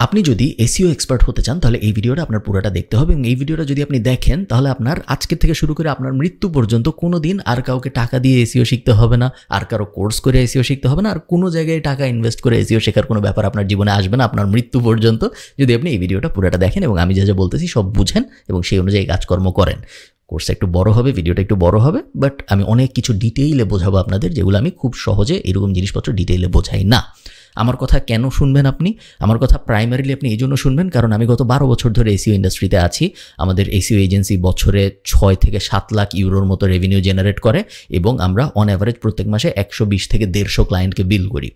আপনি যদি SEO expert হতে চান তাহলে এই ভিডিওটা আপনার পুরোটা দেখতে হবে এবং এই ভিডিওটা যদি আপনি দেখেন তাহলে আপনার আজকে থেকে শুরু করে আপনার মৃত্যু পর্যন্ত কোনো দিন আর কাউকে টাকা দিয়ে এসইও শিখতে হবে না, আর কারো কোর্স করে এসইও শিখতে হবে না, আর কোনো জায়গায় টাকা ইনভেস্ট করে এসইও শেখার কোনো ব্যাপার আপনার জীবনে আসবে না আপনার মৃত্যু পর্যন্ত, যদি আপনি এই ভিডিওটা পুরোটা দেখেন এবং আমি যা যা বলতেছি সব বুঝেন এবং সেই অনুযায়ী কাজকর্ম করেন। কোর্সটা একটু বড় হবে, ভিডিওটা একটু বড় হবে, বাট আমি অনেক কিছু ডিটেইলে বোঝাবো আপনাদের, যেগুলো আমি খুব সহজে এরকম জিনিসপত্র ডিটেইলে বোঝাই না। আমার কথা কেন শুনবেন আপনি? আমার কথা প্রাইমারিলি আপনি এই জন্য শুনবেন কারণ আমি গত 12 বছর ধরে এসইও ইন্ডাস্ট্রিতে আছি। আমাদের এসইও এজেন্সি বছরে 6 থেকে 7 লাখ ইউরোর মতো রেভিনিউ জেনারেট করে এবং আমরা অন অ্যাভারেজ প্রত্যেক মাসে 120 থেকে 150 ক্লায়েন্টকে বিল করি।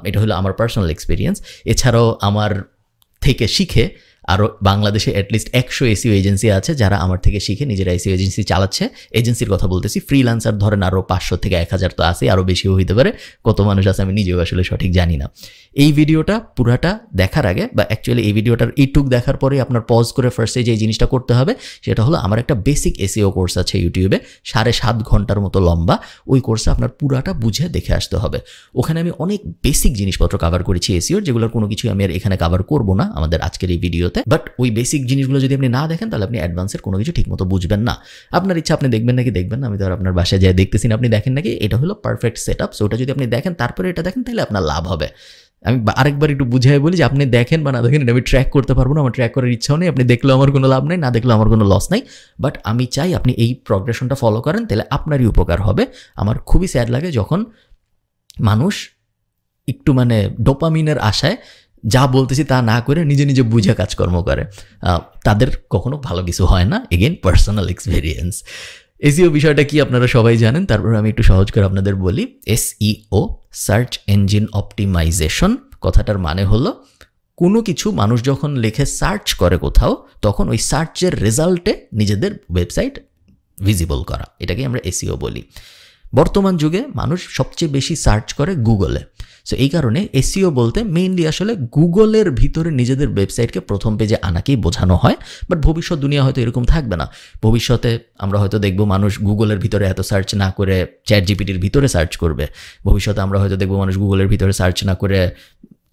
এটা হলো আমার পার্সোনাল এক্সপিরিয়েন্স। এছাড়াও আমার থেকে শিখে আরও বাংলাদেশে অ্যাটলিস্ট 100 এসইও এজেন্সি আছে যারা আমার থেকে শিখে নিজেরা এসইও এজেন্সি চালাচ্ছে। এজেন্সির কথা বলতেছি, ফ্রিল্যান্সার ধরেন আরও 500 থেকে 1000 তো আছে, আরও বেশিও হইতে পারে। কত মানুষ আছে আমি নিজেও আসলে সঠিক জানি না। এই ভিডিওটা পুরাটা দেখার আগে বা অ্যাকচুয়ালি এই ভিডিওটার এইটুক দেখার পরে আপনার পজ করে ফার্স্টে যে জিনিসটা করতে হবে সেটা হলো আমার একটা বেসিক এসইও কোর্স আছে ইউটিউবে, 7.5 ঘন্টার মতো লম্বা। ওই কোর্সে আপনার পুরাটা বুঝে দেখে আসতে হবে। ওখানে আমি অনেক বেসিক জিনিসপত্র কভার করেছি এসইওর, যেগুলোর কোনো কিছু আমি আর এখানে কভার করবো না আমাদের আজকের এই ভিডিওতে। বাট ওই বেসিক জিনিসগুলো যদি আপনি না দেখেন তাহলে আপনি অ্যাডভান্সের কোনো কিছু ঠিকমতো বুঝবেন না। আপনার ইচ্ছা আপনি দেখবেন নাকি দেখবেন না, আমি তো আর আপনার বাসায় যাই দেখতেছি না, আপনি দেখেন নাকি, এটা হলো পারফেক্ট সেট আপ। সো ওটা যদি আপনি দেখেন তারপরে এটা দেখেন তাহলে আপনার লাভ হবে। আমি আরেকবার একটু বুঝাই বলি যে আপনি দেখেন বা না দেখেন এটা আমি ট্র্যাক করতে পারবো না, আমার ট্র্যাক করার ইচ্ছাও নেই। আপনি দেখলেও আমার কোনো লাভ নেই, না দেখলেও আমার কোনো লস নাই। বাট আমি চাই আপনি এই প্রগ্রেশনটা ফলো করেন, তাহলে আপনারই উপকার হবে। আমার খুবই স্যাড লাগে যখন মানুষ একটু ডোপামিনের আশায় যা বলতেছি তা না করে নিজে নিজে বুঝে কাজকর্ম করে, তাদের কখনো ভালো কিছু হয় না। Again personal experience. এসইও বিষয়টা কি আপনারা সবাই জানেন, তারপর আমি একটু সহজ করে আপনাদের বলি। এসইও সার্চ ইঞ্জিন অপটিমাইজেশন কথাটার মানে হলো কোনো কিছু মানুষ যখন লিখে সার্চ করে কোথাও তখন ওই সার্চের রেজাল্টে নিজেদের ওয়েবসাইট ভিজিবল করা, এটাকে আমরা এসইও বলি। বর্তমান যুগে মানুষ সবচেয়ে বেশি সার্চ করে গুগলে। সো এই কারণে এসইও বলতে মেইনলি আসলে গুগলের ভিতরে নিজেদের ওয়েবসাইটকে প্রথম পেজে আনাকেই বোঝানো হয়। বাট ভবিষ্যৎ দুনিয়া হয়তো এরকম থাকবে না। ভবিষ্যতে আমরা হয়তো দেখব মানুষ গুগলের ভিতরে এত সার্চ না করে চ্যাট জিপিটির ভিতরে সার্চ করবে। ভবিষ্যতে আমরা হয়তো দেখব মানুষ গুগলের ভিতরে সার্চ না করে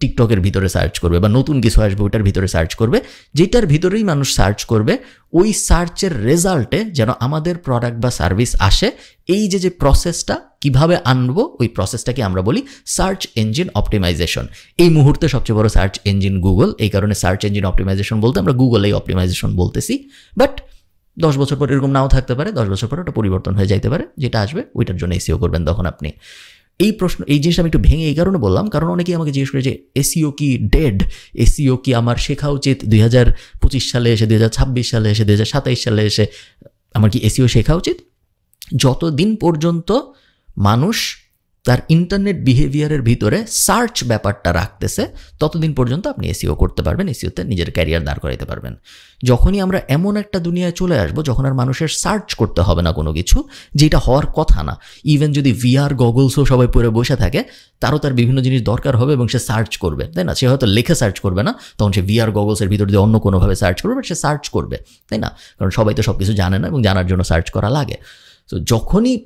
টিকটকের ভিতরে সার্চ করবে বা নতুন কিছু আসবে ওটার ভিতরে সার্চ করবে। যেটার ভিতরেই মানুষ সার্চ করবে ওই সার্চের রেজাল্টে যেন আমাদের প্রোডাক্ট বা সার্ভিস আসে, এই যে প্রসেসটা কিভাবে আনবো ওই প্রসেসটাকে আমরা বলি সার্চ ইঞ্জিন অপটিমাইজেশন। এই মুহূর্তে সবচেয়ে বড় সার্চ ইঞ্জিন গুগল, এই কারণে সার্চ ইঞ্জিন অপটিমাইজেশন বলতে আমরা গুগলেই অপটিমাইজেশন বলতেছি। বাট 10 বছর পর এরকম নাও থাকতে পারে, 10 বছর পর ওটা পরিবর্তন হয়ে যাইতে পারে। যেটা আসবে ওইটার জন্য এসইও করবেন তখন আপনি। এই জিনিসটা আমি একটু ভেঙে এই কারণে বললাম কারণ অনেকেই আমাকে জিজ্ঞেস করে যে এসইও কি ডেড, এসইও কি আমার শেখা উচিত 2025 সালে এসে, 2026 সালে এসে, 2027 সালে এসে আমার কি এসইও শেখা উচিত? যতদিন পর্যন্ত মানুষ তার ইন্টারনেট বিহেভিয়ারের ভিতরে সার্চ ব্যাপারটা রাখতেছে ততদিন পর্যন্ত আপনি এসইও করতে পারবেন, এসইওতে নিজের ক্যারিয়ার দাঁড় করাইতে পারবেন। যখনই আমরা এমন একটা দুনিয়ায় চলে আসবো যখন আর মানুষের সার্চ করতে হবে না কোনো কিছু, যেটা হওয়ার কথা না। ইভেন যদি ভিআর গগলসও সবাই পরে বসে থাকে তারও তার বিভিন্ন জিনিস দরকার হবে এবং সে সার্চ করবে, তাই না? সে হয়তো লিখে সার্চ করবে না, তখন সে ভিআর গগলসের ভিতর দিয়ে অন্য কোনোভাবে সার্চ করবে, বাট সে সার্চ করবে, তাই না? কারণ সবাই তো সব কিছু জানে না এবং জানার জন্য সার্চ করা লাগে। তো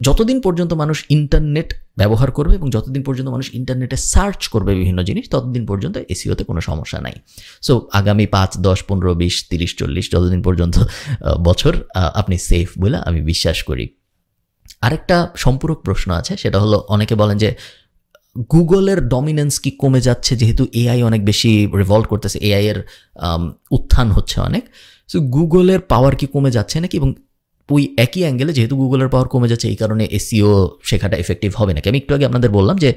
যতদিন পর্যন্ত মানুষ ইন্টারনেট ব্যবহার করবে এবং যতদিন পর্যন্ত মানুষ ইন্টারনেটে সার্চ করবে বিভিন্ন জিনিস, ততদিন পর্যন্ত এসইওতে কোনো সমস্যা নাই। সো আগামী 5, 10, 15, 20, 30, 40 যতদিন পর্যন্ত বছর আপনি সেফ বলে আমি বিশ্বাস করি। আরেকটা সম্পূরক প্রশ্ন আছে, সেটা হলো অনেকে বলেন যে গুগলের ডমিনেন্স কি কমে যাচ্ছে যেহেতু এআই অনেক বেশি রিভলভ করতেছে, এআই এর উত্থান হচ্ছে অনেক। সো গুগলের পাওয়ার কি কমে যাচ্ছে নাকি? এবং ওই একই অ্যাঙ্গেলে যেহেতু গুগলের পাওয়ার কমে যাচ্ছে এই কারণে এসইও শেখাটা এফেক্টিভ হবে নাকি? আমি একটু আগে আপনাদের বললাম যে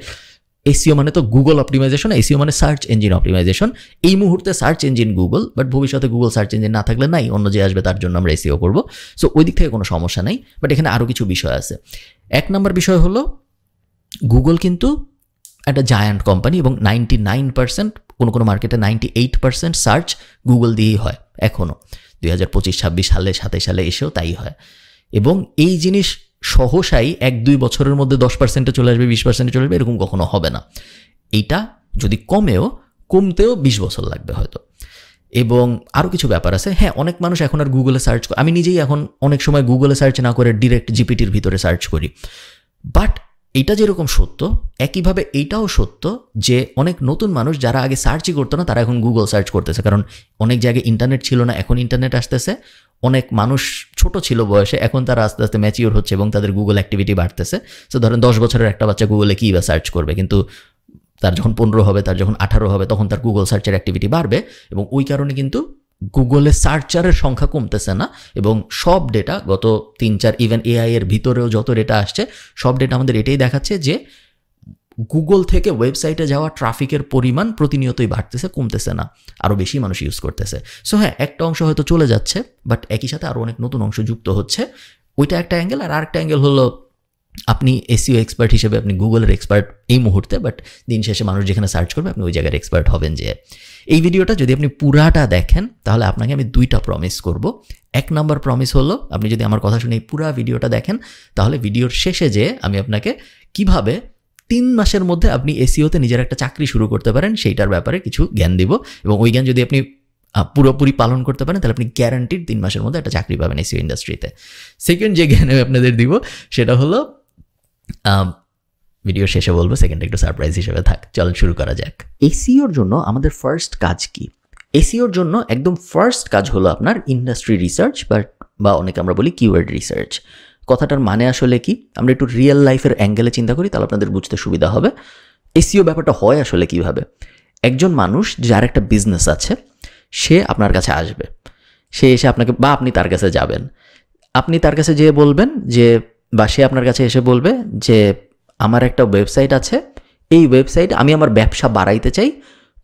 এসইও মানে তো গুগল অপটিমাইজেশন, এসইও মানে সার্চ ইঞ্জিন অপটিমাইজেশন। এই মুহূর্তে সার্চ ইঞ্জিন গুগল, বাট ভবিষ্যতে গুগল সার্চ ইঞ্জিন না থাকলে নাই, অন্য যে আসবে তার জন্য আমরা এসইও করবো। সো ওই দিক থেকে কোনো সমস্যা নাই। বাট এখানে আরও কিছু বিষয় আছে। 1 নম্বর বিষয় হলো গুগল কিন্তু একটা জায়ান্ট কোম্পানি এবং 99% কোনো মার্কেটে 98% সার্চ গুগল দিয়েই হয় এখনও। 2025, 26 সালে, 27 সালে এসেও তাই হয়। এবং এই জিনিস সহসাই 1-2 বছরের মধ্যে 10%-এ চলে আসবে, 20%-এ চলে আসবে, এরকম কখনো হবে না। এইটা যদি কমতেও 20 বছর লাগবে হয়তো। এবং আরও কিছু ব্যাপার আছে। হ্যাঁ, অনেক মানুষ এখন আর গুগলে সার্চ করে, আমি নিজেই এখন অনেক সময় গুগলে সার্চ না করে ডিরেক্ট জিপিটির ভিতরে সার্চ করি। বাট এটা যেরকম সত্য, একইভাবে এইটাও সত্য যে অনেক নতুন মানুষ যারা আগে সার্চই করতো না তারা এখন গুগল সার্চ করতেছে, কারণ অনেক জায়গায় ইন্টারনেট ছিল না, এখন ইন্টারনেট আসতেছে। অনেক মানুষ ছোট ছিল বয়সে, এখন তারা আস্তে আস্তে ম্যাচিওর হচ্ছে এবং তাদের গুগল অ্যাক্টিভিটি বাড়তেছে। সো ধরেন 10 বছরের একটা বাচ্চা গুগলে কী বা সার্চ করবে, কিন্তু তার যখন 15 হবে, তার যখন 18 হবে, তখন তার গুগল সার্চের অ্যাক্টিভিটি বাড়বে এবং ওই কারণে কিন্তু গুগলে সার্চারের সংখ্যা কমতেছে না। এবং সব ডেটা গত 3-4 ইভেন এআই এর ভিতরেও যত ডেটা আসছে সব ডেটা আমাদের এটাই দেখাচ্ছে যে গুগল থেকে ওয়েবসাইটে যাওয়া ট্রাফিকের পরিমাণ প্রতিনিয়তই বাড়তেছে, কমতেছে না, আরও বেশি মানুষ ইউজ করতেছে। সো হ্যাঁ, একটা অংশ হয়তো চলে যাচ্ছে, বাট একই সাথে আরও অনেক নতুন অংশ যুক্ত হচ্ছে। ওইটা একটা অ্যাঙ্গেল। আর আরেকটা অ্যাঙ্গেল হলো আপনি এসইও এক্সপার্ট হিসেবে আপনি গুগলের এক্সপার্ট এই মুহূর্তে, বাট দিন শেষে মানুষ যেখানে সার্চ করবে আপনি ওই জায়গার এক্সপার্ট হবেন। যে এই ভিডিওটা যদি আপনি পুরাটা দেখেন তাহলে আপনাকে আমি 2টা প্রমিস করব। 1 নম্বর প্রমিস হলো, আপনি যদি আমার কথা শুনে এই পুরা ভিডিওটা দেখেন তাহলে ভিডিওর শেষে যে আমি আপনাকে কিভাবে 3 মাসের মধ্যে আপনি এসইওতে নিজের একটা চাকরি শুরু করতে পারেন সেইটার ব্যাপারে কিছু জ্ঞান দিব। এবং ওই জ্ঞান যদি আপনি পুরোপুরি পালন করতে পারেন তাহলে আপনি গ্যারান্টিড 3 মাসের মধ্যে একটা চাকরি পাবেন এসইও ইন্ডাস্ট্রিতে। সেকেন্ড যে জ্ঞান আমি আপনাদের দিব সেটা হলো, ভিডিওর শেষে বলবো, সেকেন্ডটা একটু সারপ্রাইজ হিসেবে থাক। চলুন শুরু করা যাক। এসইওর জন্য আমাদের ফার্স্ট কাজ কি? এসইওর জন্য একদম ফার্স্ট কাজ হলো আপনার ইন্ডাস্ট্রি রিসার্চ বা অনেকে আমরা বলি কিওয়ার্ড রিসার্চ। কথাটার মানে আসলে কি, আমরা একটু রিয়েল লাইফের অ্যাঙ্গেলে চিন্তা করি তাহলে আপনাদের বুঝতে সুবিধা হবে। এসইও ব্যাপারটা হয় আসলে কিভাবে। একজন মানুষ যার একটা বিজনেস আছে সে আপনার কাছে আসবে, সে এসে আপনাকে বা আপনি তার কাছে যাবেন, আপনি তার কাছে যেয়ে বলবেন যে, বা সে আপনার কাছে এসে বলবে যে আমার একটা ওয়েবসাইট আছে, এই ওয়েবসাইটে আমি আমার ব্যবসা বাড়াইতে চাই।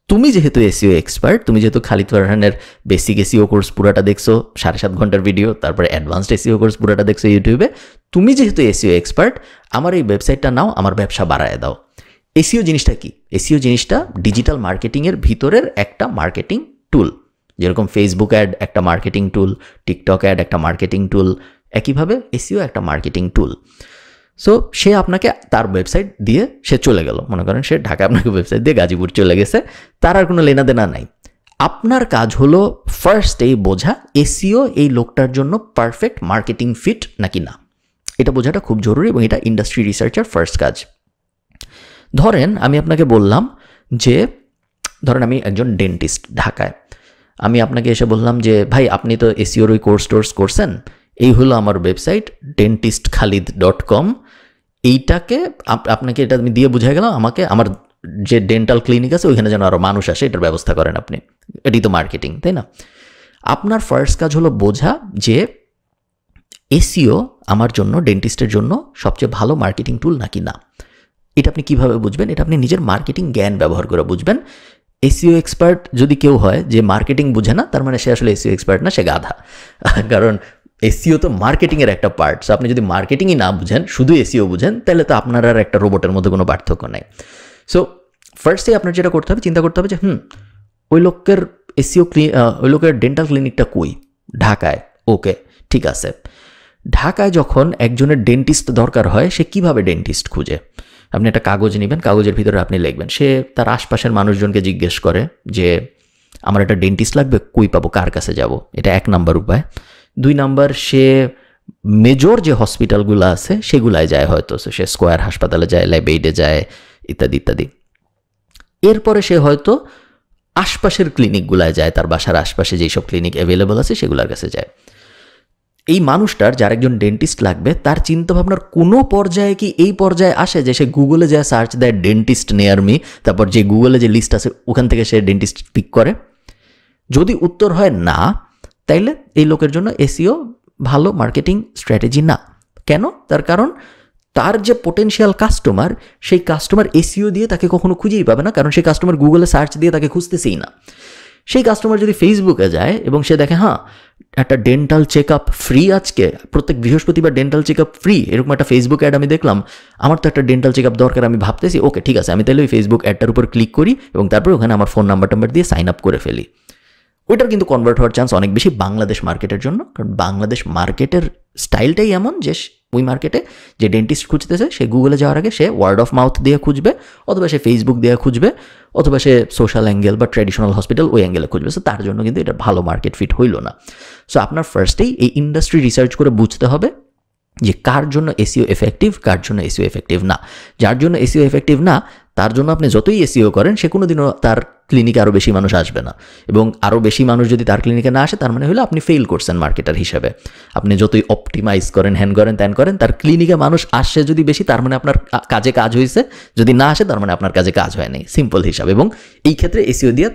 তুমি যেহেতু এসইও এক্সপার্ট, তুমি যেহেতু খালিদ ফারহানের বেসিক এসইও কোর্স পুরাটা দেখছো 7.5 ঘন্টার ভিডিও, তারপরে অ্যাডভান্সড এসইও কোর্স পুরাটা দেখছো ইউটিউবে, তুমি যেহেতু এসইও এক্সপার্ট, আমার এই ওয়েবসাইটটা নাও, আমার ব্যবসা বাড়ায় দাও। এসইও জিনিসটা কি? এসইও জিনিসটা ডিজিটাল মার্কেটিংয়ের ভিতরের একটা মার্কেটিং টুল। যেরকম ফেসবুক অ্যাড একটা মার্কেটিং টুল, টিকটক অ্যাড একটা মার্কেটিং টুল, একইভাবে এসইও একটা মার্কেটিং টুল। সো সে আপনাকে তার ওয়েবসাইট দিয়ে সে চলে গেল, মনে করেন সে ঢাকা আপনাকে ওয়েবসাইট দিয়ে গাজীপুর চলে গেছে, তার আর কোনো লেনাদেনা নাই। আপনার কাজ হলো ফার্স্ট এই বোঝা এসইও এই লোকটার জন্য পারফেক্ট মার্কেটিং ফিট নাকি না, এটা বোঝাটা খুব জরুরি এবং এটা ইন্ডাস্ট্রি রিসার্চের ফার্স্ট কাজ। ধরেন আমি আপনাকে বললাম যে, ধরেন আমি একজন ডেন্টিস্ট ঢাকায়, আমি আপনাকে এসে বললাম যে ভাই আপনি তো এসইওর ওই কোর্স করছেন, এই হলো আমার ওয়েবসাইট dentistKhalid.com। এইটাকে আপনাকে এটা আমি দিয়ে বুঝাই গেলাম, আমাকে আমার যে ডেন্টাল ক্লিনিক আছে ওইখানে যেন আরও মানুষ আসে এটার ব্যবস্থা করেন আপনি। এটাই তো মার্কেটিং, তাই না? আপনার ফার্স্ট কাজ হলো বোঝা যে এসইও আমার জন্য, ডেন্টিস্টের জন্য সবচেয়ে ভালো মার্কেটিং টুল নাকি না। এটা আপনি কিভাবে বুঝবেন? এটা আপনি নিজের মার্কেটিং জ্ঞান ব্যবহার করে বুঝবেন। এসইও এক্সপার্ট যদি কেউ হয় যে মার্কেটিং বুঝে না, তার মানে সে আসলে এসইও এক্সপার্ট না, সে গাধা। কারণ এসইও তো মার্কেটিংয়ের একটা পার্ট। সো আপনি যদি মার্কেটিংই না বুঝেন, শুধু এসইও বুঝেন, তাহলে তো আপনার আর একটা রোবটের মধ্যে কোনো পার্থক্য নাই। সো ফার্স্টে আপনার যেটা করতে হবে, চিন্তা করতে হবে যে ওই লোকের এসইও ওই লোকের ডেন্টাল ক্লিনিকটা কই? ঢাকায়। ওকে, ঠিক আছে। ঢাকায় যখন একজনের ডেন্টিস্ট দরকার হয়, সে কিভাবে ডেন্টিস্ট খুঁজে? আপনি একটা কাগজ নেবেন, কাগজের ভিতরে আপনি লিখবেন, সে তার আশপাশের মানুষজনকে জিজ্ঞেস করে যে আমার একটা ডেন্টিস্ট লাগবে, কই পাবো, কার কাছে যাব? এটা 1 নাম্বার উপায়। 2 নাম্বার, সে মেজর যে হসপিটালগুলো আছে সেগুলায় যায়, হয়তো সে স্কোয়ার হাসপাতালে যায়, লাইবেইডে যায়, ইত্যাদি ইত্যাদি। এরপরে সে হয়তো আশপাশের ক্লিনিকগুলায় যায়, তার বাসার আশপাশে যেসব ক্লিনিক অ্যাভেলেবল আছে সেগুলোর কাছে যায়। এই মানুষটার, যার একজন ডেন্টিস্ট লাগবে, তার চিন্তাভাবনার কোনো পর্যায়ে কি এই পর্যায়ে আসে যে সে গুগলে যায় সার্চ দেয় ডেন্টিস্ট নিয়ার মি, তারপর যে গুগলে যে লিস্ট আছে ওখান থেকে সে ডেন্টিস্ট পিক করে? যদি উত্তর হয় না, তাইলে এই লোকের জন্য এসইও ভালো মার্কেটিং স্ট্র্যাটেজি না। কেন? তার কারণ তার যে পোটেনশিয়াল কাস্টমার, সেই কাস্টমার এসইও দিয়ে তাকে কখনো খুঁজেই পাবে না, কারণ সেই কাস্টমার গুগলে সার্চ দিয়ে তাকে খুঁজতেছেই না। সেই কাস্টমার যদি ফেসবুকে যায় এবং সে দেখে একটা ডেন্টাল চেক আপ ফ্রি, আজকে প্রত্যেক বৃহস্পতিবার ডেন্টাল চেক আপ ফ্রি, এরকম একটা ফেসবুক অ্যাড আমি দেখলাম, আমার তো একটা ডেন্টাল চেক আপ দরকার, আমি ভাবতেছি ওকে ঠিক আছে, আমি তাহলে ওই ফেসবুক অ্যাডটার উপর ক্লিক করি এবং তারপর ওখানে আমার ফোন নাম্বার দিয়ে সাইন আপ করে ফেলি। ওইটার কিন্তু কনভার্ট হওয়ার চান্স অনেক বেশি বাংলাদেশ মার্কেটের জন্য, কারণ বাংলাদেশ মার্কেটের স্টাইলটাই এমন যে ওই মার্কেটে যে ডেন্টিস্ট খুঁজতেছে সে গুগলে যাওয়ার আগে সে ওয়ার্ড অফ মাউথ দিয়ে খুঁজবে, অথবা সে ফেসবুক দিয়ে খুঁজবে, অথবা সে সোশ্যাল অ্যাঙ্গেল বা ট্র্যাডিশনাল হসপিটাল ওই অ্যাঙ্গেলে খুঁজবে। সো তার জন্য কিন্তু এটা ভালো মার্কেট ফিট হইল না। সো আপনার ফার্স্টেই এই ইন্ডাস্ট্রি রিসার্চ করে বুঝতে হবে যে কার জন্য এসইও এফেক্টিভ, কার জন্য এসইও এফেক্টিভ না। যার জন্য এসইও এফেক্টিভ না তার জন্য আপনি যতই এসইও করেন সে কোনোদিনও তার ক্লিনিকে আরও বেশি মানুষ আসবে না, এবং আরও বেশি মানুষ যদি তার ক্লিনিকে না আসে তার মানে হলো আপনি ফেল করছেন মার্কেটার হিসেবে। আপনি যতই অপটিমাইজ করেন, হ্যান করেন, ত্যান করেন, তার ক্লিনিকে মানুষ আসছে যদি বেশি তার মানে আপনার কাজে কাজ হয়েছে, যদি না আসে তার মানে আপনার কাজে কাজ হয় নাই, সিম্পল হিসাব। এবং এই ক্ষেত্রে এসইও দিয়ে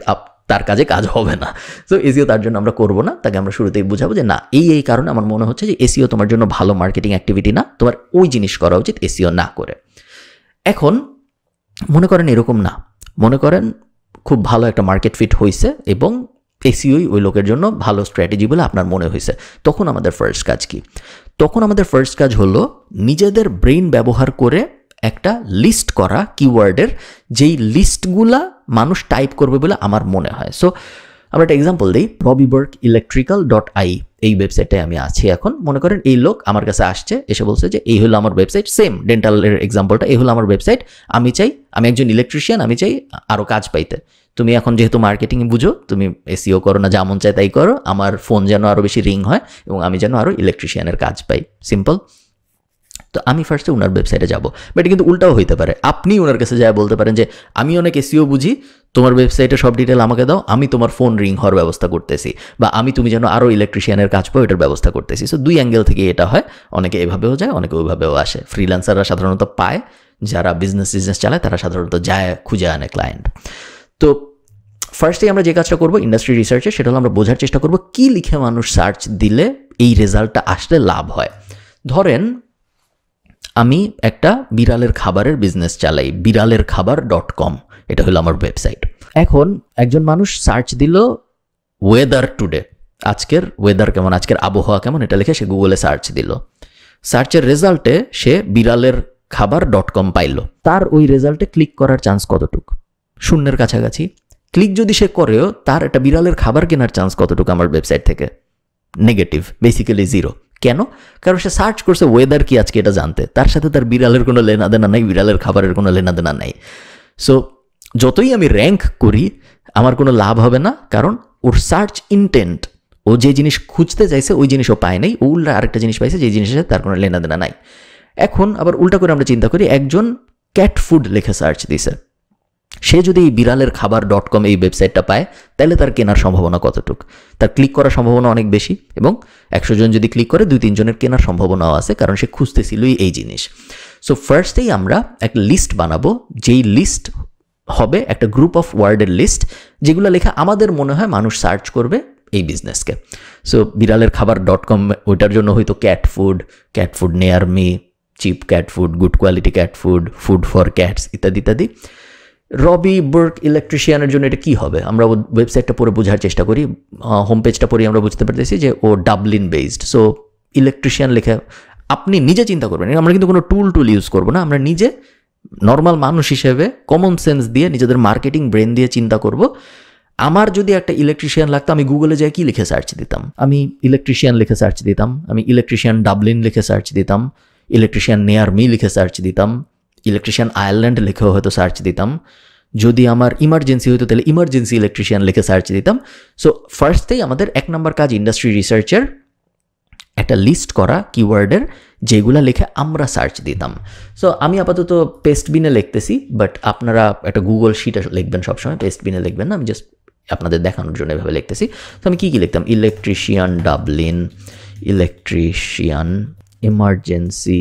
তার কাজে কাজ হবে না। সো এসইও তার জন্য আমরা করবো না, তাকে আমরা শুরুতেই বুঝাবো যে না, এই কারণে আমার মনে হচ্ছে যে এসইও তোমার জন্য ভালো মার্কেটিং অ্যাক্টিভিটি না, তোমার ওই জিনিস করা উচিত এসইও না করে। এখন মনে করেন এরকম না, মনে করেন খুব ভালো একটা মার্কেট ফিট হয়েছে এবং এসইওই ওই লোকের জন্য ভালো স্ট্র্যাটেজি বলে আপনার মনে হয়েছে, তখন আমাদের ফার্স্ট কাজ কি? তখন আমাদের ফার্স্ট কাজ হলো নিজেদের ব্রেইন ব্যবহার করে একটা লিস্ট করা কিওয়ার্ডের, যেই লিস্টগুলা মানুষ টাইপ করবে বলে আমার মনে হয়। সো আমরা একটা এক্সাম্পল দিই, robbieburkelectrical.ai এই ওয়েবসাইটে আমি আছি এখন। মনে করেন এই লোক আমার কাছে আসছে, এসে বলছে যে এই হলো আমার ওয়েবসাইট, সেম ডেন্টালের এক্সাম্পলটা, এই হলো আমার ওয়েবসাইট, আমি একজন ইলেকট্রিশিয়ান, আমি চাই আরও কাজ পাইতে। তুমি এখন যেহেতু মার্কেটিং বুঝো, তুমি এসইও করো না, যেমন চাই তাই করো, আমার ফোন যেন আরও বেশি রিং হয় এবং আমি যেন আরও ইলেকট্রিশিয়ানের কাজ পাই, সিম্পল। তো আমি ফার্স্টে ওনার ওয়েবসাইটে যাবো, বাট কিন্তু উল্টাও হইতে পারে, আপনি ওনার কাছে যায় বলতে পারেন যে আমি অনেক এসইও বুঝি, তোমার ওয়েবসাইটে সব ডিটেল আমাকে দাও, আমি তোমার ফোন রিং হওয়ার ব্যবস্থা করতেছি, বা তুমি যেন আরও ইলেকট্রিশিয়ানের কাজ পাও এটার ব্যবস্থা করতেছি। সো দুই অ্যাঙ্গেল থেকে এটা হয়, অনেকে এভাবেও যায়, অনেকে ওইভাবেও আসে। ফ্রিল্যান্সাররা সাধারণত পায়, যারা বিজনেস চালায় তারা সাধারণত যায় খুঁজে আনে ক্লায়েন্ট। তো ফার্স্টে আমরা যে কাজটা করবো ইন্ডাস্ট্রি রিসার্চে, সেটা হলো আমরা বোঝার চেষ্টা করবো কী লিখে মানুষ সার্চ দিলে এই রেজাল্টটা আসলে লাভ হয়। ধরেন আমি একটা বিড়ালের খাবারের বিজনেস চালাই, biraleerkhabar.com, এটা হলো আমার ওয়েবসাইট। এখন একজন মানুষ সার্চ দিল ওয়েদার টুডে, আজকের ওয়েদার কেমন, আজকের আবহাওয়া কেমন, এটা লিখে সে গুগলে সার্চ দিল। সার্চের রেজাল্টে সে biraleerkhabar.com পাইল। তার ওই রেজাল্টে ক্লিক করার চান্স কতটুক? শূন্যের কাছাকাছি। ক্লিক যদি সে করেও তার একটা বিড়ালের খাবার কেনার চান্স কতটুকু আমার ওয়েবসাইট থেকে? Negative, basically zero. কেন? কারণ সে সার্চ করছে ওয়েদার কি আজকে এটা জানতে, তার সাথে তার বিড়ালের কোনো লেনাদেনা নাই, বিড়ালের খাবারের কোনো লেনাদেনা নাই। সো যতই আমি র্যাঙ্ক করি আমার কোনো লাভ হবে না, কারণ ওর সার্চ ইন্টেন্ট, ও যে জিনিস খুঁজতে চাইছে ওই জিনিস ও পায় নাই, ও উল্টা আরেকটা জিনিস পাইছে যে জিনিসের সাথে তার কোনো লেনাদেনা নাই। এখন আবার উল্টা করে আমরা চিন্তা করি, একজন ক্যাট ফুড লিখে সার্চ দিছে, সে যদি এই biraleerkhabar.com এই ওয়েবসাইটটা পায় তাহলে তার কেনার সম্ভাবনা কতটুক? তার ক্লিক করার সম্ভাবনা অনেক বেশি, এবং 100 জন যদি ক্লিক করে 2-3 জনের কেনার সম্ভাবনাও আছে, কারণ সে খুঁজতেছিলই এই জিনিস। সো ফার্স্টেই আমরা একটা লিস্ট বানাবো, যেই লিস্ট হবে একটা গ্রুপ অফ ওয়ার্ডের লিস্ট, যেগুলো লেখা আমাদের মনে হয় মানুষ সার্চ করবে এই বিজনেসকে। সো biraleerkhabar.com ওইটার জন্য হয়তো cat food near me, cheap cat food, good quality cat food for cats ইত্যাদি ইত্যাদি। রবি বার্ক ইলেকট্রিশিয়ানের জন্য এটা কী হবে? আমরা ওয়েবসাইটটা পরে বোঝার চেষ্টা করি, হোম পেজটা পরে আমরা বুঝতে পারতেছি যে ও ডাবলিন বেসড। সো ইলেকট্রিশিয়ান লেখা আপনি নিজে চিন্তা করবেন, আমরা কিন্তু কোনো টুল ইউজ করবো না, আমরা নিজে নর্মাল মানুষ হিসেবে কমন সেন্স দিয়ে নিজেদের মার্কেটিং ব্রেন দিয়ে চিন্তা করব। আমার যদি একটা ইলেকট্রিশিয়ান লাগতো, আমি গুগলে যাই কি লিখে সার্চ দিতাম? আমি ইলেকট্রিশিয়ান লিখে সার্চ দিতাম, আমি ইলেকট্রিশিয়ান ডাবলিন লিখে সার্চ দিতাম, ইলেকট্রিশিয়ান নিয়ার মি লিখে সার্চ দিতাম, ইলেকট্রিশিয়ান আয়ারল্যান্ড লিখেও হয়তো সার্চ দিতাম। যদি আমার ইমার্জেন্সি হতো তাহলে ইমার্জেন্সি ইলেকট্রিশিয়ান লিখে সার্চ দিতাম। সো ফার্স্টেই আমাদের 1 নম্বর কাজ ইন্ডাস্ট্রি রিসার্চের একটা লিস্ট করা কিওয়ার্ডের, যেগুলো লিখে আমরা সার্চ দিতাম। সো আমি আপাতত পেস্টবিনে লিখতেছি, বাট আপনারা একটা গুগল শিটে লিখবেন সবসময়, পেস্টবিনে লিখবেন না, আমি জাস্ট আপনাদের দেখানোর জন্য এভাবে লিখতেছি। তো আমি কী লিখতাম? Electrician Dublin, electrician emergency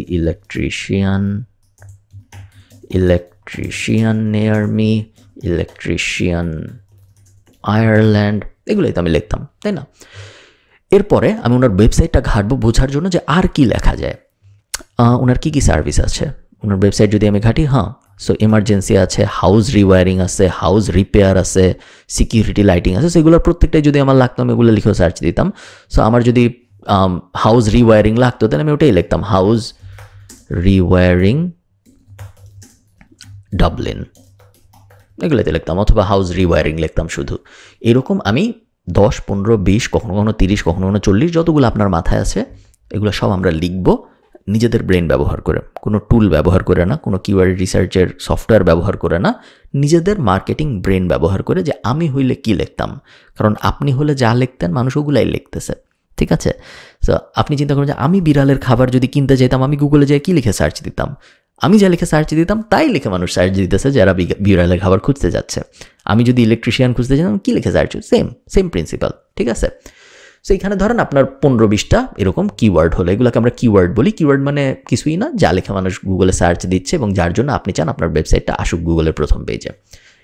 electrician near me, electrician Ireland, এগুলোই তো আমি লিখতাম, তাই না? এরপরে আমি ওনার ওয়েবসাইটটা ঘাঁটবো বোঝার জন্য যে আর কি লেখা যায়, ওনার কী কী সার্ভিস আছে। ওনার ওয়েবসাইট যদি আমি ঘাঁটি, সো এমার্জেন্সি আছে, হাউস রিওয়ারিং আছে, হাউস রিপেয়ার আছে, সিকিউরিটি লাইটিং আছে, সেগুলোর প্রত্যেকটাই যদি আমার লাগতো আমি এগুলো লিখেও সার্চ দিতাম। সো আমার যদি হাউস রিওয়ারিং লাগতো তাহলে আমি ওটাই লিখতাম, হাউস রিওয়ারিং ডাবলিন, এগুলোতে লিখতাম, অথবা হাউস রিওয়ারিং লিখতাম শুধু। এরকম আমি 10, 15, 20, কখনো 30, কখনো 40, যতগুলো আপনার মাথায় আছে এগুলো সব আমরা লিখব নিজেদের ব্রেন ব্যবহার করে, কোনো টুল ব্যবহার করে না, কোনো কিওয়ার্ড রিসার্চের সফটওয়্যার ব্যবহার করে না, নিজেদের মার্কেটিং ব্রেন ব্যবহার করে, যে আমি হইলে কি লিখতাম। কারণ আপনি হলে যা লিখতেন মানুষ ওগুলাই লিখতেছে, ঠিক আছে? সো আপনি চিন্তা করুন যে আমি বিড়ালের খাবার যদি কিনতে চাইতাম, আমি গুগলে যেয়ে কী লিখে সার্চ দিতাম? আমি যা লিখে সার্চ দিতাম তাই লিখে মানুষ সার্চ দিতেছে যারা বিড়ালের খাবার খুঁজতে যাচ্ছে। আমি যদি ইলেকট্রিশিয়ান খুঁজতে চাইতাম কী লিখে সার্চ, সেম প্রিন্সিপাল, ঠিক আছে? সো এখানে ধরেন আপনার 15-20টা এরকম কিওয়ার্ড হলো, এগুলোকে আমরা কিওয়ার্ড বলি। কিওয়ার্ড মানে কিছুই না, যা লিখে মানুষ গুগলে সার্চ দিচ্ছে এবং যার জন্য আপনি চান আপনার ওয়েবসাইটটা আসুক গুগলের প্রথম পেজে।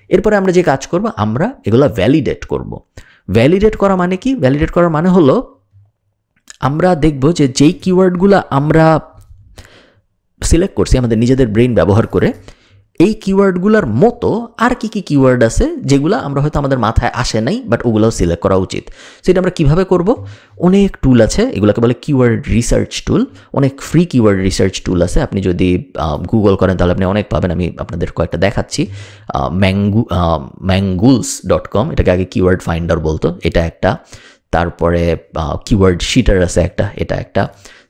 এরপরে আমরা যে কাজ করব, আমরা এগুলো ভ্যালিডেট করব। ভ্যালিডেট করা মানে কি? ভ্যালিডেট করার মানে হলো আমরা দেখব যে যেই কিওয়ার্ডগুলো আমরা সিলেক্ট করছি আমাদের নিজেদের ব্রেইন ব্যবহার করে, এই কিওয়ার্ডগুলোর মতো আর কি কি কিওয়ার্ড আছে যেগুলো আমরা হয়তো আমাদের মাথায় আসে নাই, বাট ওগুলোও সিলেক্ট করা উচিত। সেটা আমরা কীভাবে করব? অনেক টুল আছে, এগুলোকে বলে কিওয়ার্ড রিসার্চ টুল। অনেক ফ্রি কিওয়ার্ড রিসার্চ টুল আছে, আপনি যদি গুগল করেন তাহলে আপনি অনেক পাবেন। আমি আপনাদের কয়েকটা দেখাচ্ছি। ম্যাঙ্গুলস.com, এটাকে আগে কিওয়ার্ড ফাইন্ডার বলতো, এটা একটা। তারপরে কিওয়ার্ড শিটার আছে একটা, এটা একটা।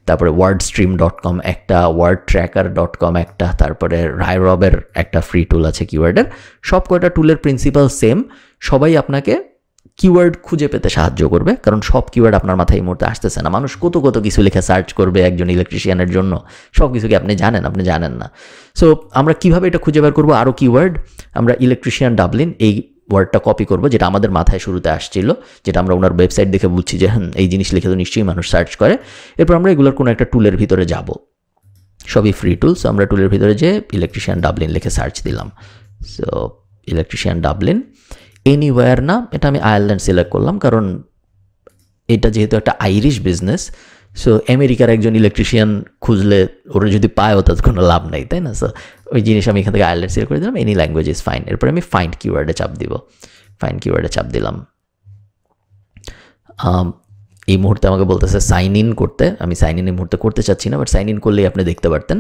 তারপরে wordstream.com একটা, wordtracker.com একটা, তারপরে রায়রবের একটা ফ্রি টুল আছে কিওয়ার্ডের। সব কয়টা টুলের প্রিন্সিপাল সেম, সবাই আপনাকে কিওয়ার্ড খুঁজে পেতে সাহায্য করবে, কারণ সব কিওয়ার্ড আপনার মাথায় এই মুহূর্তে আসতেছে না। মানুষ কত কিছু লিখে সার্চ করবে একজন ইলেকট্রিশিয়ানের জন্য, সব কিছু কি আপনি জানেন? আপনি জানেন না। সো আমরা কিভাবে এটা খুঁজে বের করবো? আরও কিওয়ার্ড, আমরা ইলেকট্রিশিয়ান ডাবলিন এই ওয়ার্ডটা কপি করবো, যেটা আমাদের মাথায় শুরুতে আসছিল, যেটা আমরা ওনার ওয়েবসাইট দেখে বুঝছি যে হ্যাঁ এই জিনিস লিখে তো নিশ্চয়ই মানুষ সার্চ করে। এরপর আমরা এগুলোর কোনো একটা টুলের ভিতরে যাব, সবই ফ্রি টুলস। আমরা টুলের ভিতরে যে ইলেকট্রিশিয়ান ডাবলিন লিখে সার্চ দিলাম। সো ইলেকট্রিশিয়ান ডাবলিন, এনিওয়্যার না, এটা আমি আয়ারল্যান্ড সিলেক্ট করলাম, কারণ এটা যেহেতু একটা আইরিশ বিজনেস, সো আমেরিকার একজন ইলেকট্রিশিয়ান খুঁজলে ওরা যদি পায়ও তার কোনো লাভ নেই, তাই না? সো ওই জিনিস আমি এখান থেকে আয়ারল্যান্ড সিলেক্ট করে দিলাম, এনি ল্যাঙ্গুয়েজ ইজ ফাইন। এরপরে আমি ফাইন্ড কিওয়ার্ডে চাপ দিব, ফাইন্ড কিওয়ার্ডে চাপ দিলাম। এই মুহূর্তে আমাকে বলতেছে সাইন ইন করতে, আমি সাইন ইন এই মুহূর্তে করতে চাচ্ছি না, বাট সাইন ইন করলেই আপনি দেখতে পারতেন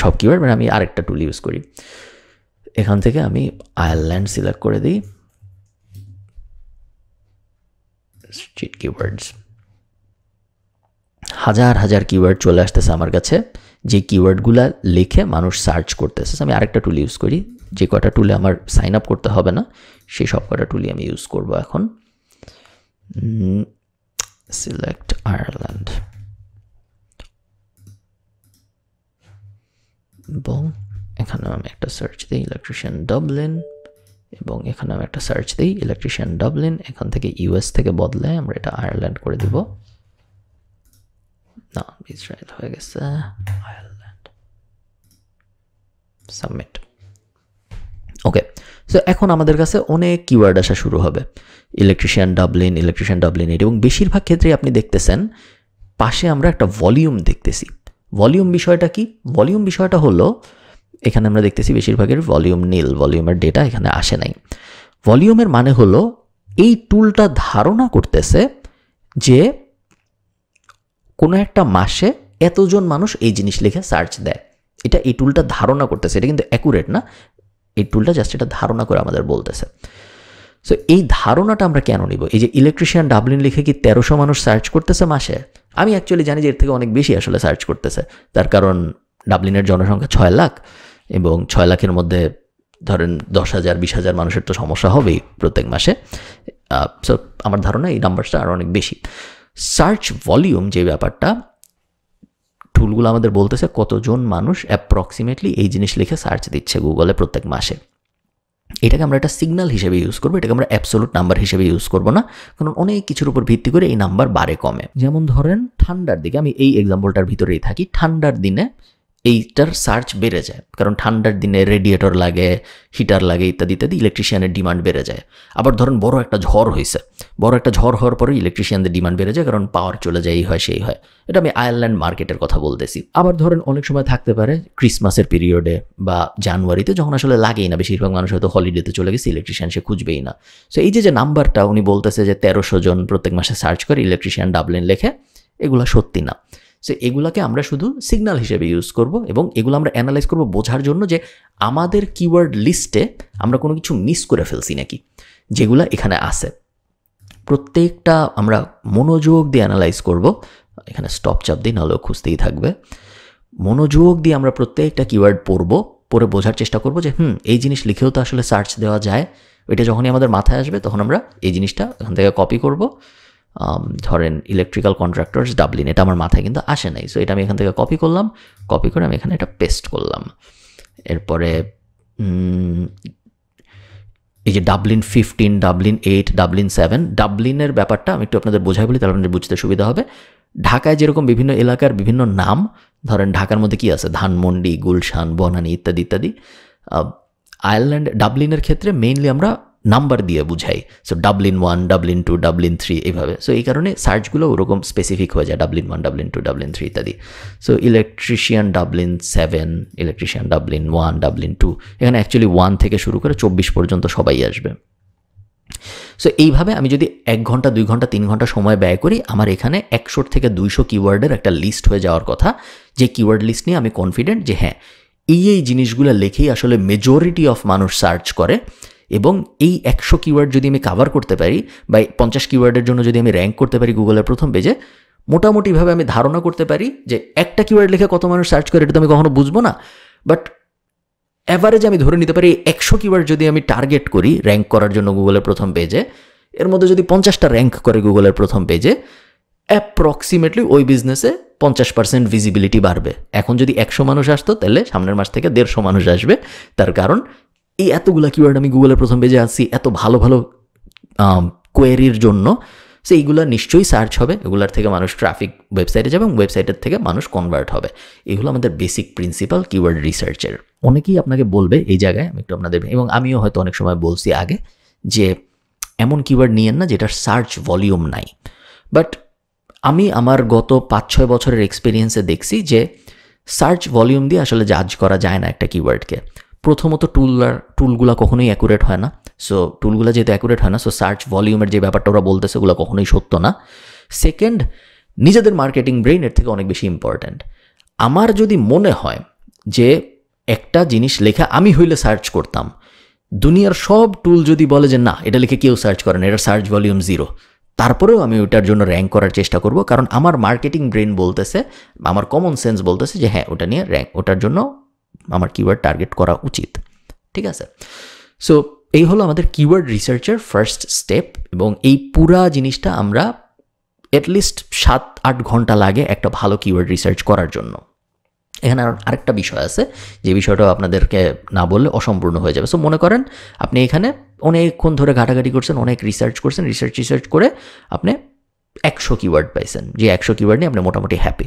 সব কিওয়ার্ড। মানে আমি আরেকটা টুল ইউজ করি, এখান থেকে আমি আয়ারল্যান্ড সিলেক্ট করে দিই, স্ট্রিট কিওয়ার্ডস। হাজার কিওয়ার্ড চলে আসতেছে আমার কাছে, যে কিওয়ার্ডগুলো লিখে মানুষ সার্চ করতেছে। আমি আরেকটা টুল ইউজ করি, যে কটা টুলে আমার সাইন আপ করতে হবে না সেই সব কটা টুলই আমি ইউজ করব এখন। সিলেক্ট আয়ারল্যান্ড, এবং এখানে আমি একটা সার্চ দিই ইলেকট্রিশিয়ান ডাবলিন, এবং এখানে আমি একটা সার্চ দিই ইলেকট্রিশিয়ান ডাবলিন। এখান থেকে ইউএস থেকে বদলে আমরা এটা আয়ারল্যান্ড করে দিব। না, ইসরায়েল হয়ে গেছে, আয়ারল্যান্ড, সাবমিট। ওকে, সো এখন আমাদের কাছে অনেক কিওয়ার্ড আসা শুরু হবে, ইলেকট্রিশিয়ান ডাবলিন, এবং বেশিরভাগ ক্ষেত্রেই আপনি দেখতেছেন পাশে আমরা একটা ভলিউম দেখতেছি। ভলিউম বিষয়টা কি? ভলিউম বিষয়টা হলো এখানে আমরা দেখতেছি বেশিরভাগের ভলিউম নীল, ভলিউমের ডেটা এখানে আসে নাই। ভলিউমের মানে হলো এই টুলটা ধারণা করতেছে যে কোনো একটা মাসে এতজন মানুষ এই জিনিস লিখে সার্চ দেয়, এটা এই টুলটা ধারণা করতেছে। এটা কিন্তু অ্যাকুরেট না, এই টুলটা জাস্ট এটা ধারণা করে আমাদের বলতেছে। সো এই ধারণাটা আমরা কেন নিব? এই যে ইলেকট্রিশিয়ান ডাবলিন লিখে কি 1300 মানুষ সার্চ করতেছে মাসে? আমি অ্যাকচুয়ালি জানি যে এর থেকে অনেক বেশি আসলে সার্চ করতেছে, তার কারণ ডাবলিনের জনসংখ্যা 6 লাখ, এবং 6 লাখের মধ্যে ধরেন 10,000 20,000 মানুষের তো সমস্যা হবেই প্রত্যেক মাসে। সো আমার ধারণা এই নাম্বারটা আরও অনেক বেশি। সার্চ ভলিউম যে ব্যাপারটা, টুলগুলো আমাদের বলতেছে কতজন মানুষ অ্যাপ্রক্সিমেটলি এই জিনিস লিখে সার্চ দিচ্ছে গুগলে প্রত্যেক মাসে। এটাকে আমরা একটা সিগন্যাল হিসেবে ইউজ করবো, এটাকে আমরা অ্যাবসোলুট নাম্বার হিসেবে ইউজ করবো না, কারণ অনেক কিছুর উপর ভিত্তি করে এই নাম্বার বাড়ে কমে। যেমন ধরেন ঠান্ডার দিকে, আমি এই এক্সাম্পলটার ভিতরেই থাকি, ঠান্ডার দিনে এইটার সার্চ বেড়ে যায়, কারণ ঠান্ডার দিনে রেডিয়েটর লাগে, হিটার লাগে, ইত্যাদি ইত্যাদি, ইলেকট্রিশিয়ানের ডিমান্ড বেড়ে যায়। আবার ধরেন বড় একটা ঝড় হয়েছে, বড় একটা ঝড় হওয়ার পরে ইলেকট্রিশিয়ানদের ডিমান্ড বেড়ে যায়, কারণ পাওয়ার চলে যায়, এই হয় সেই হয়। এটা আমি আয়ারল্যান্ড মার্কেটের কথা বলতেছি। আবার ধরেন অনেক সময় থাকতে পারে ক্রিসমাসের পিরিয়ডে বা জানুয়ারিতে, যখন আসলে লাগেই না, বেশিরভাগ মানুষ হয়তো হলিডেতে চলে গেছে, ইলেকট্রিশিয়ান সে খুঁজবেই না। সো এই যে নাম্বারটা উনি বলতেছে যে 1300 জন প্রত্যেক মাসে সার্চ করে ইলেকট্রিশিয়ান ডাবলিন লেখে, এগুলো সত্যি না। সো এগুলাকে আমরা শুধু সিগন্যাল হিসেবে ইউজ করব, এবং এগুলো আমরা অ্যানালাইজ করব বোঝার জন্য যে আমাদের কিওয়ার্ড লিস্টে আমরা কোনো কিছু মিস করে ফেলছি নাকি, যেগুলো এখানে আছে। প্রত্যেকটা আমরা মনোযোগ দিয়ে অ্যানালাইজ করব। এখানে স্টপ চাপ দিই, নাহলেও খুঁজতেই থাকবে। মনোযোগ দিয়ে আমরা প্রত্যেকটা কিওয়ার্ড পড়ে বোঝার চেষ্টা করব যে এই জিনিস লিখেও তো আসলে সার্চ দেওয়া যায়। ওইটা যখনই আমাদের মাথায় আসবে তখন আমরা এই জিনিসটা এখান থেকে কপি করব, ধরেন ইলেকট্রিক্যাল কন্ট্রাক্টরস ডাবলিন, এটা আমার মাথায় কিন্তু আসে নাই। সো এটা আমি এখান থেকে কপি করলাম, কপি করে আমি এখানে এটা পেস্ট করলাম। এরপরে এই যে ডাবলিন 15, ডাবলিন 8, ডাবলিন 7, ডাবলিনের ব্যাপারটা আমি একটু আপনাদের বোঝাই বলি, তাহলে আপনাদের বুঝতে সুবিধা হবে। ঢাকায় যেরকম বিভিন্ন এলাকার বিভিন্ন নাম, ধরেন ঢাকার মধ্যে কি আছে, ধানমন্ডি, গুলশান, বনানী ইত্যাদি ইত্যাদি। আয়ারল্যান্ড ডাবলিনের ক্ষেত্রে মেইনলি আমরা নাম্বার দিয়ে বুঝাই। সো ডাবলিন 1, ডাবলিন 2, ডাবলিন 3 এইভাবে। সো এই কারণে সার্চগুলো ওরকম স্পেসিফিক হয়ে যায়, ডাবলিন 1, ডাবলিন 2, ডাবলিন 3 ইত্যাদি। So electrician Dublin 7, electrician Dublin 1, Dublin 2, এখানে অ্যাকচুয়ালি 1 থেকে শুরু করে 24 পর্যন্ত সবাই আসবে। সো এইভাবে আমি যদি 1 ঘন্টা 2 ঘন্টা 3 ঘন্টা সময় ব্যয় করি, আমার এখানে 100 থেকে 200 কিওয়ার্ডের একটা লিস্ট হয়ে যাওয়ার কথা, যে কিওয়ার্ড লিস্ট নিয়ে আমি কনফিডেন্ট যে হ্যাঁ এই জিনিসগুলো লেখেই আসলে মেজরিটি অফ মানুষ সার্চ করে, এবং এই 100 কিওয়ার্ড যদি আমি কাভার করতে পারি বা 50 কিওয়ার্ডের জন্য যদি আমি র্যাঙ্ক করতে পারি গুগলের প্রথম পেজে, মোটামুটিভাবে আমি ধারণা করতে পারি যে একটা কিওয়ার্ড লিখে কত মানুষ সার্চ করে এটা তো আমি কখনো বুঝবো না, বাট অ্যাভারেজ আমি ধরে নিতে পারি 100 কিওয়ার্ড যদি আমি টার্গেট করি র্যাঙ্ক করার জন্য গুগলের প্রথম পেজে, এর মধ্যে যদি 50টা র্যাঙ্ক করে গুগলের প্রথম পেজে, অ্যাপ্রক্সিমেটলি ওই বিজনেসে 50% ভিজিবিলিটি বাড়বে। এখন যদি 100 মানুষ আসতো, তাহলে সামনের মাস থেকে 150 মানুষ আসবে। তার কারণ এই এতগুলো কিওয়ার্ড আমি গুগলের প্রথম পেজে আসছি এত ভালো ভালো কোয়েরির জন্য, সো এইগুলো নিশ্চয়ই সার্চ হবে, এগুলোর থেকে মানুষ ট্রাফিক ওয়েবসাইটে যাবে এবং ওয়েবসাইটের থেকে মানুষ কনভার্ট হবে। এগুলো আমাদের বেসিক প্রিন্সিপাল কিওয়ার্ড রিসার্চের। অনেকেই আপনাকে বলবে এই জায়গায়, আমি একটু আপনাদের, এবং আমিও হয়তো অনেক সময় বলছি আগে, যে এমন কিওয়ার্ড নিয়েন না যেটার সার্চ ভলিউম নাই। বাট আমি আমার গত 5-6 বছরের এক্সপিরিয়েন্সে দেখছি যে সার্চ ভলিউম দিয়ে আসলে জাজ করা যায় না একটা কিওয়ার্ডকে। প্রথমত টুলগুলো কখনোই অ্যাকুরেট হয় না। সো টুলগুলো যেহেতু অ্যাকুরেট হয় না, সো সার্চ ভলিউমের যে ব্যাপারটা ওরা বলতেছে ওগুলো কখনোই সত্য না। সেকেন্ড, নিজেদের মার্কেটিং ব্রেইন এর থেকে অনেক বেশি ইম্পর্ট্যান্ট। আমার যদি মনে হয় যে একটা জিনিস লেখা আমি হইলে সার্চ করতাম, দুনিয়ার সব টুল যদি বলে যে না এটা লিখে কেউ সার্চ করে না, এটা সার্চ ভলিউম 0, তারপরেও আমি ওটার জন্য র্যাঙ্ক করার চেষ্টা করব, কারণ আমার মার্কেটিং ব্রেন বলতেছে, আমার কমন সেন্স বলতেছে যে হ্যাঁ ওটা নিয়ে ওটার জন্য আমার কিওয়ার্ড টার্গেট করা উচিত। ঠিক আছে, সো এই হলো আমাদের কিওয়ার্ড রিসার্চের ফার্স্ট স্টেপ, এবং এই পুরা জিনিসটা আমরা অ্যাটলিস্ট 7-8 ঘন্টা লাগে একটা ভালো কিওয়ার্ড রিসার্চ করার জন্য। এখানে আরেকটা বিষয় আছে যে বিষয়টা আপনাদেরকে না বললে অসম্পূর্ণ হয়ে যাবে। সো মনে করেন আপনি এখানে অনেকক্ষণ ধরে ঘাটাঘাটি করছেন, অনেক রিসার্চ করছেন, রিসার্চ করে আপনি 100 কিওয়ার্ড পাইছেন, যে 100 কিওয়ার্ড নিয়ে আপনি মোটামুটি হ্যাপি।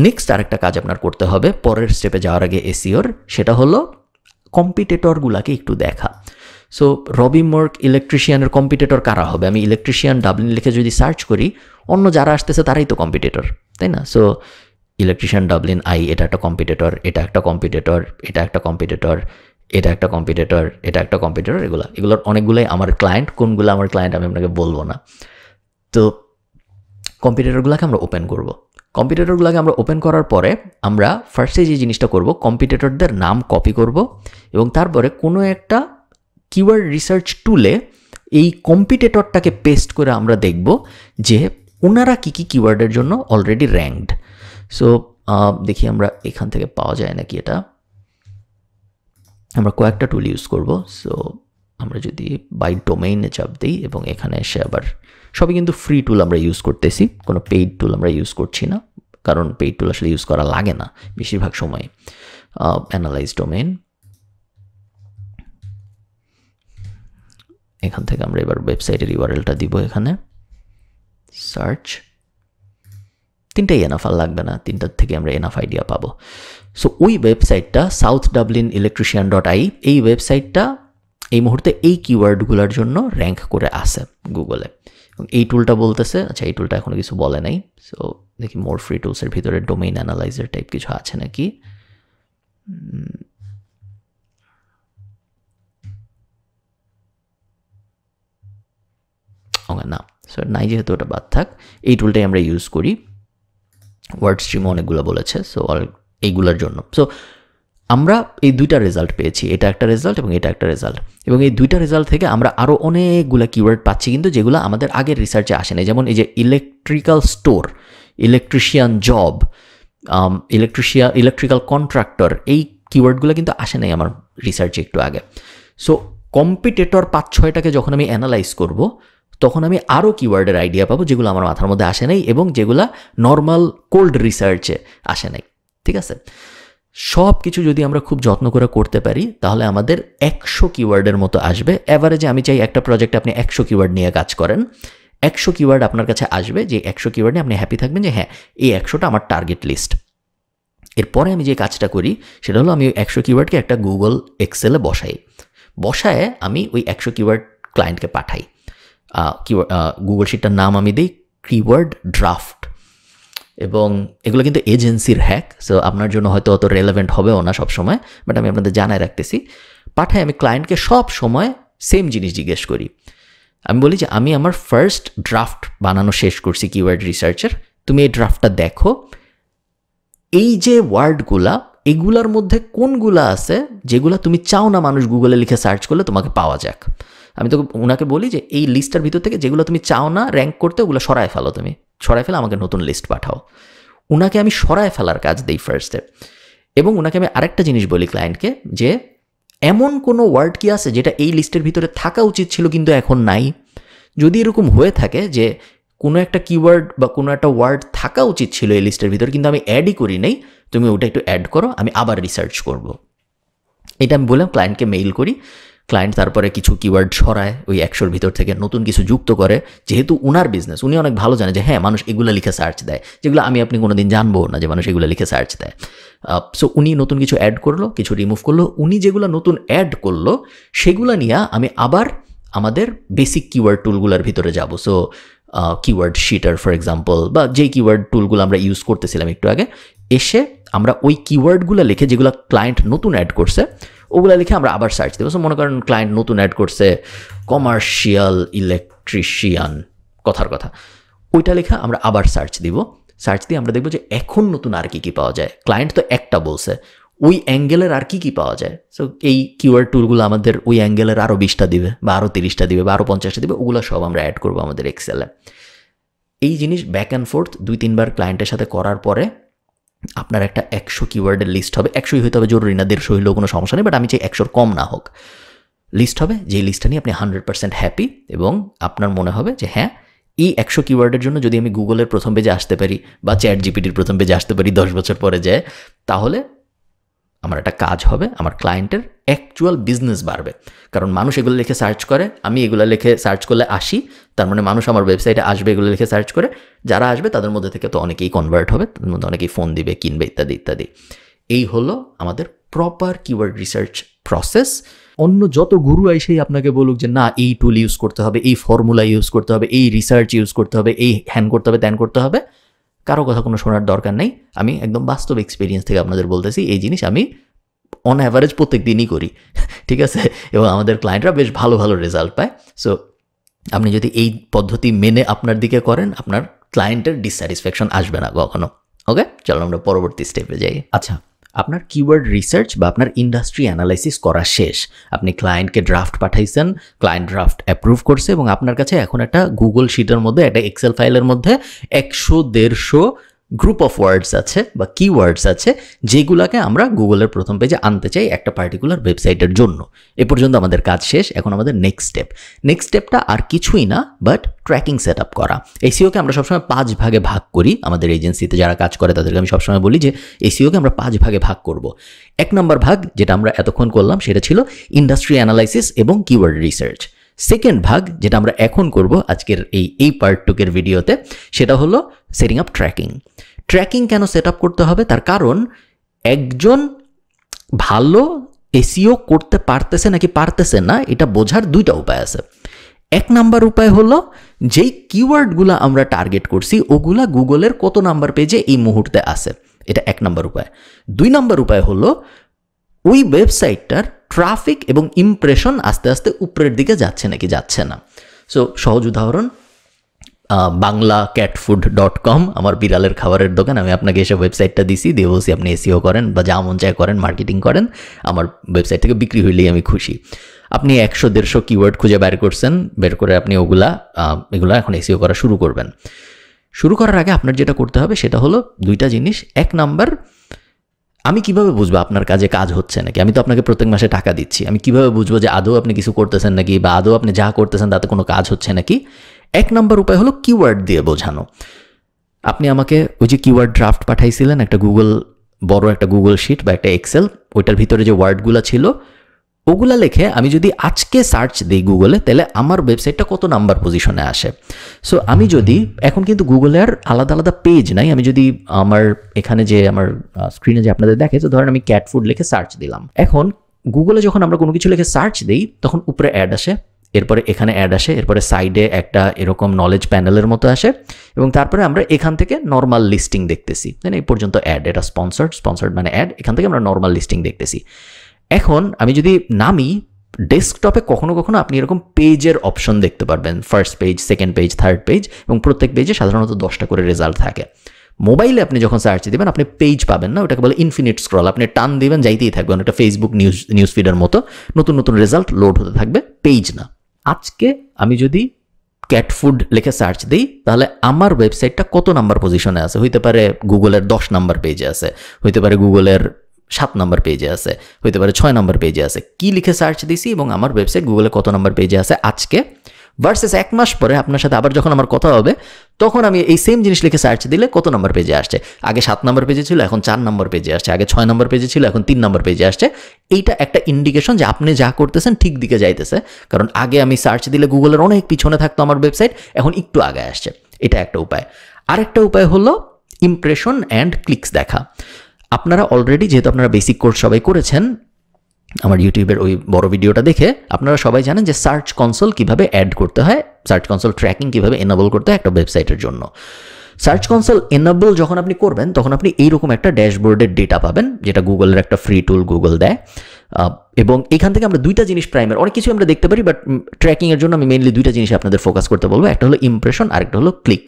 নেক্সট আরেকটা কাজ আপনার করতে হবে পরের স্টেপে যাওয়ার আগে এসইওর, সেটা হলো কম্পিটিটরগুলোকে একটু দেখা। সো রবি মর্ক ইলেকট্রিশিয়ানের কম্পিটিটর কারা হবে? আমি ইলেকট্রিশিয়ান ডাবলিন লিখে যদি সার্চ করি, অন্য যারা আসতেছে তারাই তো কম্পিটিটর, তাই না? সো ইলেকট্রিশিয়ান ডাবলিন আই, এটা একটা কম্পিটিটর, এটা একটা কম্পিটিটর, এটা একটা কম্পিটিটর, এটা একটা কম্পিটিটর, এটা একটা কম্পিটিটর, এগুলোর অনেকগুলোই আমার ক্লায়েন্ট। কোনগুলো আমার ক্লায়েন্ট আমি আপনাকে বলবো না। তো কম্পিটিটরগুলোকে আমরা ওপেন করব। কম্পিটিটরগুলোকে আমরা ওপেন করার পরে আমরা ফার্স্টে যে জিনিসটা করব, কম্পিটিটরদের নাম কপি করব, এবং তারপরে কোনো একটা কিওয়ার্ড রিসার্চ টুলে এই কম্পিটিটরটাকে পেস্ট করে আমরা দেখব যে ওনারা কী কী কিওয়ার্ডের জন্য অলরেডি র্যাঙ্কড। সো দেখি আমরা এখান থেকে পাওয়া যায় নাকি এটা। আমরা কয়েকটা টুল ইউজ করব। সো আমরা যদি বাই ডোমেইনে চাপ দিই এবং এখানে এসে আবার সবই কিন্তু ফ্রি টুল আমরা ইউজ করতেছি, কোনো পেইড টুল আমরা ইউজ করছি না, কারণ পেইড টুল আসলে ইউজ করা লাগে না বেশিরভাগ সময়। অ্যানালাইজ ডোমেইন, এখান থেকে আমরা এবার ওয়েবসাইটের ইউআরএলটা দিব, এখানে সার্চ, তিনটাই এনাফ, আর লাগবে না, তিনটার থেকে আমরা এনাফ আইডিয়া পাবো। সো ওই ওয়েবসাইটটা southdublinelectrician.ai, এই ওয়েবসাইটটা এই মুহূর্তে এই কিওয়ার্ডগুলোর জন্য র্যাঙ্ক করে আসে গুগলে। এবং এই টুলটা বলতেছে, আচ্ছা এই টুলটা এখনো কিছু বলে নাই। সো দেখি মোর ফ্রি টুলসের ভিতরে ডোমেইন অ্যানালাইজার টাইপ কিছু আছে নাকি। না, সো নাই, যেহেতু ওটা বাদ থাক, এই টুলটাই আমরা ইউজ করি। ওয়ার্ড স্ট্রিম অনেকগুলো বলেছে, সো এইগুলোর জন্য। সো আমরা এই দুইটা রেজাল্ট পেয়েছি, এটা একটা রেজাল্ট এবং এটা একটা রেজাল্ট, এবং এই দুইটা রেজাল্ট থেকে আমরা আরও অনেকগুলো কিওয়ার্ড পাচ্ছি কিন্তু যেগুলো আমাদের আগের রিসার্চে আসে না। যেমন এই যে electrical store, electrician job, electrical contractor, এই কিওয়ার্ডগুলো কিন্তু আসে নাই আমার রিসার্চে একটু আগে। সো কম্পিটিটর 5-6টাকে যখন আমি অ্যানালাইজ করব, তখন আমি আরও কিওয়ার্ডের আইডিয়া পাবো যেগুলো আমার মাথার মধ্যে আসে নাই এবং যেগুলো নর্মাল কোল্ড রিসার্চে আসে নাই। ঠিক আছে, সব কিছু যদি আমরা খুব যত্ন করে করতে পারি তাহলে আমাদের 100 কিওয়ার্ডের মতো আসবে। অ্যাভারেজে আমি চাই একটা প্রজেক্টে আপনি 100 কিওয়ার্ড নিয়ে কাজ করেন, 100 কিওয়ার্ড আপনার কাছে আসবে, যে 100 কিওয়ার্ড নিয়ে আপনি হ্যাপি থাকবেন যে হ্যাঁ এই 100টা আমার টার্গেট লিস্ট। এরপরে আমি যে কাজটা করি সেটা হলো আমি ওই 100 কিওয়ার্ডকে একটা গুগল এক্সেলে বসায় আমি ওই 100 কিওয়ার্ড ক্লায়েন্টকে পাঠাই। গুগল শিটটার নাম আমি দিই কিওয়ার্ড ড্রাফট, এবং এগুলো কিন্তু এজেন্সির হ্যাক, সো আপনার জন্য হয়তো অত রেলেভেন্ট হবেও না সবসময়, বাট আমি আপনাদের জানায় রাখতেছি। পাঠায় আমি ক্লায়েন্টকে সব সময় সেম জিনিস জিজ্ঞেস করি। আমি বলি যে আমি আমার ফার্স্ট ড্রাফট বানানো শেষ করছি কিওয়ার্ড রিসার্চের, তুমি এই ড্রাফটটা দেখো, এই যে ওয়ার্ডগুলা এগুলার মধ্যে কোনগুলা আছে যেগুলো তুমি চাও না মানুষ গুগলে লিখে সার্চ করলে তোমাকে পাওয়া যাক। আমি তো ওনাকে বলি যে এই লিস্টটার ভিতর থেকে যেগুলো তুমি চাও না র্যাঙ্ক করতে ওগুলো সরায় ফেলো, তুমি সরায় ফেলে আমাকে নতুন লিস্ট পাঠাও। ওনাকে আমি সরায় ফেলার কাজ দিই ফার্স্টে, এবং ওনাকে আমি আরেকটা জিনিস বলি ক্লায়েন্টকে যে এমন কোনো ওয়ার্ড কি আছে যেটা এই লিস্টের ভিতরে থাকা উচিত ছিল কিন্তু এখন নাই। যদি এরকম হয়ে থাকে যে কোনো একটা কিওয়ার্ড বা কোনো একটা ওয়ার্ড থাকা উচিত ছিল এই লিস্টের ভিতরে কিন্তু আমি অ্যাডই করি নাই, তুমি ওটা একটু অ্যাড করো, আমি আবার রিসার্চ করব। এটা আমি বললাম, ক্লায়েন্টকে মেইল করি, ক্লায়েন্ট তারপরে কিছু কিওয়ার্ড সরায় ওই 100-র ভিতর থেকে নতুন কিছু যুক্ত করে। যেহেতু উনার বিজনেস, উনি অনেক ভালো জানে যে হ্যাঁ মানুষ এগুলো লিখে সার্চ দেয়, যেগুলো আমি আপনি কোনোদিন জানবো না যে মানুষ এগুলো লিখে সার্চ দেয়। সো উনি নতুন কিছু অ্যাড করলো, কিছু রিমুভ করলো। উনি যেগুলো নতুন অ্যাড করলো সেগুলো নিয়ে আমি আবার আমাদের বেসিক কিওয়ার্ড টুলগুলোর ভিতরে যাব। সো কিওয়ার্ড শিটার ফর এক্সাম্পল, বা যেই কিওয়ার্ড টুলগুলো আমরা ইউজ করতেছিলাম একটু আগে, এসে আমরা ওই কিওয়ার্ডগুলো লিখে যেগুলো ক্লায়েন্ট নতুন অ্যাড করছে ওগুলো লিখে আমরা আবার সার্চ দেবো। সো মনে করেন ক্লায়েন্ট নতুন অ্যাড করছে কমার্শিয়াল ইলেকট্রিশিয়ান, কথার কথা, ওইটা লেখা আমরা আবার সার্চ দিব। সার্চ দিয়ে আমরা দেখবো যে এখন নতুন আর কি পাওয়া যায়। ক্লায়েন্ট তো একটা বলছে, ওই অ্যাঙ্গেলের আর কি পাওয়া যায়। সো এই কিওয়ার্ড টুলগুলো আমাদের ওই অ্যাঙ্গেলের আরও 20টা দিবে, বা আরও 30টা দিবে, বা আরও 50টা দিবে, ওগুলো সব আমরা অ্যাড করবো আমাদের এক্সেলে। এই জিনিস ব্যাক অ্যান্ড ফোর্থ 2-3 বার ক্লায়েন্টের সাথে করার পরে আপনার একটা 100 কিওয়ার্ডের লিস্ট হবে। 100ই হইতে হবে, জরুরি না 150 হইলেও কোনো সমস্যা নেই, বাট আমি চাই 100-র কম না হোক। লিস্ট হবে, যেই লিস্টটা নিয়ে আপনি 100% হ্যাপি, এবং আপনার মনে হবে যে হ্যাঁ এই 100 কিওয়ার্ডের জন্য যদি আমি গুগলের প্রথম পেজে আসতে পারি বা চ্যাট জিপিটির প্রথম পেজে আসতে পারি 10 বছর পরে যায়, তাহলে আমার একটা কাজ হবে, আমার ক্লায়েন্টের অ্যাকচুয়াল বিজনেস বাড়বে। কারণ মানুষ এগুলো লিখে সার্চ করে, আমি এগুলো লিখে সার্চ করলে আসি, তার মানে মানুষ আমার ওয়েবসাইটে আসবে এগুলো লিখে সার্চ করে। যারা আসবে তাদের মধ্যে থেকে তো অনেকেই কনভার্ট হবে, তাদের মধ্যে অনেকেই ফোন দিবে, কিনবে, ইত্যাদি ইত্যাদি। এই হলো আমাদের প্রপার কিওয়ার্ড রিসার্চ প্রসেস। অন্য যত গুরু আইসেই আপনাকে বলুক যে না এই টুল ইউজ করতে হবে, এই ফর্মুলা ইউজ করতে হবে, এই রিসার্চ ইউজ করতে হবে, এই হ্যান করতে হবে, ত্যান করতে হবে, কারো কথা কোনো শোনার দরকার নেই। আমি একদম বাস্তব এক্সপিরিয়েন্স থেকে আপনাদের বলতেছি, এই জিনিস আমি অন অ্যাভারেজ প্রত্যেক দিনই করি, ঠিক আছে, এবং আমাদের ক্লায়েন্টরা বেশ ভালো ভালো রেজাল্ট পায়। সো আপনি যদি এই পদ্ধতি মেনে আপনার দিকে করেন, আপনার ক্লায়েন্টের ডিসস্যাটিসফ্যাকশন আসবে না কখনো। ওকে, চলো আমরা পরবর্তী স্টেপে যাই। আচ্ছা, আপনার কিওয়ার্ড রিসার্চ বা আপনার ইন্ডাস্ট্রি অ্যানালাইসিস করা শেষ, আপনি ক্লায়েন্টকে ড্রাফট পাঠাইছেন, ক্লায়েন্ট ড্রাফট অ্যাপ্রুভ করছে, এবং আপনার কাছে এখন একটা গুগল শিটের মধ্যে, একটা এক্সেল ফাইলের মধ্যে 100-150 গ্রুপ অফ ওয়ার্ডস আছে বা কিওয়ার্ডস আছে যেগুলোকে আমরা গুগলের প্রথম পেজে আনতে চাই একটা পার্টিকুলার ওয়েবসাইটের জন্য। এ পর্যন্ত আমাদের কাজ শেষ। এখন আমাদের নেক্সট স্টেপটা আর কিছুই না বাট ট্র্যাকিং সেট আপ করা। এসইওকে আমরা সবসময় 5 ভাগে ভাগ করি। আমাদের এজেন্সিতে যারা কাজ করে তাদেরকে আমি সবসময় বলি যে এসইওকে আমরা 5 ভাগে ভাগ করব। 1 নম্বর ভাগ যেটা আমরা এতক্ষণ করলাম সেটা ছিল ইন্ডাস্ট্রি অ্যানালাইসিস এবং কিওয়ার্ড রিসার্চ। সেকেন্ড ভাগ যেটা আমরা এখন করব আজকের এই পার্টটুকের ভিডিওতে, সেটা হলো সেটিং আপ ট্র্যাকিং কেন সেট আপ করতে হবে? তার কারণ একজন ভালো এসইও করতে পারতেছে নাকি পারতেছে না এটা বোঝার 2টা উপায় আছে। 1 নাম্বার উপায় হলো যেই কিওয়ার্ডগুলো আমরা টার্গেট করছি ওগুলা গুগলের কত নাম্বার পেজে এই মুহূর্তে আছে, এটা 1 নাম্বার উপায়। 2 নাম্বার উপায় হলো ওই ওয়েবসাইটটার ট্রাফিক এবং ইমপ্রেশন আস্তে আস্তে উপরের দিকে যাচ্ছে নাকি যাচ্ছে না। সো সহজ উদাহরণ, banglaCatFood.com আমার বিড়ালের খাবারের দোকান। আমি আপনাকে এসে ওয়েবসাইটটা দিছি, দিয়ে বলছি আপনি এসইও করেন বা যা মন চায় করেন, মার্কেটিং করেন, আমার ওয়েবসাইট থেকে বিক্রি হইলেই আমি খুশি। আপনি 100-150 কিওয়ার্ড খুঁজে বের করছেন, বের করে আপনি এগুলা এখন এসইও করা শুরু করবেন। শুরু করার আগে আপনার যেটা করতে হবে সেটা হলো 2টা জিনিস। 1 নাম্বার, আমি কিভাবে বুঝবো আপনার কাজে কাজ হচ্ছে নাকি? আমি তো আপনাকে প্রত্যেক মাসে টাকা দিচ্ছি, আমি কিভাবে বুঝবো যে আদৌ আপনি কিছু করতেছেন নাকি, বা আদৌ আপনি যা করতেছেন তাতে কোনো কাজ হচ্ছে নাকি? এক নাম্বার উপায় হলো কিওয়ার্ড দিয়ে বোঝানো। আপনি আমাকে ওই যে কিওয়ার্ড ড্রাফট পাঠাইছিলেন, একটা বড় একটা গুগল শিট বা একটা এক্সেল, ওইটার ভিতরে যে ওয়ার্ডগুলো ছিল ওগুলা লিখে আমি যদি আজকে সার্চ দিই গুগলে, তাহলে আমার ওয়েবসাইটটা কত নাম্বার পজিশনে আসে। সো আমি যদি এখন কিন্তু গুগলের আলাদা আলাদা পেজ নাই, আমি যদি আমার এখানে যে আমার স্ক্রিনে যে আপনাদের দেখে, তো ধরেন আমি ক্যাট ফুড লিখে সার্চ দিলাম। এখন গুগলে যখন আমরা কোনো কিছু লিখে সার্চ দিই তখন উপরে অ্যাড আসে, এরপরে এখানে অ্যাড আসে, এরপরে সাইডে একটা এরকম নলেজ প্যানেলের মতো আসে, এবং তারপরে আমরা এখান থেকে নর্মাল লিস্টিং দেখতেছি। তাই না? এই পর্যন্ত অ্যাড, এটা স্পন্সর্ড মানে অ্যাড, এখান থেকে আমরা নর্মাল লিস্টিং দেখতেছি। এখন আমি যদি নামি ডেস্কটপে, কখনো কখনো আপনি এরকম পেজের অপশন দেখতে পারবেন, first page, second page, third page, এবং প্রত্যেক পেজে সাধারণত 10টা করে রেজাল্ট থাকে। মোবাইলে আপনি যখন সার্চ দিবেন আপনি পেজ পাবেন না, ওটাকে বলে ইনফিনিট স্ক্রল, আপনি টান দিবেন যাইতেই থাকবেন, একটা ফেসবুক নিউজ ফিডের মতো নতুন নতুন রেজাল্ট লোড হতে থাকবে, পেজ না। আজকে আমি যদি ক্যাট ফুড লিখে সার্চ দিই তাহলে আমার ওয়েবসাইটটা কত নাম্বার পজিশনে আছে, হইতে পারে গুগলের 10 নাম্বার পেজে আছে, হইতে পারে গুগলের 7 নাম্বার পেজে আছে, হইতে পারে 6 নাম্বার পেজে আছে, কি লিখে সার্চ দিছি এবং আমার ওয়েবসাইট গুগলে কত নাম্বার পেজে আছে আজকে, ভার্সেস 1 মাস পরে আপনার সাথে আবার যখন আমার কথা হবে তখন আমি এই সেম জিনিস লিখে সার্চ দিলে কত নাম্বার পেজে আসছে। আগে 7 নাম্বার পেজে ছিল, এখন 4 নাম্বার পেজে আসছে, আগে 6 নাম্বার পেজে ছিল, এখন 3 নাম্বার পেজে আসছে। এইটা একটা ইন্ডিকেশন যে আপনি যা করতেছেন ঠিক দিকে যাইতেছে, কারণ আগে আমি সার্চ দিলে গুগলের অনেক পিছনে থাকতো আমার ওয়েবসাইট, এখন একটু আগে আসছে। এটা একটা উপায়। আরেকটা উপায় হলো ইমপ্রেশন অ্যান্ড ক্লিকস দেখা। আপনারা অলরেডি, যেহেতু আপনারা বেসিক কোর্স সবাই করেছেন, আমার ইউটিউবের ওই বড় ভিডিওটা দেখে আপনারা সবাই জানেন যে সার্চ কনসোল কিভাবে অ্যাড করতে হয়, সার্চ কনসোল ট্র্যাকিং কিভাবে এনেবল করতে হয় একটা ওয়েবসাইটের জন্য। সার্চ কনসোল এনেবল যখন আপনি করবেন তখন আপনি এইরকম একটা ড্যাশবোর্ডের ডেটা পাবেন, যেটা গুগলের একটা ফ্রি টুল গুগল দেয়, এবং এখান থেকে আমরা দুইটা জিনিস অনেক কিছু আমরা দেখতে পারি, বাট ট্র্যাকিংয়ের জন্য আমি মেইনলি দুইটা জিনিস আপনাদের ফোকাস করতে বলবো। একটা হলো ইমপ্রেশন, আরেকটা হলো ক্লিক।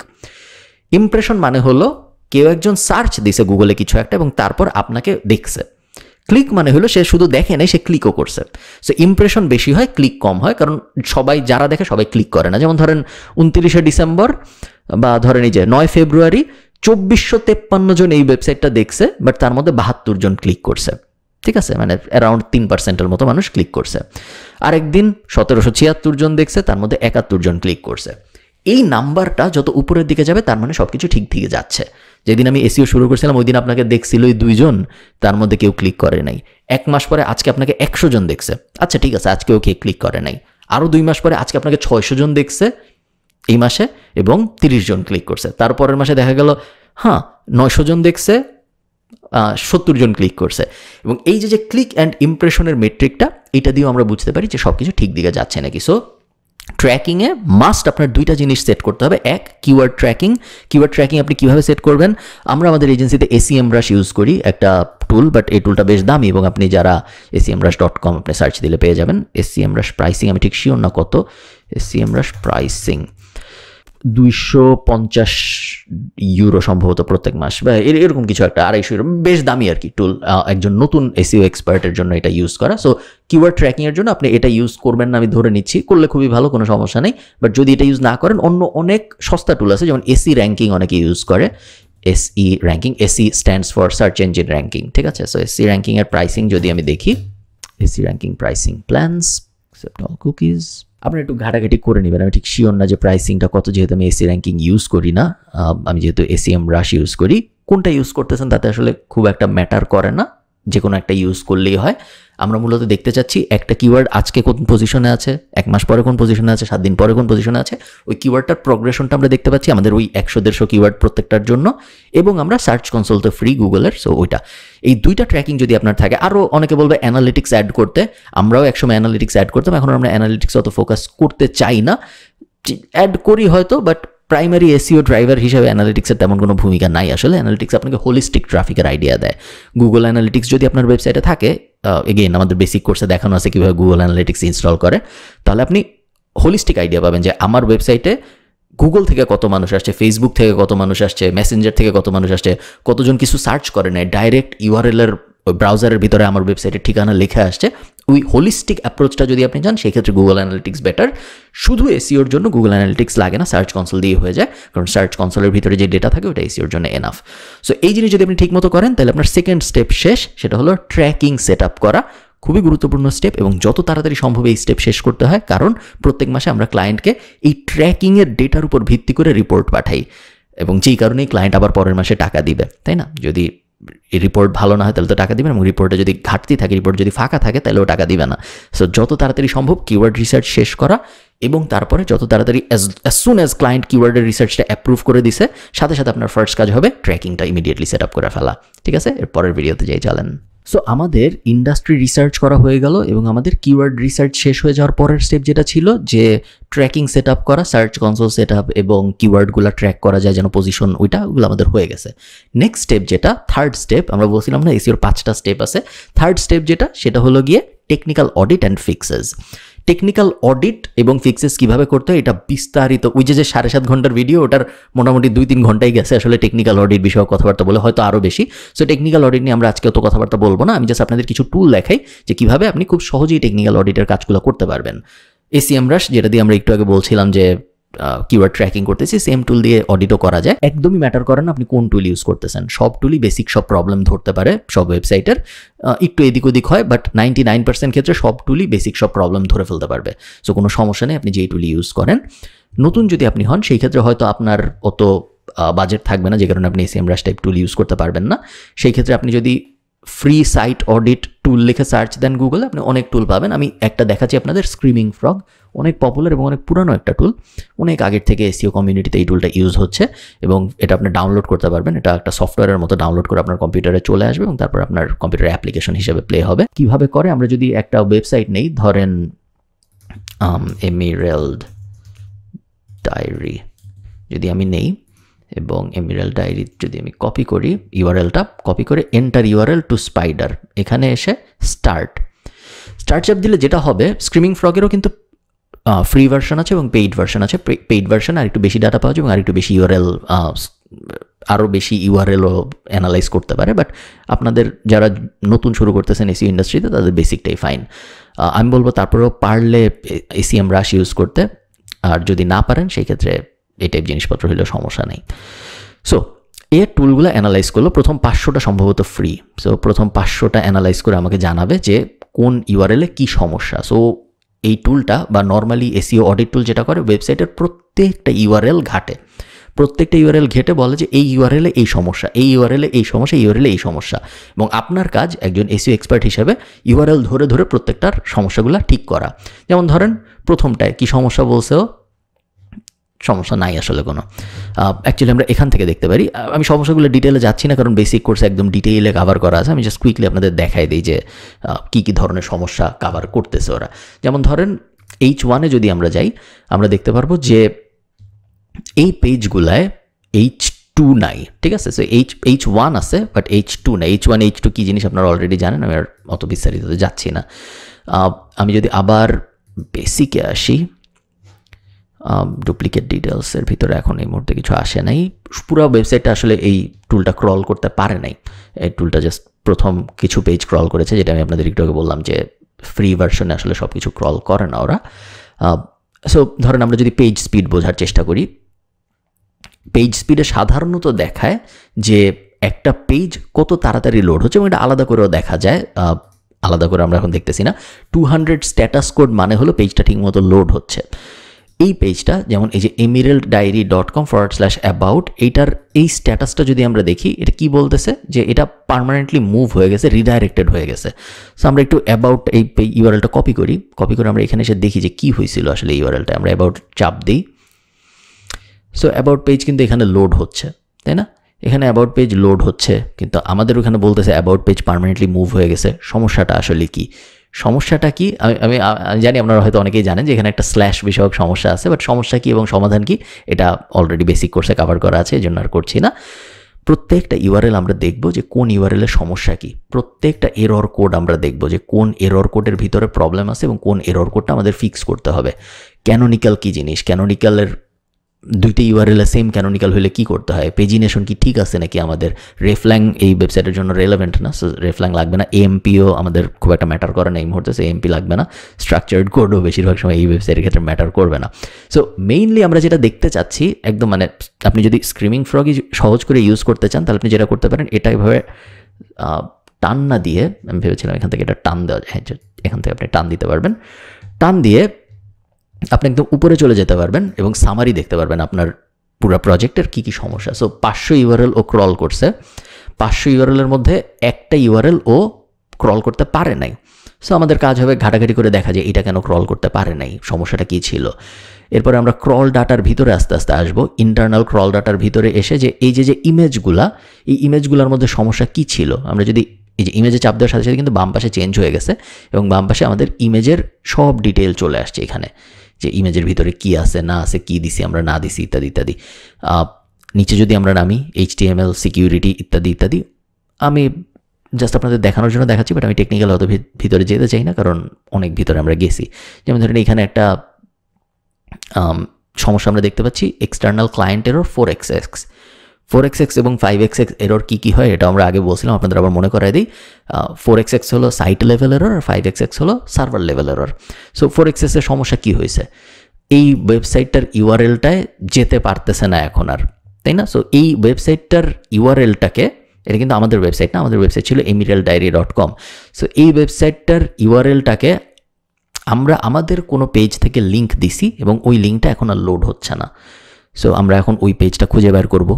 ইমপ্রেশন মানে হলো কেউ একজন সার্চ দিছে গুগলে কিছু একটা এবং তারপর আপনাকে দেখছে। ক্লিক মানে হলো সে শুধু দেখে নাই, সে ক্লিকও করছে। সো ইমপ্রেশন বেশি হয়, ক্লিক কম হয়, কারণ সবাই যারা দেখে সবাই ক্লিক করে না। যেমন ধরেন 29শে ডিসেম্বর বা ধরেন এই যে 9 ফেব্রুয়ারি 2453 জন এই ওয়েবসাইটটা দেখছে, বাট তার মধ্যে 72 জন ক্লিক করছে। ঠিক আছে, মানে অ্যারাউন্ড 3%-এর মতো মানুষ ক্লিক করছে। আরেকদিন 1776 জন দেখছে, তার মধ্যে 71 জন ক্লিক করছে। এই নাম্বারটা যত উপরের দিকে যাবে তার মানে সবকিছু ঠিক দিকে যাচ্ছে। যেদিন আমি এসইও শুরু করছিলাম ওই দিন আপনাকে দেখছিল 2 জন, তার মধ্যে কেউ ক্লিক করে নাই। 1 মাস পরে আজকে আপনাকে 100 জন দেখছে, আচ্ছা ঠিক আছে, আজকেও কেউ ক্লিক করে নাই। আরও 2 মাস পরে আজকে আপনাকে 600 জন দেখছে এই মাসে এবং 30 জন ক্লিক করছে। তারপরের মাসে দেখা গেল 900 জন দেখছে, 70 জন ক্লিক করছে। এবং এই যে ক্লিক অ্যান্ড ইমপ্রেশনের মেট্রিকটা, এটা দিয়েও আমরা বুঝতে পারি যে সব কিছু ঠিক দিকে যাচ্ছে নাকি। সো ট্র্যাকিংয়ে মাস্ট আপনার দুইটা জিনিস সেট করতে হবে। এক, কিওয়ার্ড ট্র্যাকিং। কিওয়ার্ড ট্র্যাকিং আপনি কীভাবে সেট করবেন? আমরা আমাদের এজেন্সিতে SEMrush ইউজ করি, একটা টুল, বাট এই টুলটা বেশ দামি, এবং আপনি যারা SEMrush.com আপনি সার্চ দিলে পেয়ে যাবেন। SEMrush প্রাইসিং আমি ঠিক শিওর না কত, SEMrush প্রাইসিং 250 ইউরো সম্ভবত প্রত্যেক মাস, বা এরকম কিছু একটা, 250 ইউরো, বেশ দামি আর কি টুল, একজন নতুন এসইও এক্সপার্টের জন্য এটা ইউজ করা। সো কিওয়ার্ড ট্র্যাকিংয়ের জন্য আপনি এটা ইউজ করবেন না আমি ধরে নিচ্ছি, করলে খুবই ভালো, কোনো সমস্যা নেই। বাট যদি এটা ইউজ না করেন, অন্য অনেক সস্তা টুল আছে, যেমন SE র্যাঙ্কিং অনেকে ইউজ করে। SE ranking, SE stands for search engine ranking, ঠিক আছে। সো SE র্যাঙ্কিংয়ের প্রাইসিং যদি আমি দেখি, SE ranking pricing plans, accept all cookies, আপনারা একটু ঘাটাঘাটি করে নেবেন। আমি ঠিক শিওর না যে প্রাইসিংটা কত, যেহেতু আমি SE র্যাঙ্কিং ইউজ করি না, আমি যেহেতু SEMrush ইউজ করি। কোনটা ইউজ করতেছেন তাতে আসলে খুব একটা ম্যাটার করে না, যে কোনো একটা ইউজ করলেই হয়। আমরা মূলত দেখতে চাচ্ছি একটা কিওয়ার্ড আজকে কোন পজিশনে আছে, 1 মাস পরে কোন পজিশনে আছে, 7 দিন পরে কোন পজিশনে আছে, ওই কিওয়ার্ডটার প্রগ্রেশনটা আমরা দেখতে পাচ্ছি আমাদের ওই 100-150 কিওয়ার্ড প্রত্যেকটার জন্য, এবং আমরা সার্চ কনসোল তো ফ্রি গুগলের। সো ওইটা, এই দুইটা ট্র্যাকিং যদি আপনার থাকে। আরও অনেকে বলবে অ্যানালিটিক্স অ্যাড করতে, আমরাও একসময় অ্যানালিটিক্স অ্যাড করতাম, এখন আমরা অ্যানালিটিক্স অত ফোকাস করতে চাই না, অ্যাড করি হয়তো, বাট প্রাইমারি এসইও ড্রাইভার হিসেবে অ্যানালিটিক্সের তেমন কোনো ভূমিকা নাই আসলে। অ্যানালিটিক্স আপনাকে হোলিস্টিক ট্রাফিকের আইডিয়া দেয়। গুগল অ্যানালিটিক্স যদি আপনার ওয়েবসাইটে থাকে, এগেইন আমাদের বেসিক কোর্সে দেখানো আছে কীভাবে গুগল অ্যানালিটিক্স ইনস্টল করে, তাহলে আপনি হোলিস্টিক আইডিয়া পাবেন যে আমার ওয়েবসাইটে গুগল থেকে কত মানুষ আসছে, ফেসবুক থেকে কত মানুষ আসছে, মেসেঞ্জার থেকে কত মানুষ আসছে, কতজন কিছু সার্চ করে নেয়, ডাইরেক্ট ইউআরএলের ব্রাউজারের ভিতরে আমার ওয়েবসাইটের ঠিকানা লেখা আসছে। ওই হোলিস্টিক অ্যাপ্রোচটা যদি আপনি চান, সেক্ষেত্রে গুগল অ্যানালিটিক্স বেটার। শুধু এসইওর জন্য গুগল অ্যানালিটিক্স লাগে না, সার্চ কনসোল দিয়ে হয়ে যায়, কারণ সার্চ কনসোলের ভিতরে যে ডেটা থাকে ওটা এসইওর জন্য এনাফ। সো এই জিনিস যদি আপনি ঠিকমতো করেন, তাহলে আপনার সেকেন্ড স্টেপ শেষ, সেটা হলো ট্র্যাকিং সেট আপ করা। খুবই গুরুত্বপূর্ণ স্টেপ এবং যত তাড়াতাড়ি সম্ভব এই স্টেপ শেষ করতে হয়, কারণ প্রত্যেক মাসে আমরা ক্লায়েন্টকে এই ট্র্যাকিংয়ের ডেটার উপর ভিত্তি করে রিপোর্ট পাঠাই এবং যেই কারণেই ক্লায়েন্ট আবার পরের মাসে টাকা দিবে, তাই না? যদি এই রিপোর্ট ভালো না হয় তাহলে তো টাকা দিবে না, এবং রিপোর্টে যদি ঘাটতি থাকে, রিপোর্ট যদি ফাঁকা থাকে তাহলেও টাকা দিবে না। সো যত তাড়াতাড়ি সম্ভব কিওয়ার্ড রিসার্চ শেষ করা এবং তারপরে যত তাড়াতাড়ি অ্যাজ সুন অ্যাজ ক্লায়েন্ট কিওয়ার্ডের রিসার্চটা অ্যাপ্রুভ করে দিছে, সাথে সাথে আপনার ফার্স্ট কাজ হবে ট্র্যাকিংটা ইমিডিয়েটলি সেট আপ করে ফেলা। ঠিক আছে, এর পরের ভিডিওতে যাই, চলেন। সো আমাদের ইন্ডাস্ট্রি রিসার্চ করা হয়ে গেল এবং আমাদের কিওয়ার্ড রিসার্চ শেষ হয়ে যাওয়ার পরের স্টেপ যেটা ছিল যে ট্র্যাকিং সেট আপ করা, সার্চ কনসোল সেট আপ এবং কিওয়ার্ডগুলো ট্র্যাক করা যায় যেন পজিশন, ওগুলো আমাদের হয়ে গেছে। নেক্সট স্টেপ যেটা থার্ড স্টেপ, আমরা বলছিলাম না এসইওর 5টা স্টেপ আছে, থার্ড স্টেপ যেটা সেটা হলো গিয়ে technical audit and fixes. Technical audit এবং ফিক্সেস কিভাবে করতে হয় এটা বিস্তারিত, ওই যে 7.5 ঘন্টার ভিডিও, ওটার মোটামুটি 2-3 ঘন্টাই গেছে আসলে টেকনিক্যাল অডিট বিষয়ে কথাবার্তা বলে, হয়তো আরও বেশি। সো টেকনিক্যাল অডিট নিয়ে আমরা আজকে অত কথাবার্তা বলবো না, আমি জাস্ট আপনাদের কিছু টুল দেখাই যে কিভাবে আপনি খুব সহজেই টেকনিক্যাল অডিটের কাজগুলো করতে পারবেন। SEMrush, যেটা দিয়ে আমরা একটু আগে বলছিলাম যে কিওয়ার্ড ট্র্যাকিং করতেছি, সেম টুল দিয়ে অডিটও করা যায়। একদমই ম্যাটার করে না আপনি কোন টুল ইউজ করতেছেন, সব টুলই বেসিক সব প্রবলেম ধরতে পারে সব ওয়েবসাইটের, একটু এদিক ওদিক হয়, বাট 99% ক্ষেত্রে সব টুলই বেসিক সব প্রবলেম ধরে ফেলতে পারবে। সো কোনো সমস্যা নেই আপনি যেই টুল ইউজ করেন। নতুন যদি আপনি হন সেই ক্ষেত্রে হয়তো আপনার অত বাজেট থাকবে না, যে কারণে আপনি SEMrush টাইপ টুল ইউজ করতে পারবেন না। সেই ক্ষেত্রে আপনি যদি ফ্রি সাইট অডিট টুল লিখে সার্চ দেন গুগলে, আপনি অনেক টুল পাবেন। আমি একটা দেখাচ্ছি আপনাদের, স্ক্রিমিং ফ্রগ, অনেক পপুলার এবং অনেক পুরানো একটা টুল, অনেক আগের থেকে SEO কমিউনিটিতে এই টুলটা ইউজ হচ্ছে এবং এটা আপনি ডাউনলোড করতে পারবেন। এটা একটা সফটওয়্যারের মতো ডাউনলোড করে আপনার কম্পিউটারে চলে আসবে এবং তারপর আপনার কম্পিউটার অ্যাপ্লিকেশন হিসেবে প্লে হবে। কিভাবে করে, আমরা যদি একটা ওয়েবসাইট নেই, ধরেন এমিরাল্ড ডায়েরি যদি আমি নেই এবং এমিরাল্ড ডায়েরি যদি আমি কপি করি, ইউআরএলটা কপি করে এন্টার ইউআরএল টু স্পাইডার, এখানে এসে স্টার্ট চাপ দিলে যেটা হবে, স্ক্রিমিং ফ্রগেরও কিন্তু ফ্রি ভার্সন আছে এবং পেইড ভার্সন আছে। পেইড ভার্সন আর একটু বেশি ডাটা পাওয়া যায় এবং আর একটু বেশি ইউআরএল, আরও বেশি ইউআরএলও অ্যানালাইজ করতে পারে, বাট আপনাদের যারা নতুন শুরু করতেছেন এসইও ইন্ডাস্ট্রিতে তাদের বেসিকটাই ফাইন। আমি বলবো তারপরেও পারলে SEMrush ইউজ করতে, আর যদি না পারেন সেই ক্ষেত্রে এই টাইপ জিনিসপত্র হলেও সমস্যা নেই। সো এর টুলগুলো অ্যানালাইজ করলো, প্রথম 500টা সম্ভবত ফ্রি। সো প্রথম 500টা অ্যানালাইজ করে আমাকে জানাবে যে কোন ইউআরএলে কী সমস্যা। সো এই টুলটা বা নর্মালি SEO অডিট টুল যেটা করে, ওয়েবসাইটের প্রত্যেকটা ইউআরএল ঘাটে, প্রত্যেকটা ইউআরএল ঘেটে বলে যে এই ইউআরএলে এই সমস্যা, এই ইউআরএলে এই সমস্যা, এই ইউআরএলে এই সমস্যা, এবং আপনার কাজ একজন SEO এক্সপার্ট হিসেবে ইউআরএল ধরে ধরে প্রত্যেকটার সমস্যাগুলো ঠিক করা। যেমন ধরেন প্রথমটায় কি সমস্যা বলছে, সমস্যা নাই আসলে কোনো, অ্যাকচুয়ালি আমরা এখান থেকে দেখতে পারি। আমি সমস্যাগুলো ডিটেলে যাচ্ছি না কারণ বেসিক কোর্সে একদম ডিটেইলে কাভার করা আছে, আমি জাস্ট কুইকলি আপনাদের দেখাই দিই যে কী কী ধরনের সমস্যা কাভার করতেছে ওরা। যেমন ধরেন H1-এ যদি আমরা যাই, আমরা দেখতে পারবো যে এই পেজগুলায় H2 নাই, ঠিক আছে? সো H1 আছে বাট H2 নাই। H1 H2 কী জিনিস আপনারা অলরেডি জানেন, আমি আর অত বিস্তারিত যাচ্ছি না। আমি যদি আবার বেসিকে আসি, ডুপ্লিকেট ডিটেলসের ভিতরে এখন এই মুহূর্তে কিছু আসে নাই, পুরো ওয়েবসাইটটা আসলে এই টুলটা ক্রল করতে পারে নাই। এই টুলটা জাস্ট প্রথম কিছু পেজ ক্রল করেছে, যেটা আমি আপনাদের একটু আগে বললাম যে ফ্রি ভার্সনে আসলে সব কিছু ক্রল করে না ওরা। সো ধরেন আমরা যদি পেজ স্পিড বোঝার চেষ্টা করি, পেজ স্পিডে সাধারণত দেখায় যে একটা পেজ কত তাড়াতাড়ি লোড হচ্ছে এবং এটা আলাদা করেও দেখা যায়, আলাদা করে আমরা এখন দেখতেছি না। 200 স্ট্যাটাস কোড মানে হলো পেজটা ঠিকমতো লোড হচ্ছে। এই পেজটা যেমন এই যে emeralddiary.com/about, এইটার এই স্ট্যাটাসটা যদি আমরা দেখি, এটা কি বলতেছে যে এটা পার্মানেন্টলি মুভ হয়ে গেছে, রিডাইরেক্টেড হয়ে গেছে। সো আমরা একটু অ্যাবাউট এই ইউআরএলটা কপি করি, আমরা এখানে এসে দেখি যে কী হয়েছিল আসলে ইউআরএলটা। আমরা অ্যাবাউট চাপ দিই, সো অ্যাবাউট পেজ কিন্তু এখানে লোড হচ্ছে, তাই না? এখানে অ্যাবাউট পেজ লোড হচ্ছে, কিন্তু আমাদের ওখানে বলতেছে অ্যাবাউট পেজ পার্মানেন্টলি মুভ হয়ে গেছে। সমস্যাটা আসলে কি? সমস্যাটা কি আমি জানি আপনারা হয়তো অনেকেই জানেন যে এখানে একটা স্ল্যাশ বিষয়ক সমস্যা আছে, বাট সমস্যা কি এবং সমাধান কি এটা অলরেডি বেসিক কোর্সে কভার করা আছে, এই জন্য আর করছি না। প্রত্যেকটা ইউআরএল আমরা দেখব যে কোন ইউআরএলের সমস্যা কি, প্রত্যেকটা এরর কোড আমরা দেখব যে কোন এরর কোডের ভিতরে প্রবলেম আছে এবং কোন এরর কোডটা আমাদের ফিক্স করতে হবে। ক্যানোনিক্যাল কি জিনিস, ক্যানোনিক্যালের দুইটা ইউআরএল সেম ক্যানোনিক্যাল হলে কি করতে হয়, পেজিনেশন কি ঠিক আছে নাকি, আমাদের রেফল্যাং এই ওয়েবসাইটের জন্য রেলেভেন্ট না, সো রেফল্যাং লাগবে না, এএমপিও আমাদের খুব একটা ম্যাটার করে না এই মুহূর্তে, সো এএমপি লাগবে না, স্ট্রাকচার্ড কোডও বেশিরভাগ সময় এই ওয়েবসাইটের ক্ষেত্রে ম্যাটার করবে না। সো মেইনলি আমরা যেটা দেখতে চাচ্ছি একদম, মানে আপনি যদি স্ক্রিমিং ফ্রগই সহজ করে ইউজ করতে চান তাহলে আপনি যেটা করতে পারেন, এটা এভাবে টান না দিয়ে, আমি ভেবেছিলাম এখান থেকে এটা টান দেওয়া যায়, হ্যাঁ এখান থেকে আপনি টান দিতে পারবেন, টান দিয়ে আপনি একদম উপরে চলে যেতে পারবেন এবং সামারি দেখতে পারবেন আপনার পুরো প্রজেক্টের কী কী সমস্যা। সো 500 ইউআরএল ও ক্রল করছে, 500 ইউআরএলের মধ্যে একটা ইউআরএল ও ক্রল করতে পারে নাই। সো আমাদের কাজ হবে ঘাটাঘাটি করে দেখা যায় এটা কেন ক্রল করতে পারে নাই, সমস্যাটা কী ছিল। এরপরে আমরা ক্রল ডাটার ভিতরে আস্তে আস্তে আসবো, ইন্টারনাল ক্রল ডাটার ভিতরে এসে যে এই যে ইমেজগুলা, এই ইমেজগুলোর মধ্যে সমস্যা কী ছিল। আমরা যদি এই যে ইমেজে চাপ দেওয়ার সাথে সাথে কিন্তু বাম পাশে চেঞ্জ হয়ে গেছে এবং বাম পাশে আমাদের ইমেজের সব ডিটেল চলে আসছে এখানে, যে ইমেজের ভিতরে কি আছে না আছে, কি দিছি আমরা না দিছি ইত্যাদি ইত্যাদি। নিচে যদি আমরা নামি HTML সিকিউরিটি ইত্যাদি ইত্যাদি, আমি জাস্ট আপনাদের দেখানোর জন্য দেখাচ্ছি, বাট আমি টেকনিক্যাল অত ভিতরে যেতে চাই না, কারণ অনেক ভিতরে আমরা গেছি। যেমন ধরেন এখানে একটা সমস্যা আমরা দেখতে পাচ্ছি, এক্সটার্নাল ক্লায়েন্ট এরর 4xx এবং 5xx এরর কী হয় এটা আমরা আগে বলছিলাম, আপনাদের আবার মনে করাই দিই। 4xx হলো সাইট লেভেল এরর আর 5xx হলো server level error. So 4xx এর সমস্যা কী হয়েছে, এই ওয়েবসাইটটার ইউআরএলটায় যেতে পারতেছে না এখন আর, তাই না। সো এই ওয়েবসাইটটার ইউআরএলটাকে, এটা কিন্তু আমাদের ওয়েবসাইট না, আমাদের ওয়েবসাইট ছিল emeralddiary.com। সো এই ওয়েবসাইটটার ইউআরএলটাকে আমরা আমাদের কোনো পেজ থেকে লিঙ্ক দিছি এবং ওই লিঙ্কটা এখন আর লোড হচ্ছে না। সো আমরা এখন ওই পেজটা খুঁজে বের করবো,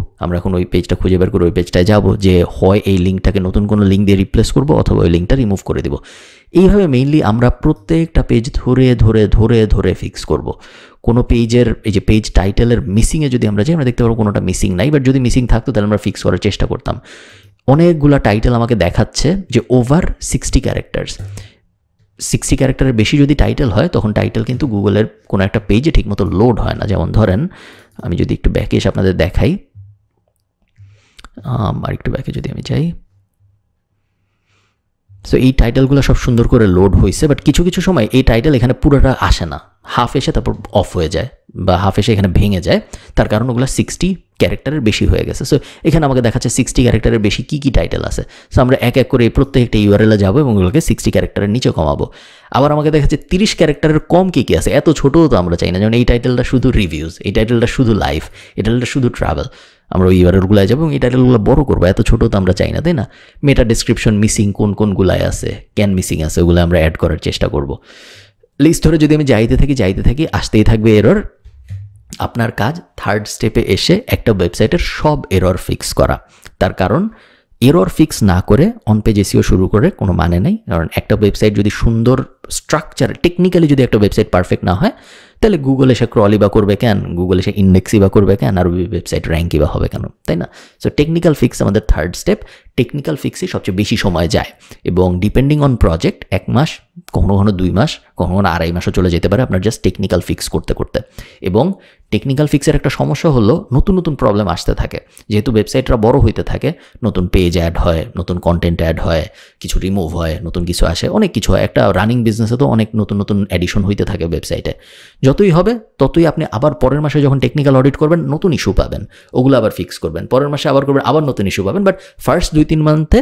ওই পেজটায় যাব, যে হয় এই লিঙ্কটাকে নতুন কোনো লিঙ্ক দিয়ে রিপ্লেস করবো অথবা ওই লিঙ্কটা রিমুভ করে দেবো। এইভাবে মেইনলি আমরা প্রত্যেকটা পেজ ধরে ধরে ধরে ধরে ফিক্স করব। কোনো পেজের এই যে পেজ টাইটেলের মিসিংয়ে যদি আমরা যাই, আমরা দেখতে পারবো কোনোটা মিসিং নাই, বাট যদি মিসিং থাকতো তাহলে আমরা ফিক্স করার চেষ্টা করতাম। অনেকগুলো টাইটেল আমাকে দেখাচ্ছে যে ওভার 60 ক্যারেক্টার্স, 60 ক্যারেক্টারের বেশি যদি টাইটেল হয় তখন টাইটেল কিন্তু গুগলের কোনো একটা পেজে ঠিকমতো লোড হয় না। যেমন ধরেন আমি যদি একটু ব্যাকে এসে আপনাদের দেখাই, আর একটু ব্যাকে যদি আমি যাই, সো এই টাইটেলগুলো সব সুন্দর করে লোড হয়েছে, বাট কিছু কিছু সময় এই টাইটেল এখানে পুরোটা আসে না, হাফ এসে তারপর অফ হয়ে যায় বা হাফ এসে এখানে ভেঙে যায়, তার কারণ ওগুলো 60 ক্যারেক্টারের বেশি হয়ে গেছে। সো এখানে আমাকে দেখাচ্ছে 60 ক্যারেক্টারের বেশি কী কী টাইটেল আছে। সো আমরা এক এক করে প্রত্যেকটা ইউআরএলে যাবো এবং ওগুলোকে 60 ক্যারেক্টারের নিচে কমাবো। আবার আমাকে দেখাচ্ছে 30 ক্যারেক্টারের কম কী কী আছে, এত ছোটও তো আমরা চাই না। যেমন এই টাইটেলটা শুধু রিভিউজ, এই টাইটেলটা শুধু লাইফ, এই টাইটেলটা শুধু ট্রাভেল, আমরা ওই ইউআরএলগুলোয় যাবো এবং এই টাইটেলগুলো বড় করবো, এত ছোটো তো আমরা চাই না, তাই না। মেটা ডেসক্রিপশন মিসিং কোনগুলায় আছে, ক্যান মিসিং আছে, ওগুলো আমরা অ্যাড করার চেষ্টা করব। লিস্ট ধরে যদি আমি যাইতে থাকি আসতেই থাকবে এরর। আপনার কাজ থার্ড স্টেপে এসে একটা ওয়েবসাইটের সব এরর ফিক্স করা। তার কারণ এরর ফিক্স না করে অন পেজ এসইও শুরু করে কোনো মানে নেই। কারণ একটা ওয়েবসাইট যদি সুন্দর স্ট্রাকচার, টেকনিক্যালি যদি একটা ওয়েবসাইট পারফেক্ট না হয়, তাহলে গুগল এসে ক্রলই বা করবে কেন, গুগল এসে ইন্ডেক্সই বা করবে কেন, আর ওই ওয়েবসাইট র্যাঙ্কই বা হবে কেন, তাই না। সো টেকনিক্যাল ফিক্স আমাদের থার্ড স্টেপ। টেকনিক্যাল ফিক্সই সবচেয়ে বেশি সময় যায় এবং ডিপেন্ডিং অন প্রজেক্ট 1 মাস, কখনো কখনো 2 মাস, কখনো কখনো 2.5 মাসও চলে যেতে পারে আপনার জাস্ট টেকনিক্যাল ফিক্স করতে করতে। এবং টেকনিক্যাল ফিক্সের একটা সমস্যা হলো নতুন নতুন প্রবলেম আসতে থাকে, যেহেতু ওয়েবসাইটটা বড় হইতে থাকে, নতুন পেজ অ্যাড হয়, নতুন কন্টেন্ট অ্যাড হয়, কিছু রিমুভ হয়, নতুন কিছু আসে, অনেক কিছু হয়। একটা রানিং বিজনেসে তো অনেক নতুন নতুন অ্যাডিশন হইতে থাকে ওয়েবসাইটে। যতই হবে ততই আপনি আবার পরের মাসে যখন টেকনিক্যাল অডিট করবেন নতুন ইস্যু পাবেন, ওগুলো আবার ফিক্স করবেন, পরের মাসে আবার করবেন, আবার নতুন ইস্যু পাবেন। বাট ফার্স্ট 2-3 মান্থে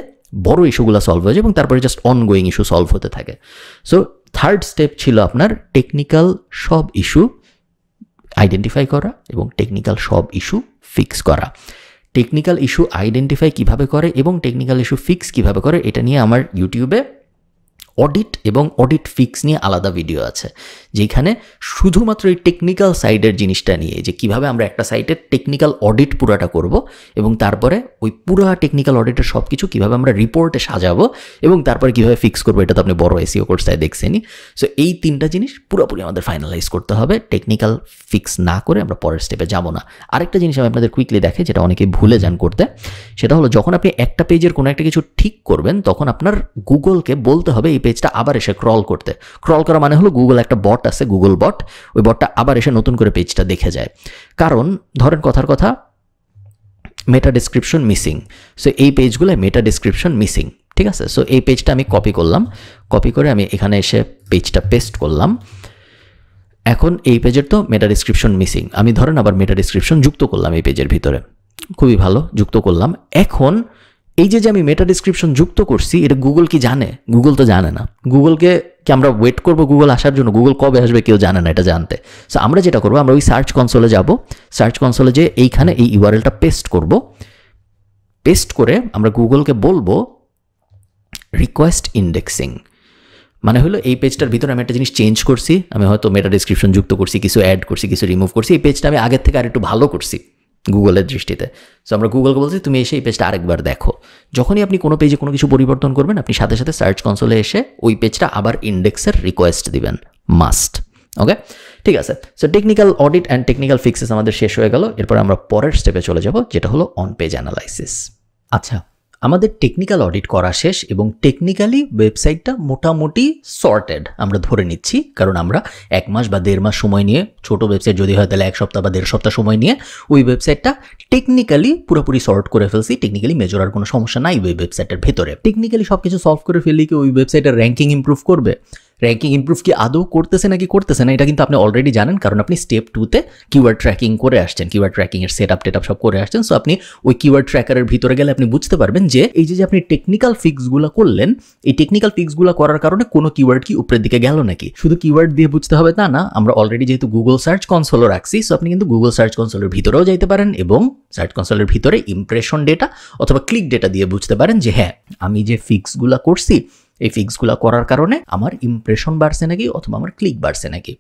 বড় ইস্যুগুলো সলভ হয়ে যায় এবং তারপরে জাস্ট অনগোয়িং ইস্যু সলভ হতে থাকে। সো থার্ড স্টেপ ছিল আপনার টেকনিক্যাল সব ইস্যু আইডেন্টিফাই করা এবং টেকনিক্যাল সব ইস্যু ফিক্স করা। টেকনিক্যাল ইস্যু আইডেন্টিফাই কিভাবে করে এবং টেকনিক্যাল ইস্যু ফিক্স কিভাবে করে, এটা নিয়ে আমার ইউটিউবে অডিট এবং অডিট ফিক্স নিয়ে আলাদা ভিডিও আছে, যেখানে শুধুমাত্র এই টেকনিক্যাল সাইডের জিনিসটা নিয়ে, যে কিভাবে আমরা একটা সাইটের টেকনিক্যাল অডিট পুরাটা করব এবং তারপরে ওই পুরো টেকনিক্যাল অডিটের সব কিছু কীভাবে আমরা রিপোর্টে সাজাবো এবং তারপরে কীভাবে ফিক্স করবো, এটা তো আপনি বড় এসইও কোর্সটায় দেখছেনই। সো এই 3টা জিনিস পুরোপুরি আমাদের ফাইনালাইজ করতে হবে, টেকনিক্যাল ফিক্স না করে আমরা পরের স্টেপে যাব না। আরেকটা জিনিস আমি আপনাদের কুইকলি দেখে, যেটা অনেকেই ভুলে যান করতে, সেটা হলো যখন আপনি একটা পেজের কোনো একটা কিছু ঠিক করবেন তখন আপনার গুগলকে বলতে হবে এই পেজটা আবার এসে ক্রল করতে। ক্রল করা মানে হলো গুগল একটা বট আছে, গুগল বট, ওই বটটা আবার এসে নতুন করে পেজটা দেখে যায়। কারণ ধরেন কথার কথা মেটা ডেসক্রিপশন মিসিং, সো এই পেজগুলো মেটা ডেসক্রিপশন মিসিং, ঠিক আছে। সো এই পেজটা আমি কপি করলাম, কপি করে আমি এখানে এসে পেজটা পেস্ট করলাম। এখন এই পেজের তো মেটা ডেসক্রিপশন মিসিং, আমি ধরেন আবার মেটা ডেসক্রিপশন যুক্ত করলাম এই পেজের ভিতরে, খুবই ভালো, যুক্ত করলাম। এখন এই যে আমি মেটা ডেসক্রিপশন যুক্ত করছি, এটা গুগল কি জানে? গুগল তো জানে না। গুগলকে কি আমরা ওয়েট করবো গুগল আসার জন্য? গুগল কবে আসবে কেউ জানে না এটা জানতে। সো আমরা যেটা করবো, আমরা ওই সার্চ কনসোলে যাব, সার্চ কনসোলে যে এইখানে এই ইউআরএলটা পেস্ট করব, পেস্ট করে আমরা গুগলকে বলবো রিকোয়েস্ট ইন্ডেক্সিং মানে হলো এই পেজটার ভিতরে আমি একটা জিনিস চেঞ্জ করছি, আমি হয়তো মেটা ডেসক্রিপশন যুক্ত করছি, কিছু অ্যাড করছি, কিছু রিমুভ করছি, এই পেজটা আমি আগের থেকে আরেকটু ভালো করছি গুগলের দৃষ্টিতে। সো আমরা গুগলকে বলছি তুমি এসে এই পেজটা আরেকবার দেখো। যখনই আপনি কোনো পেজে কোনো কিছু পরিবর্তন করবেন, আপনি সাথে সাথে সার্চ কনসোলে এসে ওই পেজটা আবার ইন্ডেক্সের রিকোয়েস্ট দিবেন, মাস্ট। ওকে, ঠিক আছে। So technical audit and technical fixes আমাদের শেষ হয়ে গেল। এরপর আমরা পরের স্টেপে চলে যাব, যেটা হলো অন পেজ অ্যানালাইসিস। আচ্ছা, আমাদের টেকনিক্যাল অডিট করা শেষ এবং টেকনিক্যালি ওয়েবসাইটটা মোটামুটি সর্টেড আমরা ধরে নিচ্ছি, কারণ আমরা 1 মাস বা 1.5 মাস সময় নিয়ে, ছোট ওয়েবসাইট যদি হয় তাহলে 1 সপ্তাহ বা 1.5 সপ্তাহ সময় নিয়ে ওই ওয়েবসাইটটা টেকনিক্যালি পুরোপুরি সর্ট করে ফেলছি। টেকনিক্যালি মেজর আর কোনো সমস্যা নাই ওই ওয়েবসাইটের ভেতরে। টেকনিক্যালি সব কিছু সলভ করে ফেললে কি ওই ওয়েবসাইটের র্যাঙ্কিং ইমপ্রুভ করবে? র্যাঙ্কিং ইমপ্রুভ কি আদৌ করতেছে নাকি করতেছে না এটা কিন্তু আপনি অলরেডি জানেন, কারণ আপনি স্টেপ 2তে কিওয়ার্ড ট্র্যাকিং করে আসছেন, কিওয়ার্ড ট্র্যাকিংয়ের সেটআপ টেটআপ সব করে আসছেন। সো আপনি ওই কিওয়ার্ড ট্র্যাকারের ভিতরে গেলে আপনি বুঝতে পারবেন যে এই যে আপনি টেকনিক্যাল ফিক্সগুলো করলেন, এই টেকনিক্যাল ফিক্সগুলো করার কারণে কোনো কিওয়ার্ড কি উপরের দিকে গেল নাকি। শুধু কিওয়ার্ড দিয়ে বুঝতে হবে তা না, আমরা অলরেডি যেহেতু গুগল সার্চ কনসোলও রাখছি, সো আপনি কিন্তু গুগল সার্চ কনসোলের ভিতরেও যাইতে পারেন এবং সার্চ কনসোলের ভিতরে ইমপ্রেশন ডেটা অথবা ক্লিক ডেটা দিয়ে বুঝতে পারেন যে হ্যাঁ, আমি যে ফিক্সগুলো করছি এই ফিক্সগুলো করার কারণে আমার ইমপ্রেশন বাড়ছে নাকি অথবা আমার ক্লিক বাড়ছে নাকি।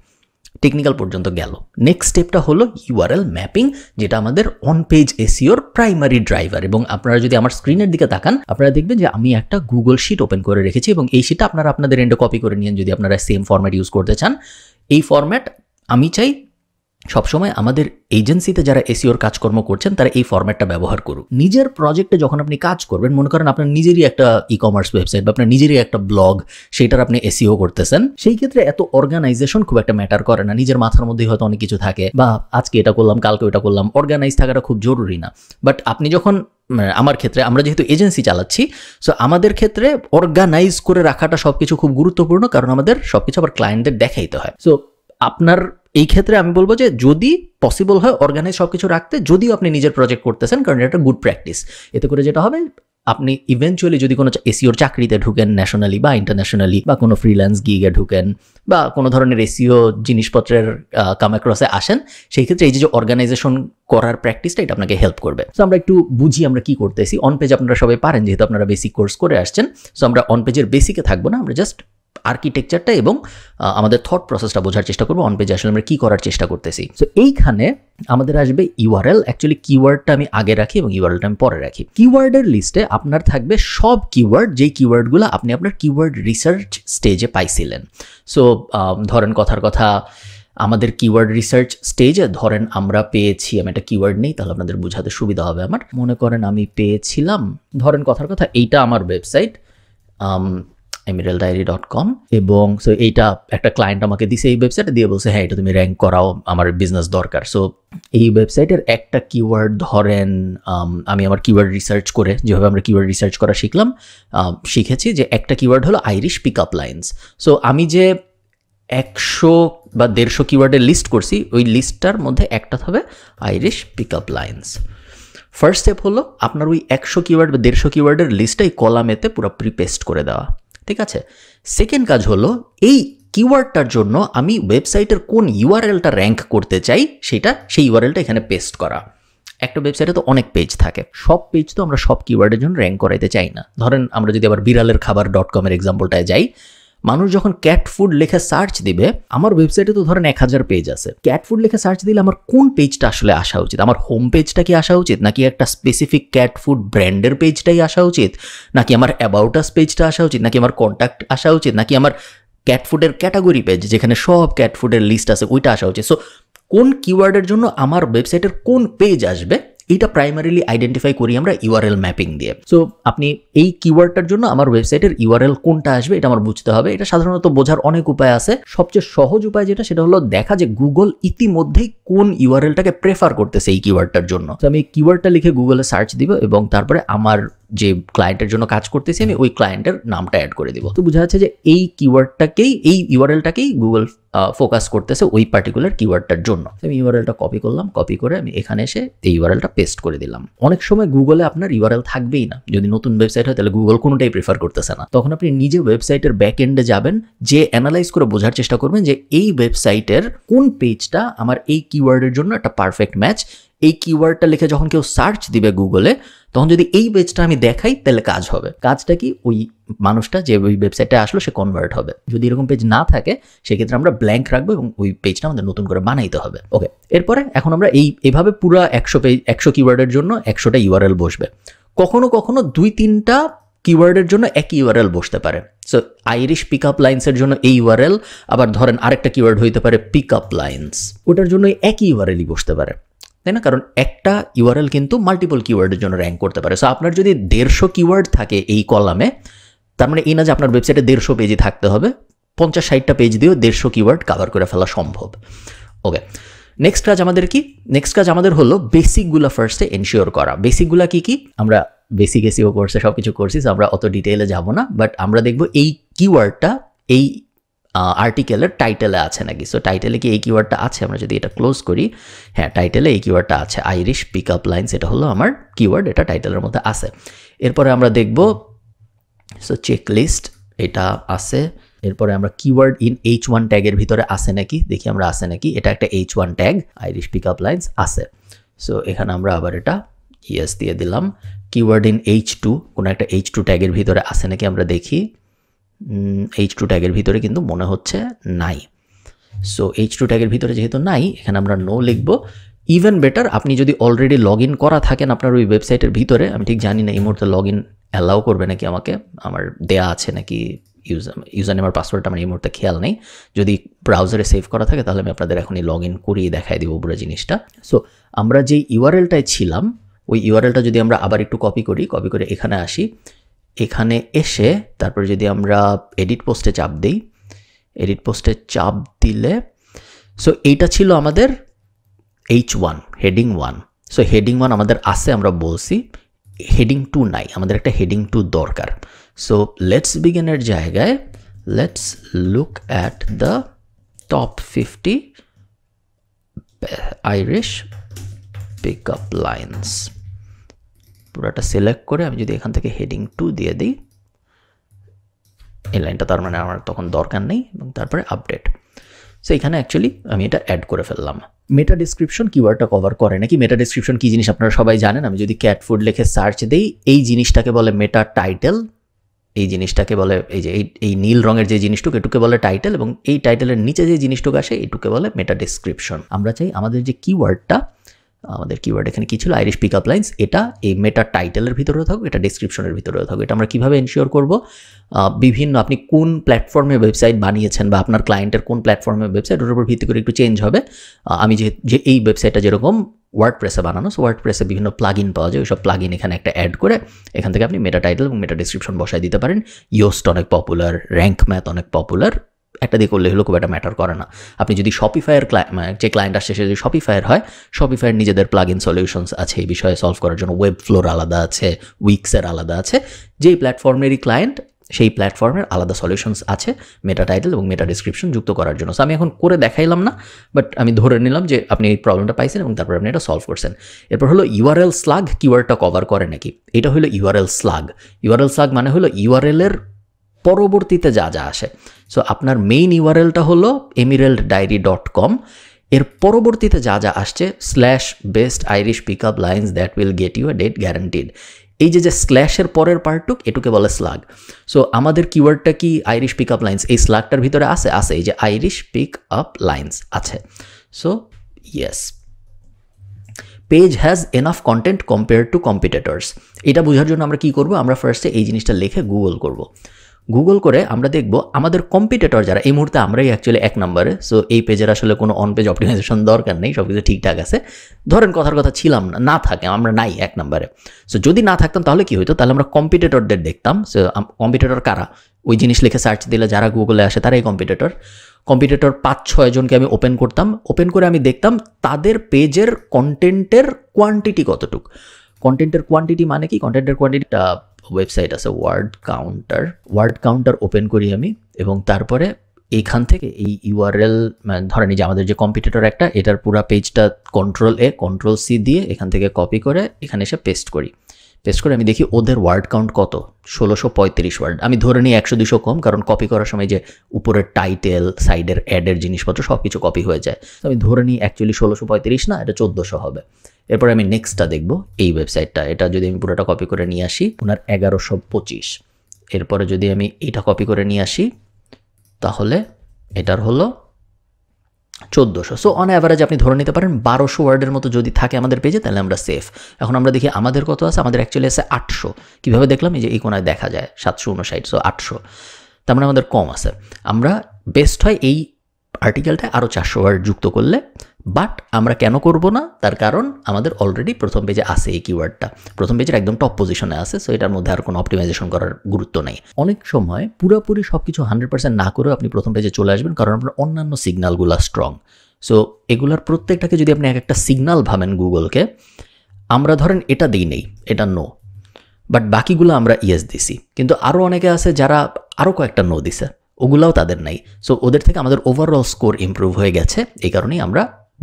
টেকনিক্যাল পর্যন্ত গেল। নেক্সট স্টেপটা হলো ইউআরএল ম্যাপিং, যেটা আমাদের অন পেজ এসইওর প্রাইমারি ড্রাইভার। এবং আপনারা যদি আমার স্ক্রিনের দিকে তাকান, আপনারা দেখবেন যে আমি একটা গুগল শিট ওপেন করে রেখেছি এবং এই শিটটা আপনারা আপনাদের এন্ডে কপি করে নিন যদি আপনারা সেম ফরম্যাট ইউজ করতে চান। এই ফরম্যাট আমি চাই সবসময় আমাদের এজেন্সিতে যারা এসইওর কাজকর্ম করছেন তারা এই ফরম্যাটটা ব্যবহার করুক। নিজের প্রজেক্টে যখন আপনি কাজ করবেন, মনে করেন আপনার নিজেরই একটা ই কমার্স ওয়েবসাইট বা আপনার নিজেরই একটা ব্লগ, সেটার আপনি এসইও করতেছেন, সেই ক্ষেত্রে এত অর্গানাইজেশন খুব একটা ম্যাটার করে না। নিজের মাথার মধ্যেই হয়তো অনেক কিছু থাকে, বা আজকে এটা করলাম কালকে ওটা করলাম, অর্গানাইজ থাকাটা খুব জরুরি না। বাট আপনি যখন, আমার ক্ষেত্রে আমরা যেহেতু এজেন্সি চালাচ্ছি, সো আমাদের ক্ষেত্রে অর্গানাইজ করে রাখাটা সবকিছু খুব গুরুত্বপূর্ণ, কারণ আমাদের সবকিছু আবার ক্লায়েন্টদের দেখাইতে হয়। সো আপনার এই ক্ষেত্রে আমি বলবো যে যদি পসিবল হয় অর্গানাইজ সবকিছু রাখতে, যদিও আপনি নিজের প্রজেক্ট করতেছেন, কারণ এটা একটা গুড প্র্যাকটিস। এতে করে যেটা হবে, আপনি ইভেনচুয়ালি যদি কোনো এসইওর চাকরিতে ঢুকেন ন্যাশনালি বা ইন্টারন্যাশনালি, বা কোনো ফ্রিল্যান্স গিগে ঢুকেন, বা কোনো ধরনের এসইও জিনিসপত্রের কাম অ্যাক্রসে আসেন, সেই ক্ষেত্রে এই যে অর্গানাইজেশন করার প্র্যাকটিসটা এটা আপনাকে হেল্প করবে। সো আমরা একটু বুঝি আমরা কি করতেছি। অন পেজ আপনারা সবাই পারেন, যেহেতু আপনারা বেসিক কোর্স করে আসছেন। সো আমরা অন পেজের বেসিকে থাকবো না, আমরা জাস্ট আর্কিটেকচারটা এবং আমাদের থট প্রসেসটা বোঝার চেষ্টা করবো, অন পেজে আসলে আমরা কি করার চেষ্টা করতেছি। সো এইখানে আমাদের আসবে ইউআরএল। অ্যাকচুয়ালি কিওয়ার্ডটা আমি আগে রাখি এবং ইউআরএলটা আমি পরে রাখি। কিওয়ার্ডের লিস্টে আপনার থাকবে সব কিওয়ার্ড, যেই কিওয়ার্ডগুলো আপনি আপনার কিওয়ার্ড রিসার্চ স্টেজে পাইছিলেন। সো ধরেন কথার কথা, আমাদের কিওয়ার্ড রিসার্চ স্টেজে ধরেন আমরা পেয়েছি, আমি একটা কিওয়ার্ড নেই তাহলে আপনাদের বোঝাতে সুবিধা হবে আমার। মনে করেন আমি পেয়েছিলাম, ধরেন কথার কথা এইটা আমার ওয়েবসাইট emeralddiary.com, এবং সো এইটা একটা ক্লায়েন্ট আমাকে দিছে এই ওয়েবসাইটে দিয়ে বলছে হ্যাঁ এটা তুমি র্যাঙ্ক করাও, আমার বিজনেস দরকার। সো এই ওয়েবসাইটের একটা কিওয়ার্ড ধরেন আমি আমার কিওয়ার্ড রিসার্চ করে, যেভাবে আমরা কিওয়ার্ড রিসার্চ করা শিখেছি যে একটা কিওয়ার্ড হলো আইরিশ পিকআপ লাইন্স। সো আমি যে 100 বা 150 কিওয়ার্ডের লিস্ট করছি, ওই লিস্টটার মধ্যে একটা হবে Irish pickup lines. First step হলো আপনার ওই 100 কিওয়ার্ড বা 150 কিওয়ার্ডের লিস্টটা এই কলামেতে পুরো প্রিপেস্ট করে দেওয়া, ঠিক আছে। সেকেন্ড কাজ হলো এই কিওয়ার্ডটার জন্য আমি ওয়েবসাইটের কোন ইউআরএলটা র্যাঙ্ক করতে চাই সেই ইউআরএলটা এখানে পেস্ট করা। একটা ওয়েবসাইটে তো অনেক পেজ থাকে, সব পেজ তো আমরা সব কিওয়ার্ডের জন্য র্যাঙ্ক করাইতে চাই না। ধরেন আমরা যদি আবার বিড়ালের খাবার.com এর এক্সাম্পলটায় যাই, মানুষ যখন ক্যাট ফুড লেখা সার্চ দিবে, আমার ওয়েবসাইটে তো ধরেন 1000 পেজ আছে, ক্যাট ফুড লেখা সার্চ দিলে আমার কোন পেজটা আসলে আসা উচিত? আমার হোম পেজটা কি আসা উচিত, নাকি একটা স্পেসিফিক ক্যাট ফুড ব্র্যান্ডের পেজটাই আসা উচিত, নাকি আমার অ্যাবাউট আস পেজটা আসা উচিত, নাকি আমার কন্ট্যাক্ট আসা উচিত, নাকি আমার ক্যাট ফুডের ক্যাটাগরি পেজ যেখানে সব ক্যাট ফুডের লিস্ট আছে ওইটা আসা উচিত? সো কোন কিওয়ার্ডের জন্য আমার ওয়েবসাইটের কোন পেজ আসবে এটা প্রাইমারিলি আইডেন্টিফাই করি আমরা ইউআরএল ম্যাপিং দিয়ে। সো আপনি এই কিওয়ার্ডটার জন্য আমার ওয়েবসাইটের ইউআরএল কোনটা আসবে এটা আমার বুঝতে হবে। এটা সাধারণত বোঝার অনেক উপায় আছে। সবচেয়ে সহজ উপায় যেটা, সেটা হলো দেখা যে গুগল ইতিমধ্যেই কোন ইউআরএলটাকে প্রেফার করতেছে এই কিওয়ার্ডটার জন্য। তো আমি কিওয়ার্ডটা লিখে গুগলে সার্চ দিব এবং তারপরে আমার যে ক্লায়েন্টের জন্য কাজ করতেছি আমি ওই ক্লায়েন্টের নামটা অ্যাড করে দিব। তো বোঝা যাচ্ছে যে এই কিওয়ার্ডটাকেই, এই ইউআরএলটাকেই গুগল ফোকাস করতেছে ওই পার্টিকুলার কিওয়ার্ডটার জন্য। আমি ইউআরএলটা কপি করলাম, কপি করে আমি এখানে এসে এই ইউআরএলটা পেস্ট করে দিলাম। অনেক সময় গুগলে আপনার ইউআরএল থাকবেই না, যদি নতুন ওয়েবসাইট হয় তাহলে গুগল কোনোটাই প্রেফার করতেছে না। তখন আপনি নিজে ওয়েবসাইটের ব্যাক এন্ডে যাবেন, যে অ্যানালাইজ করে বোঝার চেষ্টা করবেন যে এই ওয়েবসাইটের কোন পেজটা আমার এই কিওয়ার্ডের জন্য একটা পারফেক্ট ম্যাচ, এই কিওয়ার্ডটা লিখে যখন কেউ সার্চ দিবে গুগলে, তখন যদি এই পেজটা আমি দেখাই তাহলে কাজ হবে। কাজটা কি, ওই মানুষটা যে ওই ওয়েবসাইটে আসলো সে কনভার্ট হবে। যদি এরকম পেজ না থাকে সেক্ষেত্রে আমরা ব্ল্যাঙ্ক রাখবো এবং ওই পেজটা আমাদের নতুন করে বানাইতে হবে। ওকে, এরপরে এখন আমরা এইভাবে পুরো 100 কিওয়ার্ডের জন্য 100টা ইউআরএল বসবে। কখনো কখনো 2-3টা কিওয়ার্ডের জন্য একই ইউআরএল বসতে পারে। সো আইরিশ পিক আপ লাইন্সের জন্য এই ইউআরএল, আবার ধরেন আরেকটা কিওয়ার্ড হইতে পারে পিক আপ লাইন্স, ওটার জন্য একই ইউআরএলই বসতে পারে, তাই না? কারণ একটা ইউআরএল কিন্তু মাল্টিপল কিওয়ার্ডের জন্য র্যাঙ্ক করতে পারে। সো আপনার যদি 150 কিওয়ার্ড থাকে এই কলামে, তার মানে এই না যে আপনার ওয়েবসাইটে 150 পেজই থাকতে হবে, 50-60টা পেজ দিয়েও 150 কিওয়ার্ড কভার করে ফেলা সম্ভব। ওকে, নেক্সট কাজ আমাদের কি? নেক্সট কাজ আমাদের হলো বেসিকগুলো ফার্স্টে এনশিওর করা। বেসিকগুলো কি কি? আমরা বেসিক এসইও কোর্সে সব কিছু করছি, আমরা অত ডিটেইলে যাব না, বাট আমরা দেখব এই কিওয়ার্ডটা এই আর্টিকেলের টাইটেলে আছে নাকি। সো টাইটেলে কি এই কিওয়ার্ডটা আছে? আমরা যদি এটা ক্লোজ করি, হ্যাঁ টাইটেলে এই কিওয়ার্ডটা আছে, আইরিশ পিক আপ লাইন্স, এটা হলো আমার কিওয়ার্ড, এটা টাইটেলের মধ্যে আছে। এরপরে আমরা দেখব সো চেকলিস্ট, এটা আছে। এরপরে আমরা কিওয়ার্ড ইন H1 ট্যাগের ভিতরে আছে নাকি দেখি আমরা, আছে নাকি। এটা একটা H1 tag, Irish pick up lines আছে। সো এখানে আমরা আবার এটা ইয়েস দিয়ে দিলাম। কিওয়ার্ড ইন H2, কোনো একটা H2 ট্যাগের ভিতরে আছে নাকি আমরা দেখি। H2 ট্যাগের ভিতরে কিন্তু মনে হচ্ছে নাই। সো H2 ট্যাগের ভিতরে যেহেতু নাই, এখানে আমরা নো লিখব। ইভেন বেটার, আপনি যদি অলরেডি লগ ইন করা থাকেন আপনার ওই ওয়েবসাইটের ভিতরে, আমি ঠিক জানি না এই মুহূর্তে লগ ইন অ্যালাউ করবে নাকি আমাকে, আমার দেয়া আছে নাকি ইউজার নেম আর পাসওয়ার্ডটা আমার এই মুহূর্তে খেয়াল নেই। যদি ব্রাউজারে সেভ করা থাকে তাহলে আমি আপনাদের এখনই লগ ইন করিয়ে দেখাই দিব পুরো জিনিসটা। সো আমরা যেই ইউআরএলটায় ছিলাম, ওই ইউআরএলটা যদি আমরা আবার একটু কপি করে এখানে আসি, এখানে এসে তারপরে যদি আমরা এডিট পোস্টে চাপ দিই, এডিট পোস্টে চাপ দিলে সো এইটা ছিল আমাদের H1 হেডিং 1। সো হেডিং 1 আমাদের আছে, আমরা বলছি। হেডিং 2 নাই, আমাদের একটা হেডিং 2 দরকার। সো লেটস বিগিনের জায়গায় let's look at the top 50 Irish pick up lines. পুরোটা সিলেক্ট করে আমি যদি এখান থেকে হেডিং 2 দিয়ে দিই, এই লাইনটা তার মানে আমার তখন দরকার নেই, এবং তারপরে আপডেট। সো এখানে অ্যাকচুয়ালি আমি এটা অ্যাড করে ফেললাম। মেটা ডিসক্রিপশন কিওয়ার্ডটা কভার করে নাকি? মেটা ডিসক্রিপশন কি জিনিস আপনারা সবাই জানেন। আমি যদি ক্যাট ফুড লিখে সার্চ দিই, এই জিনিসটাকে বলে মেটা টাইটেল, এই জিনিসটাকে বলে এই যে এই নীল রঙের যে জিনিসটুকু, এটুকে বলে টাইটেল, এবং এই টাইটেলের নিচে যে জিনিসটুকু আসে এটুকে বলে মেটা ডিসক্রিপশন। আমরা চাই আমাদের যে কিওয়ার্ডটা, আমাদের কিওয়ার্ড এখানে কি ছিল, আইরিশ পিক আপ লাইন্স, এটা এই মেটা টাইটেলের ভিতরেও থাকুক, এটা ডিসক্রিপশনের ভিতরেও থাকুক। এটা আমরা কীভাবে এনশিওর করব? বিভিন্ন আপনি কোন প্ল্যাটফর্মে ওয়েবসাইট বানিয়েছেন বা আপনার ক্লায়েন্টের কোন প্ল্যাটফর্মে ওয়েবসাইট, ওটার উপর ভিত্তি করে একটু চেঞ্জ হবে। আমি যে এই ওয়েবসাইটটা যেরকম ওয়ার্ডপ্রেসে বানানো, সো ওয়ার্ডপ্রেসে বিভিন্ন প্লাগইন পাওয়া যায়, ওই সব প্লাগইন এখানে একটা অ্যাড করে এখান থেকে আপনি মেটা টাইটেল এবং মেটা ডিসক্রিপশন বসাই দিতে পারেন। ইয়োস্ট অনেক পপুলার, র্যাঙ্ক ম্যাথ অনেক পপুলার, একটা দিয়ে করলে হলো খুব একটা ম্যাটার করে না। আপনি যদি শপিফাইয়ের যে ক্লায়েন্ট আসছে সে যদি শপিফাইয়ের হয়, শপিফাইয়ের নিজেদের প্লাগইন সলিউশনস আছে এই বিষয়ে সলভ করার জন্য, ওয়েব ফ্লোর আলাদা আছে, উইক্সের আলাদা আছে, যেই প্ল্যাটফর্মেরই ক্লায়েন্ট সেই প্ল্যাটফর্মের আলাদা সলিউশনস আছে মেটা টাইটেল এবং মেটা ডিসক্রিপশন যুক্ত করার জন্য। সো আমি এখন করে দেখাইলাম না, বাট আমি ধরে নিলাম যে আপনি এই প্রবলেমটা পাইছেন এবং তারপর আপনি এটা সলভ করছেন। এরপর হলো ইউআরএল স্লাগ কিওয়ার্ডটা কভার করে নাকি? এটা হলো ইউআরএল স্লাগ। ইউআরএল স্লাগ মানে হলো ইউআরএলের পরবর্তীতে যা যা আসে। সো আপনার মেইন ইউআরএলটা হলো emeralddiary.com, এর পরবর্তীতে যা যা আসছে /best irish pickup lines that will get you a date guaranteed, এই যে স্ল্যাশের পরের পার্টটুক এটুকে বলে স্লাগ। সো আমাদের কিওয়ার্ডটা কি আইরিশ পিক আপ লাইন্স, এই স্লাগটার ভিতরে আছে, এই যে আইরিশ পিক আপ লাইন্স আছে। So yes, page has enough content compare to competitors. এটা বোঝার জন্য আমরা কি করব? আমরা ফার্স্টে এই জিনিসটা লিখে গুগল করব। গুগল করে আমরা দেখব আমাদের কম্পিটিটর যারা, এই মুহূর্তে আমরাই অ্যাকচুয়ালি 1 নম্বরে। সো এই পেজের আসলে কোনো অন পেজ অপটিমাইজেশন দরকার নেই, সব কিছু ঠিকঠাক আছে। ধরেন কথার কথা ছিলাম না থাকে, আমরা নাই 1 নম্বরে। সো যদি না থাকতাম তাহলে কি হতো? তাহলে আমরা কম্পিটিটরদের দেখতাম। সো কম্পিটিটর কারা? ওই জিনিস লিখে সার্চ দিলে যারা গুগলে আসে তারাই কম্পিটিটর। 5-6 জনকে আমি ওপেন করতাম, ওপেন করে আমি দেখতাম তাদের পেজের কন্টেন্টের কোয়ান্টিটি কতটুক। কন্টেন্টের কোয়ান্টিটি মানে কি? কন্টেন্টের কোয়ান্টিটিটা ওয়েবসাইট আছে ওয়ার্ড কাউন্টার ওপেন করি আমি, এবং তারপরে এইখান থেকে এই ইউআরএল ধরেন যে আমাদের যে কম্পিটিটর একটা, এটার পুরো পেজটা Ctrl+A Ctrl+C দিয়ে এখান থেকে কপি করে এখানে এসে পেস্ট করি আমি দেখি ওদের ওয়ার্ড কাউন্ট কত, 1635 ওয়ার্ড। আমি ধরে নিই 100-200 কম, কারণ কপি করার সময় যে উপরের টাইটেল, সাইডের অ্যাডের জিনিসপত্র সব কিছু কপি হয়ে যায়। তো আমি ধরে নিই অ্যাকচুয়ালি 1635 না, এটা 1400 হবে। এরপর আমি নেক্সটটা দেখব, এই ওয়েবসাইটটা। এটা যদি আমি পুরোটা কপি করে নিয়ে আসি, ওনার 1125। এরপরে যদি আমি এটা কপি করে নিয়ে আসি, তাহলে এটার হলো 1400। সো অন অ্যাভারেজ আপনি ধরে নিতে পারেন 1200 ওয়ার্ডের মতো যদি থাকে আমাদের পেজে, তাহলে আমরা সেফ। এখন আমরা দেখি আমাদের কত আছে। আমাদের অ্যাকচুয়ালি আছে 800। কীভাবে দেখলাম? এই যে এই কোনায় দেখা যায় 759, সো 800, তার মানে আমাদের কম আছে। আমরা বেস্ট হয় এই আর্টিকেলটা আরও 400 ওয়ার্ড যুক্ত করলে, বাট আমরা কেন করব না? তার কারণ আমাদের অলরেডি প্রথম পেজে আছে এই কিওয়ার্ডটা, প্রথম পেজের একদম টপ পজিশনে আছে। সো এটার মধ্যে আর কোনো অপটিমাইজেশন করার গুরুত্ব নেই। অনেক সময় পুরোপুরি সব কিছু 100% না করেও আপনি প্রথম পেজে চলে আসবেন, কারণ আপনার অন্যান্য সিগন্যালগুলো স্ট্রং। সো এগুলার প্রত্যেকটাকে যদি আপনি একটা সিগন্যাল ভাবেন গুগলকে, আমরা ধরেন এটা দিই নেই, এটা নো, বাট বাকিগুলো আমরা ইয়েস দিছি। কিন্তু আরও অনেকে আছে যারা আরও কয়েকটা নো দিছে, ওগুলাও তাদের নাই। সো ওদের থেকে আমাদের ওভারঅল স্কোর ইমপ্রুভ হয়ে গেছে। এই কারণেই আমরা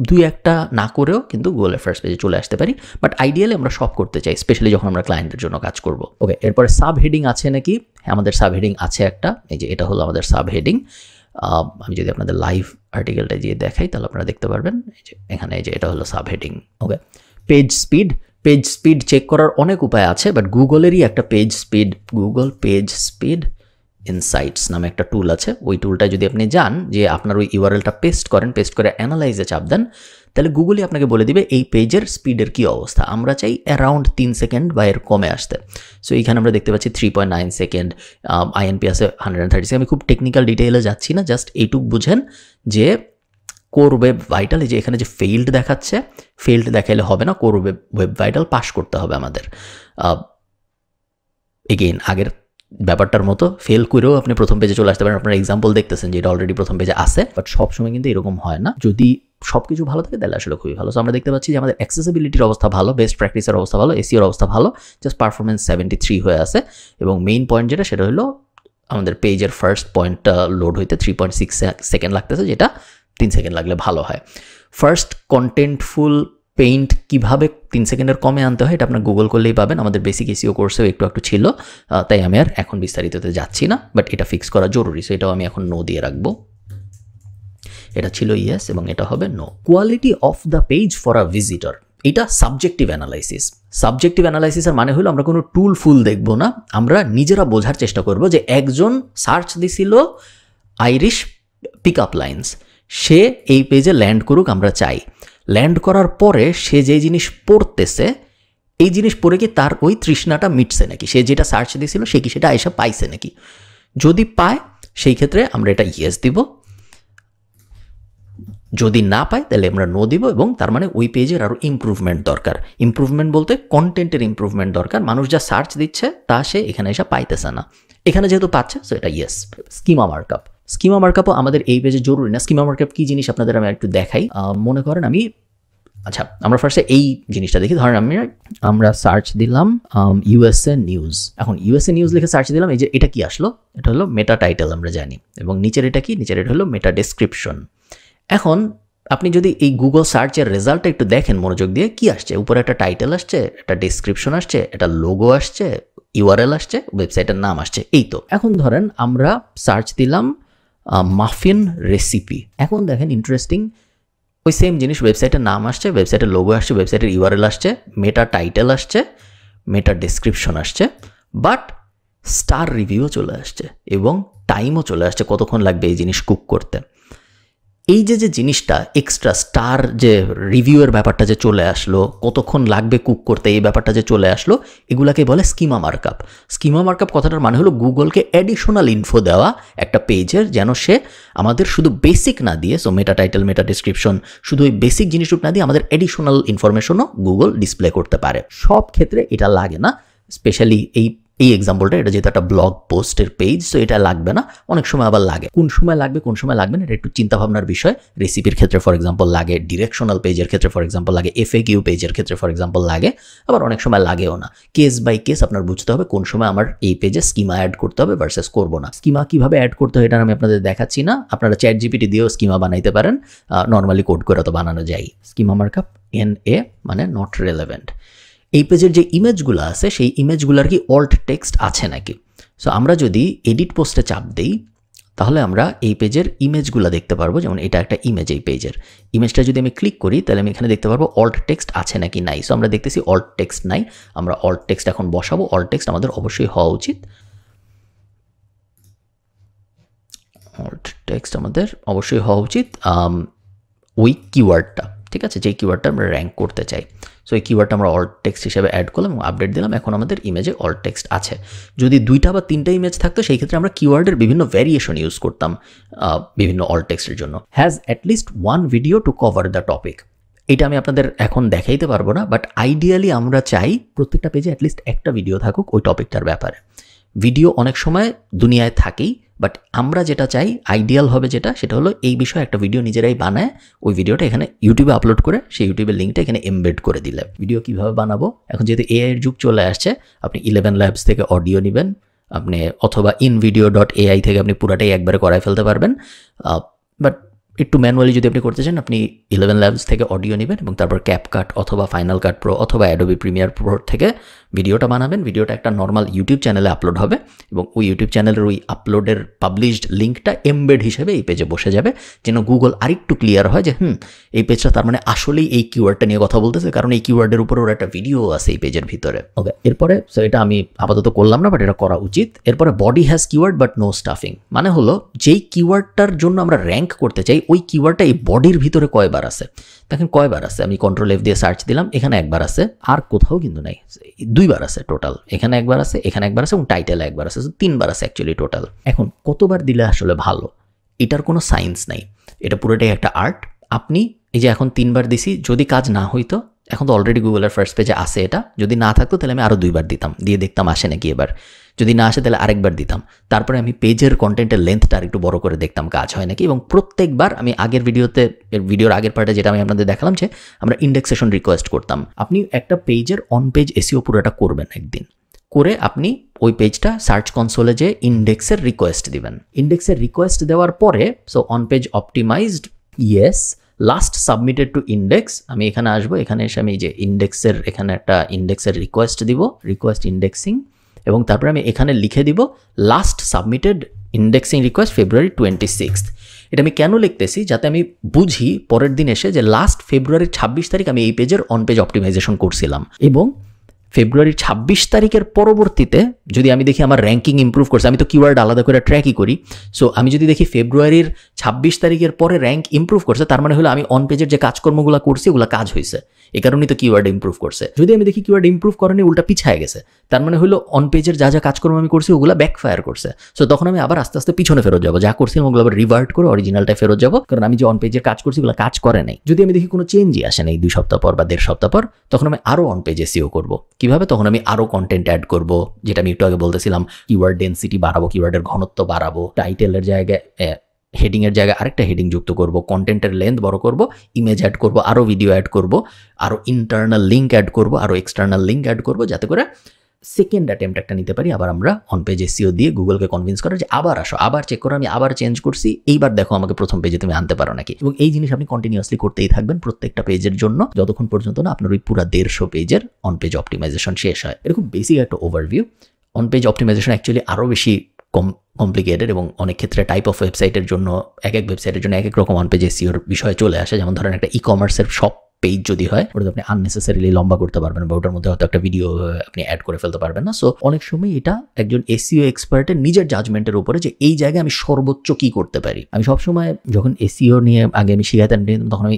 2-1টা না করেও কিন্তু গুগলের ফার্স্ট পেজে চলে আসতে পারি। বাট আইডিয়ালি আমরা সব করতে চাই, স্পেশালি যখন আমরা ক্লায়েন্টের জন্য কাজ করব। ওকে, এরপরে সাব হেডিং আছে নাকি? হ্যাঁ, আমাদের সাব হেডিং আছে একটা। এই যে এটা হলো আমাদের সাব হেডিং। আমি যদি আপনাদের লাইভ আর্টিকেলটা দিয়ে দেখাই, তাহলে আপনারা দেখতে পারবেন এই যে এখানে, এই যে এটা হলো সাব হেডিং। ওকে, পেজ স্পিড চেক করার অনেক উপায় আছে, বাট গুগলেরই একটা গুগল পেজ স্পিড ইনসাইটস নামে একটা টুল আছে। ওই টুলটা যদি আপনি যান, যে আপনার ওই ইউআরএলটা পেস্ট করে অ্যানালাইজে চাপ দেন, তাহলে গুগলই আপনাকে বলে দিবে এই পেজের স্পিডের কী অবস্থা। আমরা চাই অ্যারাউন্ড 3 সেকেন্ড বা এর কমে আসতে। সো এইখানে আমরা দেখতে পাচ্ছি 3.9 সেকেন্ড, আইএনপি আছে 136। আমি খুব টেকনিক্যাল ডিটেইলে যাচ্ছি না, জাস্ট এইটুক বুঝেন যে কোর ওয়েব ভাইটাল, এই যে এখানে যে ফেইল্ড দেখাচ্ছে, ফেইল্ড দেখাইলে হবে না, কোর ওয়েব ভাইটাল পাস করতে হবে আমাদের। এগেইন আগের ব্যাপারটার মতো ফেল করেও আপনি প্রথম পেজে চলে আসতে পারেন। আপনার এক্সাম্পল দেখতেছেন যে এটা অলরেডি প্রথম পেজে আছে, বাট সবসময় কিন্তু এরকম হয় না। যদি সব কিছু ভালো থাকে তাহলে আসলে খুবই ভালো। সো আমরা দেখতে পাচ্ছি যে আমাদের অ্যাক্সেসিবিলিটির অবস্থা ভালো, বেস্ট প্র্যাকটিসের অবস্থা ভালো, এসইওর অবস্থা ভালো, জাস্ট পারফরমেন্স 73 হয়ে আছে। এবং মেইন পয়েন্ট যেটা, সেটা হলো আমাদের পেজের ফার্স্ট পয়েন্টটা লোড হইতে 3.6 সেকেন্ড লাগতেছে, যেটা 3 সেকেন্ড লাগলে ভালো হয়। ফার্স্ট কন্টেন্টফুল পেইন্ট কিভাবে 3 সেকেন্ডের কমে আনতে হয়, এটা আপনার গুগল করলেই পাবেন। আমাদের বেসিক এসইও কোর্সেও একটু ছিল, তাই আমি আর এখন বিস্তারিততে যাচ্ছি না, বাট এটা ফিক্স করা জরুরি। সো এটাও আমি এখন নো দিয়ে রাখবো। এটা ছিল ইয়েস এবং এটা হবে no. Quality of the page for a visitor, এটা সাবজেক্টিভ অ্যানালাইসিস। সাবজেক্টিভ অ্যানালাইসিসের মানে হলো আমরা কোনো টুল ফুল দেখব না, আমরা নিজেরা বোঝার চেষ্টা করব যে একজন সার্চ দিছিল আইরিশ পিক আপ লাইন্স, সে এই পেজে ল্যান্ড করুক আমরা চাই। ল্যান্ড করার পরে সে যে জিনিস পড়তেছে, এই জিনিস পড়ে কি তার ওই তৃষ্ণাটা মিটছে নাকি, সে যেটা সার্চ দিয়েছিল সে কি সেটা আইসা পাইছে নাকি। যদি পায় সেই ক্ষেত্রে আমরা এটা ইয়েস দিব, যদি না পাই তাহলে আমরা নো দিব। এবং তার মানে ওই পেজের আরও ইমপ্রুভমেন্ট দরকার। ইমপ্রুভমেন্ট বলতে কন্টেন্টের ইমপ্রুভমেন্ট দরকার। মানুষ যা সার্চ দিচ্ছে তা সে এখানে এসে পাইতেছে না, এখানে যেহেতু পাচ্ছে সো এটা ইয়েস। স্কিমা মার্কআপও আমাদের এই পেজে জরুরি না। স্কিমা মার্কআপ কি জিনিস আপনাদের আমি একটু দেখাই। মনে করেন আচ্ছা আমরা ফার্স্টে এই জিনিসটা দেখি। ধরেন আমরা সার্চ দিলাম ইউএসএ নিউজ। এখন ইউএসএ নিউজ লিখে সার্চ দিলাম, এই যে এটা কি আসলো, এটা হলো মেটা টাইটেল আমরা জানি, এবং নিচের এটা কি, নিচের এটা হলো মেটা ডেসক্রিপশন। এখন আপনি যদি এই গুগল সার্চের রেজাল্টটা একটু দেখেন মনোযোগ দিয়ে, কি আসছে, উপরে একটা টাইটেল আসছে, একটা ডেসক্রিপশন আসছে, একটা লোগো আসছে, ইউআরএল আসছে, ওয়েবসাইটের নাম আসছে, এই তো। এখন ধরেন আমরা সার্চ দিলাম মাফিন রেসিপি। এখন দেখেন ইন্টারেস্টিং, ওই সেম জিনিস, ওয়েবসাইটের নাম আসছে, ওয়েবসাইটের লোগো আসছে, ওয়েবসাইটের ইউআরএল আসছে, মেটা টাইটেল আসছে, মেটা ডেসক্রিপশন আসছে, বাট স্টার রিভিউও চলে আসছে এবং টাইমও চলে আসছে, কতক্ষণ লাগবে এই জিনিস কুক করতে। এই যে জিনিসটা এক্সট্রা স্টার যে রিভিউয়ের ব্যাপারটা যে চলে আসলো, কতক্ষণ লাগবে কুক করতে এই ব্যাপারটা যে চলে আসলো, এগুলাকে বলে স্কিমা মার্কআপ। স্কিমা মার্কআপ কথাটার মানে হলো গুগলকে অ্যাডিশনাল ইনফো দেওয়া একটা পেজের, যেন সে আমাদের শুধু বেসিক না দিয়ে, সো মেটা টাইটেল মেটা ডেসক্রিপশন, শুধু ওই বেসিক জিনিসটুকু না দিয়ে আমাদের অ্যাডিশনাল ইনফরমেশনও গুগল ডিসপ্লে করতে পারে। সব ক্ষেত্রে এটা লাগে না, স্পেশালি এই এক্সাম্পলটা, এটা যেহেতু একটা ব্লগ পোস্টের পেজ, সো এটা লাগবে না। অনেক সময় আবার লাগে, কোন সময় লাগবে কোন সময় লাগবে না এটা একটু চিন্তাভাবনার বিষয়। রেসিপির ক্ষেত্রে ফর এক্সাম্পল লাগে, ডিরেকশনাল পেজের ক্ষেত্রে ফর এক্সাম্পল লাগে, এফএকিউ পেজের ক্ষেত্রে ফর এক্সাম্পল লাগে, আবার অনেক সময় লাগেও না। কেস বাই কেস আপনার বুঝতে হবে কোন সময় আমার এই পেজে স্কিমা অ্যাড করতে হবে ভার্সেস করবো না। স্কিমা কিভাবে অ্যাড করতে হয় এটা আমি আপনাদের দেখাচ্ছি না, আপনারা চ্যাট জিপিটি দিয়েও স্কিমা বানাইতে পারেন, নর্মালি কোড করে তো বানানো যায়। স্কিমা মার্কআপ NA মানে নট রেলেভেন্ট। এই পেজের যে ইমেজগুলো আছে সেই ইমেজগুলোর কি অল্ট টেক্সট আছে নাকি। সো আমরা যদি এডিট পোস্টে চাপ দিই তাহলে আমরা এই পেজের ইমেজগুলো দেখতে পারবো। যেমন এটা একটা ইমেজ, এই পেজের ইমেজটা যদি আমি ক্লিক করি তাহলে আমি এখানে দেখতে পারবো অল্ট টেক্সট আছে নাকি নাই। সো আমরা দেখতেছি অল্ট টেক্সট নাই, আমরা অল্ট টেক্সট এখন বসাবো। অল্ট টেক্সট আমাদের অবশ্যই হওয়া উচিত, অল্ট টেক্সট আমাদের অবশ্যই হওয়া উচিত ওই কিওয়ার্ডটা, ঠিক আছে, যেই কিওয়ার্ডটা আমরা র্যাঙ্ক করতে চাই। সো এই কিওয়ার্ডটা আমরা অল্ট টেক্সট হিসেবে অ্যাড করলাম এবং আপডেট দিলাম। এখন আমাদের ইমেজে অল্ট টেক্সট আছে। যদি 2টা বা 3টা ইমেজ থাকতো সেই ক্ষেত্রে আমরা কিওয়ার্ডের বিভিন্ন ভ্যারিয়েশন ইউজ করতাম বিভিন্ন অল্ট টেক্সটের জন্য। Has at least 1 video to cover the topic. এটা আমি আপনাদের এখন দেখাইতে পারবো না, বাট আইডিয়ালি আমরা চাই প্রত্যেকটা পেজে অ্যাটলিস্ট একটা ভিডিও থাকুক ওই টপিকটার ব্যাপারে। ভিডিও অনেক সময় দুনিয়ায় থাকেই, বাট আমরা যেটা চাই আইডিয়াল হবে যেটা, সেটা হলো এই বিষয়ে একটা ভিডিও নিজেরাই বানায় ওই ভিডিওটা এখানে ইউটিউবে আপলোড করে সেই ইউটিউবের লিঙ্কটা এখানে এমবেড করে দিলে। ভিডিও কিভাবে বানাবো, এখন যেহেতু এআই এর যুগ চলে আসছে, আপনি 11 ল্যাবস থেকে অডিও নেবেন আপনি, অথবা invideo.ai থেকে আপনি পুরাটাই একবারে করায় ফেলতে পারবেন। বাট একটু ম্যানুয়ালি যদি আপনি করতে চান, আপনি 11 ল্যাবস থেকে অডিও নেবেন এবং তারপর ক্যাপকাট অথবা ফাইনাল কাট প্রো অথবা অ্যাডোবি প্রিমিয়ার প্রো থেকে ভিডিওটা বানাবেন। ভিডিওটা একটা নর্মাল ইউটিউব চ্যানেলে আপলোড হবে এবং ওই ইউটিউব চ্যানেলের ওই আপলোডের পাবলিশড লিঙ্কটা এমবেড হিসেবে এই পেজে বসে যাবে, যেন গুগল আরেকটু ক্লিয়ার হয় যে এই পেজটা তার মানে আসলেই এই কিওয়ার্ডটা নিয়ে কথা বলতেছে, কারণ এই কিওয়ার্ডের উপরে ওর একটা ভিডিও আছে এই পেজের ভিতরে। ওকে, এরপরে এটা আমি আপাতত করলাম না, বাট এটা করা উচিত। এরপরে body has keyword but no stuffing, মানে হলো যেই কিওয়ার্ডটার জন্য আমরা র্যাঙ্ক করতে চাই ওই কিওয়ার্ডটা এই বডির ভিতরে কয়বার আছে। দেখেন কয়বার আছে, আমি Ctrl+F দিয়ে সার্চ দিলাম, এখানে একবার আছে, আর কোথাও কিন্তু নাই, 2বার আছে টোটাল। এখানে একবার আছে, এখানে একবার আছে এবং টাইটেলে একবার আছে, 3বার আছে অ্যাকচুয়ালি টোটাল। এখন কতবার দিলে আসলে ভালো, এটার কোনো সায়েন্স নাই, এটা পুরোটাই একটা আর্ট। আপনি এই যে এখন 3বার দিছি, যদি কাজ না হইতো, এখন তো অলরেডি গুগলের ফার্স্ট পেজে আছে এটা, যদি না থাকতো তাহলে আমি আরও 2বার দিতাম, দিয়ে দেখতাম আসে নাকি। এবার যদি না আসে তাহলে আরেকবার দিতাম, তারপরে আমি পেজের কন্টেন্টের লেন্থটা আরেকটু বড় করে দেখতাম কাজ হয় নাকি। এবং প্রত্যেকবার আমি আগের ভিডিওর আগের পার্টে যেটা আমি আপনাদের দেখালাম যে আমরা ইন্ডেক্সেশন রিকোয়েস্ট করতাম। আপনি একটা পেজের অন পেজ এসইও পুরোটা করবেন একদিন, করে আপনি ওই পেজটা সার্চ কনসোলে যে ইন্ডেক্সের রিকোয়েস্ট দিবেন। ইন্ডেক্সের রিকোয়েস্ট দেওয়ার পরে so on page optimised yes, last submitted to index, আমি এখানে আসবো, এখানে এসে আমি যে ইন্ডেক্সের এখানে একটা ইন্ডেক্সের রিকোয়েস্ট দিব, রিকোয়েস্ট ইন্ডেক্সিং, এবং তারপরে আমি এখানে লিখে দিব last submitted indexing request February 26th। এটা আমি কেন লিখতেছি, যাতে আমি বুঝি পরের দিন এসে যে লাস্ট ফেব্রুয়ারির 26 তারিখ আমি এই পেজের অন পেজ অপটিমাইজেশন করছিলাম, এবং ফেব্রুয়ারির 26 তারিখের পরবর্তীতে যদি আমি দেখি আমার র্যাঙ্কিং ইমপ্রুভ করছে, আমি তো কিওয়ার্ড আলাদা করে ট্র্যাকই করি। সো আমি যদি দেখি ফেব্রুয়ারির 26 তারিখের পরে র্যাঙ্ক ইমপ্রুভ করছে, তার মানে হলো আমি অন পেজের যে কাজকর্মগুলো করছি ওগুলো কাজ হয়েছে, এই কারণেই তো কিওয়ার্ড ইমপ্রুভ করছে। যদি আমি দেখি কিওয়ার্ড ইমপ্রুভ করেনি, উল্টা পিছায় গেছে, তার মানে হলো অন পেজের যা যা কাজকর্ম আমি করছি ওগুলো ব্যাকফায়ার করছে। সো তখন আমি আবার আস্তে আস্তে পিছনে ফেরত যাবো, যা করছি ওগুলো আবার রিভার্ট করে অরিজিনালটায় ফেরত যাবো, কারণ আমি যে অন পেজের কাজ করছি ওগুলো কাজ করে নাই। যদি আমি দেখি কোনো চেঞ্জই আসে নাই 2 সপ্তাহ পর বা 1.5 সপ্তাহ পর, তখন আমি আরও অন পেজ এসইও করবো। কিভাবে? তখন আমি আরও কন্টেন্ট অ্যাড করবো, যেটা আমি একটু আগে বলতেছিলাম, কিওয়ার্ড ডেন্সিটি বাড়াবো, কিওয়ার্ডের ঘনত্ব বাড়াবো, টাইটেলের জায়গায় হেডিং এর জায়গায় আরেকটা হেডিং যুক্ত করব, কন্টেন্টের লেন্থ বড় করব, ইমেজ অ্যাড করব, আরও ভিডিও অ্যাড করব, আরও ইন্টারনাল লিঙ্ক অ্যাড করব, আরও এক্সটার্নাল লিঙ্ক অ্যাড করব, যাতে করে সেকেন্ড অ্যাটেম্প্ট একটা নিতে পারি। আবার আমরা অন পেজ এসইও দিয়ে গুগলকে কনভিন্স করা যে আবার আসো, আবার চেক করো, আমি আবার চেঞ্জ করছি, এইবার দেখো আমাকে প্রথম পেজে তুমি আনতে পারো নাকি। এবং এই জিনিস আপনি কন্টিনিউয়াসলি করতেই থাকবেন প্রত্যেকটা পেজের জন্য, যতক্ষণ পর্যন্ত না আপনার ওই পুরো 150 পেজের অন পেজ অপটিমাইজেশন শেষ হয়। এরকম বেসিক একটা overview. On page optimization actually আরও বেশি কমপ্লিকেটেড এবং অনেক ক্ষেত্রে টাইপ অফ ওয়েবসাইটের জন্য এক ওয়েবসাইটের জন্য এক রকম অন পেজ এসইওর বিষয় চলে আসে। যেমন ধরেন একটা ই-কমার্সের শপ পেজ যদি হয়, ওটা আপনি আননেসেসারিলি লম্বা করতে পারবেন বা ওটার মধ্যে হয়তো একটা ভিডিও আপনি অ্যাড করে ফেলতে পারবেন না। সো অনেক সময় এটা একজন এসইও এক্সপার্টের নিজের জাজমেন্টের উপরে যে এই জায়গায় আমি সর্বোচ্চ কি করতে পারি। আমি সবসময় যখন এসইও নিয়ে আগে আমি শিখাইতাম তখন আমি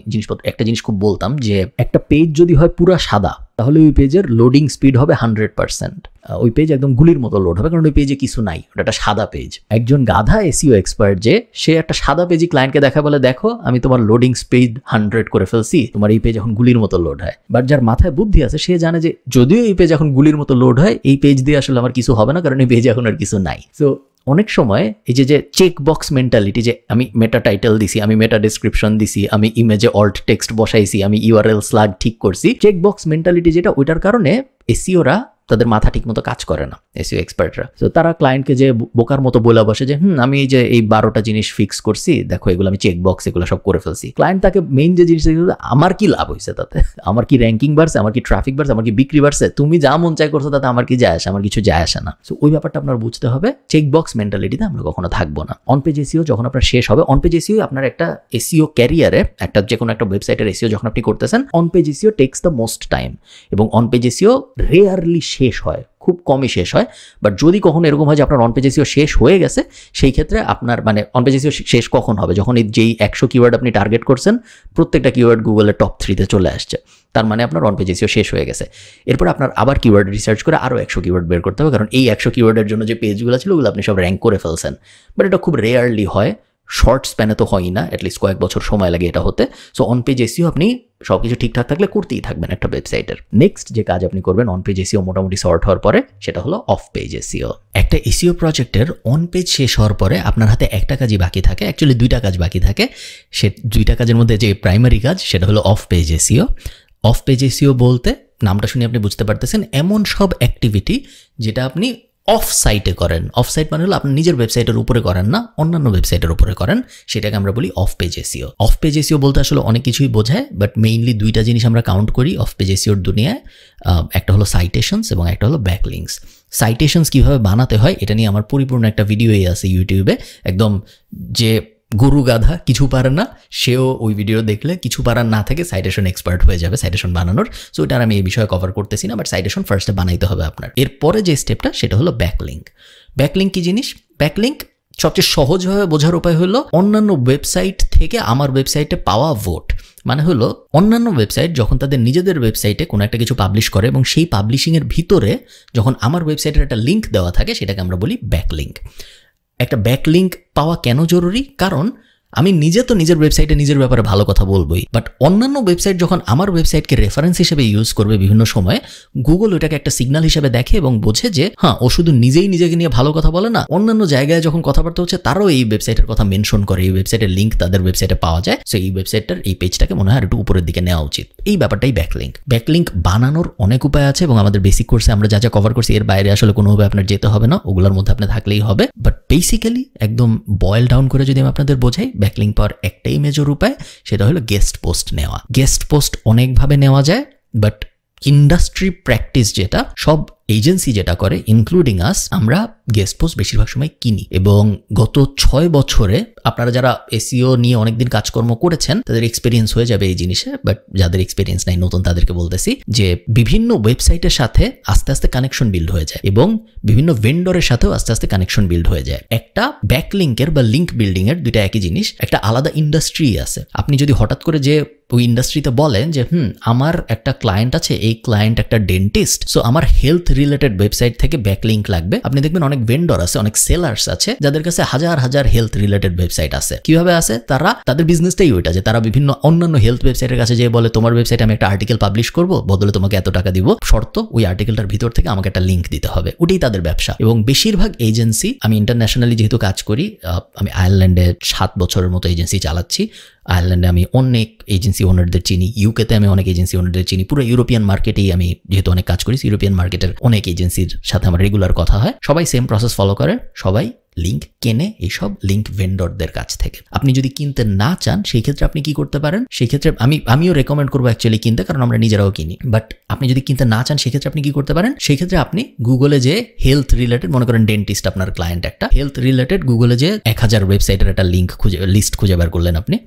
একটা জিনিস খুব বলতাম যে একটা পেজ যদি হয় পুরা সাদা, তাহলে ওই পেজের লোডিং স্পিড হবে 100%। ওই পেজ একদম গুলির মতো লোড হবে, কারণ ওই পেজে কিছু নাই, ওটা একটা সাদা পেজ। একজন গাধা এসইও এক্সপার্ট যে সে একটা সাদা পেজই ক্লায়েন্টকে দেখা বলে, দেখো আমি তোমার লোডিং স্পিড 100 করে ফেলছি, তোমার এই পেজ এখন গুলির মতো লোড হয়। বাট যার মাথায় বুদ্ধি আছে সে জানে যে যদিও এই পেজ এখন গুলির মতো লোড হয়, এই পেজ দিয়ে আসলে আমার কিছু হবে না, কারণ এই পেজে এখন আর কিছু নাই। সো অনেক সময় এই যে চেক বক্স মেন্টালিটি, যে আমি মেটা টাইটেল দিছি, আমি মেটা ডেসক্রিপশন দিছি, আমি ইমেজে অল্ট টেক্সট বসাইছি, আমি ইউআরএল স্ল্যাগ ঠিক করছি, চেক বক্স মেন্টালিটি যেটা, ওইটার কারণে এসইওরা তাদের মাথা ঠিক মতো কাজ করে না। এসইও এক্সপার্টরা। তো তারা ক্লায়েন্টকে যে বোকার মতো বলে বসে যে আমি এই যে এই 12টা জিনিস ফিক্স করছি, দেখো এগুলো আমি চেক বক্স এগুলো সব করে ফেলছি। ক্লায়েন্ট তাকে মেইন যে জিনিস আমার কি লাভ হয়েছে তাতে, আমার কি র্যাঙ্কিং বাড়ছে, আমার কি ট্রাফিক বাড়ছে, আমার কি বিক্রি বাড়ছে, তুমি যা মন চাই করছো তাতে আমার কি যায় আসে, আমার কিছু যায় আসে না। সো ওই ব্যাপারটা আপনার বুঝতে হবে। চেক বক্স মেন্টালিটিতে আমরা কখনো থাকবো না। অন পেজ এসইও যখন আপনার শেষ হবে, অন পেজ এসইও আপনার একটা এসইও ক্যারিয়ারে একটা যে কোনো একটা ওয়েবসাইটের এসইও যখন আপনি করতেছেন, on page SEO text the most time, এবং অন পেজ এসইও রেয়ারলি শেষ হয়, খুব কমই শেষ হয়। বাট যদি কখনো এরকম হয় যে আপনার অন পেজ এসইও শেষ হয়ে গেছে, সেই ক্ষেত্রে আপনার মানে অন পেজ এসইও শেষ কখন হবে, যখন যেই 100 কিওয়ার্ড আপনি টার্গেট করছেন প্রত্যেকটা কিওয়ার্ড গুগলের টপ 3-তে চলে আসছে, তার মানে আপনার অন পেজ এসইও শেষ হয়ে গেছে। এরপর আপনার আবার কিওয়ার্ড রিসার্চ করে আরও 100 কিওয়ার্ড বের করতে হবে, কারণ এই 100 কিওয়ার্ডের জন্য যে পেজগুলো ছিল ওগুলো আপনি সব র্যাঙ্ক করে ফেলছেন। বাট এটা খুব রেয়ারলি হয়, শর্ট স্প্যানে তো হয়ই না, অ্যাটলিস্ট কয়েক বছর সময় লাগে এটা হতে। সো অন পেজ এসইও আপনি সব কিছু ঠিকঠাক থাকলে করতেই থাকবেন একটা ওয়েবসাইটের। নেক্সট যে কাজ আপনি করবেন অন পেজ এসইও মোটামুটি সর্ট হওয়ার পরে, সেটা হলো অফ পেজ এসইও। একটা এসইও প্রজেক্টের অন পেজ শেষ হওয়ার পরে আপনার হাতে একটা কাজই বাকি থাকে, অ্যাকচুয়ালি 2টা কাজ বাকি থাকে। সে 2টা কাজের মধ্যে যে প্রাইমারি কাজ সেটা হলো of page SEO. Of page SEO বলতে নামটা শুনে আপনি বুঝতে পারতেছেন এমন সব অ্যাক্টিভিটি যেটা আপনি অফ সাইটে করেন। অফ সাইট মানে হলো আপনি নিজের ওয়েবসাইটের উপরে করেন না, অন্যান্য ওয়েবসাইটের উপরে করেন, সেটাকে আমরা বলি of page SEO. Of page SEO বলতে আসলে অনেক কিছুই বোঝায়, বাট মেইনলি 2টা জিনিস আমরা কাউন্ট করি অফ পেজ এসইওর দুনিয়ায়। একটা হলো সাইটেশনস এবং একটা হলো ব্যাকলিংকস। সাইটেশনস কীভাবে বানাতে হয় এটা নিয়ে আমার পরিপূর্ণ একটা ভিডিওই আছে ইউটিউবে, একদম যে গরু গাধা কিছু পারে না সেও ওই ভিডিও দেখলে কিছু পারার না থেকে সাইটেশন এক্সপার্ট হয়ে যাবে সাইটেশন বানানোর। সো এটা আমি এই বিষয়ে কভার করতেছি না, বাট সাইটেশন ফার্স্টে বানাইতে হবে আপনার। এরপরে যে স্টেপটা সেটা হলো ব্যাকলিংক। ব্যাকলিংক কি জিনিস? ব্যাকলিংক সবচেয়ে সহজভাবে বোঝার উপায় হলো অন্যান্য ওয়েবসাইট থেকে আমার ওয়েবসাইটে পাওয়া ভোট। মানে হলো অন্যান্য ওয়েবসাইট যখন তাদের নিজেদের ওয়েবসাইটে কোনো একটা কিছু পাবলিশ করে এবং সেই পাবলিশিংয়ের ভিতরে যখন আমার ওয়েবসাইটের একটা লিঙ্ক দেওয়া থাকে সেটাকে আমরা বলি ব্যাকলিংক। একটা ব্যাকলিংক পাওয়া কেন জরুরি? কারণ আমি নিজে তো নিজের ওয়েবসাইটে নিজের ব্যাপারে ভালো কথা বলবোই, বাট অন্যান্য ওয়েবসাইট যখন আমার ওয়েবসাইটকে রেফারেন্স হিসেবে ইউজ করবে বিভিন্ন সময়ে, গুগল ওইটাকে একটা সিগন্যাল হিসেবে দেখে এবং বোঝে যে হ্যাঁ ও শুধু নিজেই নিজেকে নিয়ে ভালো কথা বলে না, অন্যান্য জায়গায় যখন কথাবার্তা হচ্ছে তারাও এই ওয়েবসাইটের কথা মেনশন করে, এই ওয়েবসাইটের লিঙ্ক তাদের ওয়েবসাইটে পাওয়া যায়। সো এই ওয়েবসাইটটার এই পেজটাকে মনে হয় একটু উপরের দিকে নেওয়া উচিত। এই ব্যাপারটাই ব্যাকলিংক। ব্যাকলিংক বানানোর অনেক উপায় আছে এবং আমাদের বেসিক কোর্সে আমরা যা যা কভার করছি এর বাইরে আসলে কোনোভাবে আপনার যেতে হবে না, ওগুলোর মধ্যে আপনি থাকলেই হবে। বাট বেসিক্যালি একদম বয়েল ডাউন করে যদি আমি আপনাদের বোঝাই, ব্যাকলিংক পাওয়ার একটাই মেজর উপায়, সেটা হলো গেস্ট পোস্ট নেওয়া। গেস্ট পোস্ট অনেকভাবে নেওয়া যায়, বাট ইন্ডাস্ট্রি প্র্যাকটিস যেটা, সব এজেন্সি যেটা করে ইনক্লুডিং আস, আমরা গেস্ট পোস্ট বেশিরভাগ সময় কিনি। এবং গত 6 বছরে আপনারা যারা এসইও নিয়ে অনেকদিন কাজকর্ম করেছেন তাদের এক্সপিরিয়েন্স হয়ে যাবে এই জিনিসে, বাট যাদের এক্সপিরিয়েন্স নাই নতুন তাদেরকে বলতেছি যে বিভিন্ন ওয়েবসাইটের সাথে আস্তে আস্তে কানেকশন বিল্ড হয়ে যায় এবং বিভিন্ন ভেন্ডরের সাথেও আস্তে আস্তে কানেকশন বিল্ড হয়ে যায়। একটা ব্যাকলিংকের বা লিঙ্ক বিল্ডিং এর দুইটা একই জিনিস, একটা আলাদা ইন্ডাস্ট্রি আছে। আপনি যদি হঠাৎ করে যে ওই ইন্ডাস্ট্রিতে বলেন যে আমার একটা ক্লায়েন্ট আছে, এই ক্লায়েন্ট একটা ডেন্টিস্ট, সো আমার হেলথ রিলেটেড ওয়েবসাইট থেকে ব্যাকলিংক লাগবে, আপনি দেখবেন অনেক ভেন্ডর আছে, অনেক সেলার্স আছে যাদের কাছে হাজার হাজার হেলথ রিলেটেড ওয়েবসাইট আছে। কিভাবে আছে? তারা তাদের বিজনেসটাই ওইটা যে তারা বিভিন্ন অন্যান্য হেলথ ওয়েবসাইটের কাছে যে বলে তোমার ওয়েবসাইটে আমি একটা আর্টিকেল পাবলিশ করবো, বদলে তোমাকে এত টাকা দিব, শর্ত ওই আর্টিকেলটার ভিতর থেকে আমাকে একটা লিঙ্ক দিতে হবে। ওটাই তাদের ব্যবসা। এবং বেশিরভাগ এজেন্সি, আমি ইন্টারন্যাশনালি যেহেতু কাজ করি, আমি আয়ারল্যান্ডে 7 বছরের মতো এজেন্সি চালাচ্ছি। আয়ারল্যান্ডে আমি অনেক এজেন্সি ওনারদের চিনি, ইউকেতে আমি অনেক এজেন্সি ওনারদের চিনি, পুরো ইউরোপিয়ান মার্কেটেই আমি যেহেতু অনেক কাজ করি, ইউরোপিয়ান মার্কেটের অনেক এজেন্সির সাথে আমার রেগুলার কথা হয়। সবাই সেম প্রসেস ফলো করে, সবাই লিঙ্ক কেনে এইসব লিঙ্ক ভেন্ডরদের কাছ থেকে। আপনি যদি কিনতে না চান সেই ক্ষেত্রে আপনি কি করতে পারেন? সেই ক্ষেত্রে আমিও রেকমেন্ড করবো অ্যাকচুয়ালি কিনতে, কারণ আমরা নিজেরাও কিনি। বাট আপনি যদি কিনতে না চান সেক্ষেত্রে আপনি কি করতে পারেন? সেই ক্ষেত্রে আপনি গুগলে যে হেলথ রিলেটেড, মনে করেন ডেন্টিস্ট আপনার ক্লায়েন্ট, একটা হেলথ রিলেটেড গুগলে যে 1000 ওয়েবসাইটের একটা লিস্ট খুঁজে বের করলেন, আপনি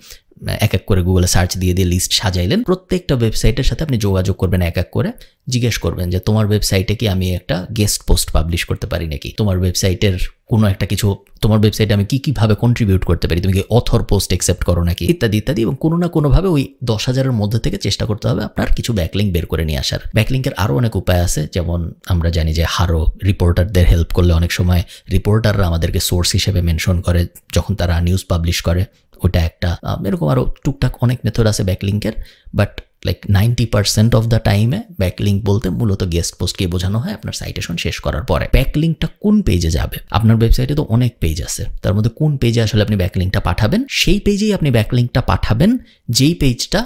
এক এক করে গুগলে সার্চ দিয়ে লিস্ট সাজাইলেন। প্রত্যেকটা ওয়েবসাইটের সাথে আপনি যোগাযোগ করবেন, এক এক করে জিজ্ঞেস করবেন যে তোমার ওয়েবসাইটে কি আমি একটা গেস্ট পোস্ট পাবলিশ করতে পারি নাকি, তোমার ওয়েবসাইটের কোনো একটা কিছু, তোমার ওয়েবসাইটে আমি কিভাবে কন্ট্রিবিউট করতে পারি, তুমি কি অথর পোস্ট অ্যাকসেপ্ট করো নাকি, ইত্যাদি ইত্যাদি। এবং কোনো না কোনোভাবে ওই 10,000-এর মধ্যে থেকে চেষ্টা করতে হবে আপনার কিছু ব্যাকলিঙ্ক বের করে নিয়ে আসার। ব্যাকলিঙ্কের আরও অনেক উপায় আছে, যেমন আমরা জানি যে হারো রিপোর্টারদের হেল্প করলে অনেক সময় রিপোর্টাররা আমাদেরকে সোর্স হিসেবে মেনশন করে যখন তারা নিউজ পাবলিশ করে, ওটা একটা। এরকম আরও টুকটাক অনেক মেথড আছে ব্যাকলিঙ্কের, বাট লাইক 90% অফ দ্য টাইমে ব্যাকলিঙ্ক বলতে মূলত গেস্ট পোস্টকে বোঝানো হয় আপনার সাইটেশন শেষ করার পরে। ব্যাকলিঙ্কটা কোন পেজে যাবে? আপনার ওয়েবসাইটে তো অনেক পেজ আছে, তার মধ্যে কোন পেজে আসলে আপনি ব্যাকলিঙ্কটা পাঠাবেন, সেই পেজেই আপনি ব্যাকলিঙ্কটা পাঠাবেন যেই পেজটা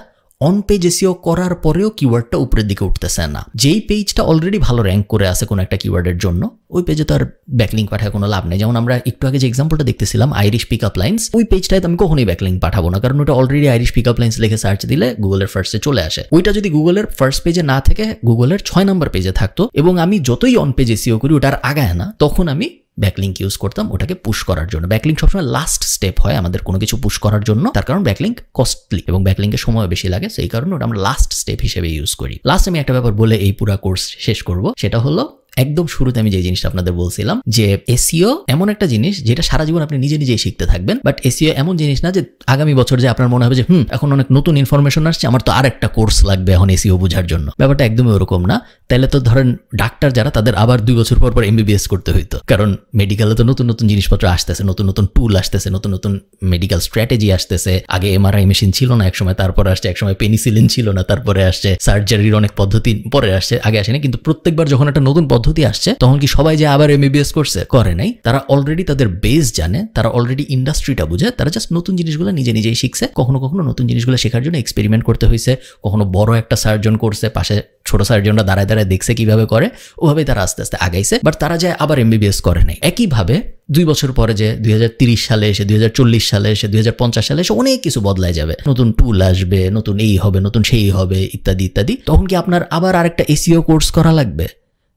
অন পেজ এসইও করার পরেও কিওয়ার্ডটা উপরের দিকে উঠতেছে না। যেই পেজটা অলরেডি ভালো র্যাঙ্ক করে আছে কোনো একটা কিওয়ার্ডের জন্য, ওই পেজে তো আর ব্যাকলিঙ্ক পাঠায় কোনো লাভ নেই। যেমন আমরা একটু আগে যে এক্সাম্পলটা দেখতেছিলাম আইরিশ পিকআপ লাইন্স, ওই পেজটায় আমি কখনোই ব্যাকলিঙ্ক পাঠাবো না, কারণ ওটা অলরেডি আইরিশ পিকআপ লাইন্স লিখে সার্চ দিলে গুগলের ফার্স্টে চলে আসে। ওইটা যদি গুগলের ফার্স্ট পেজে না থেকে গুগলের 6 নম্বর পেজে থাকতো এবং আমি যতই অন পেজ এসইও করি ওটা আর আগায় না, তখন আমি ব্যাকলিঙ্ক ইউজ করতাম ওটাকে পুশ করার জন্য। ব্যাকলিঙ্ক সবসময় লাস্ট স্টেপ হয় আমাদের কোনো কিছু পুশ করার জন্য, তার কারণ ব্যাকলিঙ্ক কস্টলি এবং ব্যাকলিঙ্কের সময় বেশি লাগে, সেই কারণে ওটা আমরা লাস্ট স্টেপ হিসেবে ইউজ করি। লাস্ট আমি একটা ব্যাপার বলে এই পুরো কোর্স শেষ করব, সেটা হলো একদম শুরুতে আমি যে জিনিসটা আপনাদের বলছিলাম যে এসইও এমন একটা জিনিস যেটা সারা জীবন আপনি নিজে নিজেই শিখতে থাকবেন। বাট এসইও এমন জিনিস না যে আগামী বছর যে আপনার মনে হবে যে এখন অনেক নতুন ইনফরমেশন আসছে, আমার তো আরেকটা কোর্স লাগবে এখন এসইও বোঝার জন্য। ব্যাপারটা একদমই ওরকম না। তাহলে তো ধরেন ডাক্তার যারা, তাদের আবার 2 বছর পর পর এমবিবিএস করতে হইতো, কারণ মেডিকেলে তো নতুন নতুন জিনিসপত্র আসতেছে, নতুন নতুন টুল আসতেছে, নতুন নতুন মেডিকেল স্ট্র্যাটেজি আসতেছে। আগে এমআরআই মেশিন ছিল না একসময়, তারপরে আসছে একসময় পেনিসিলিন ছিল না, তারপরে আসছে সার্জারির অনেক পদ্ধতি পরে আসছে, আগে আসেনি। কিন্তু প্রত্যেকবার যখন একটা নতুন পদ্ধতি আসছে তখন কি সবাই যে আবার এমবিবিএস করছে? করে নাই। তারা অলরেডি তাদের বেস জানে, তারা অলরেডি ইন্ডাস্ট্রিটা বুঝে, তারা জাস্ট নতুন জিনিসগুলো নিজে নিজেই শিখছে। কখনো কখনো নতুন জিনিসগুলো শেখার জন্য এক্সপেরিমেন্ট করতে হয়েছে, কখনো বড় একটা সার্জন করছে, পাশে ছোট সার্জনরা দাঁড়ায় দাঁড়ায় দেখছে কিভাবে করে, ওভাবেই তারা আস্তে আস্তে আগাইছে। বাট তারা যায় আবার এমবিবিএস করে নাই। একইভাবে 2 বছর পরে যে 2030 সালে এসে, 2040 সালে এসে, 2050 সালে এসে অনেক কিছু বদলায় যাবে, নতুন টুল আসবে, নতুন এই হবে, নতুন সেই হবে, ইত্যাদি ইত্যাদি। তখন কি আপনার আবার আরেকটা এসইও কোর্স করা লাগবে?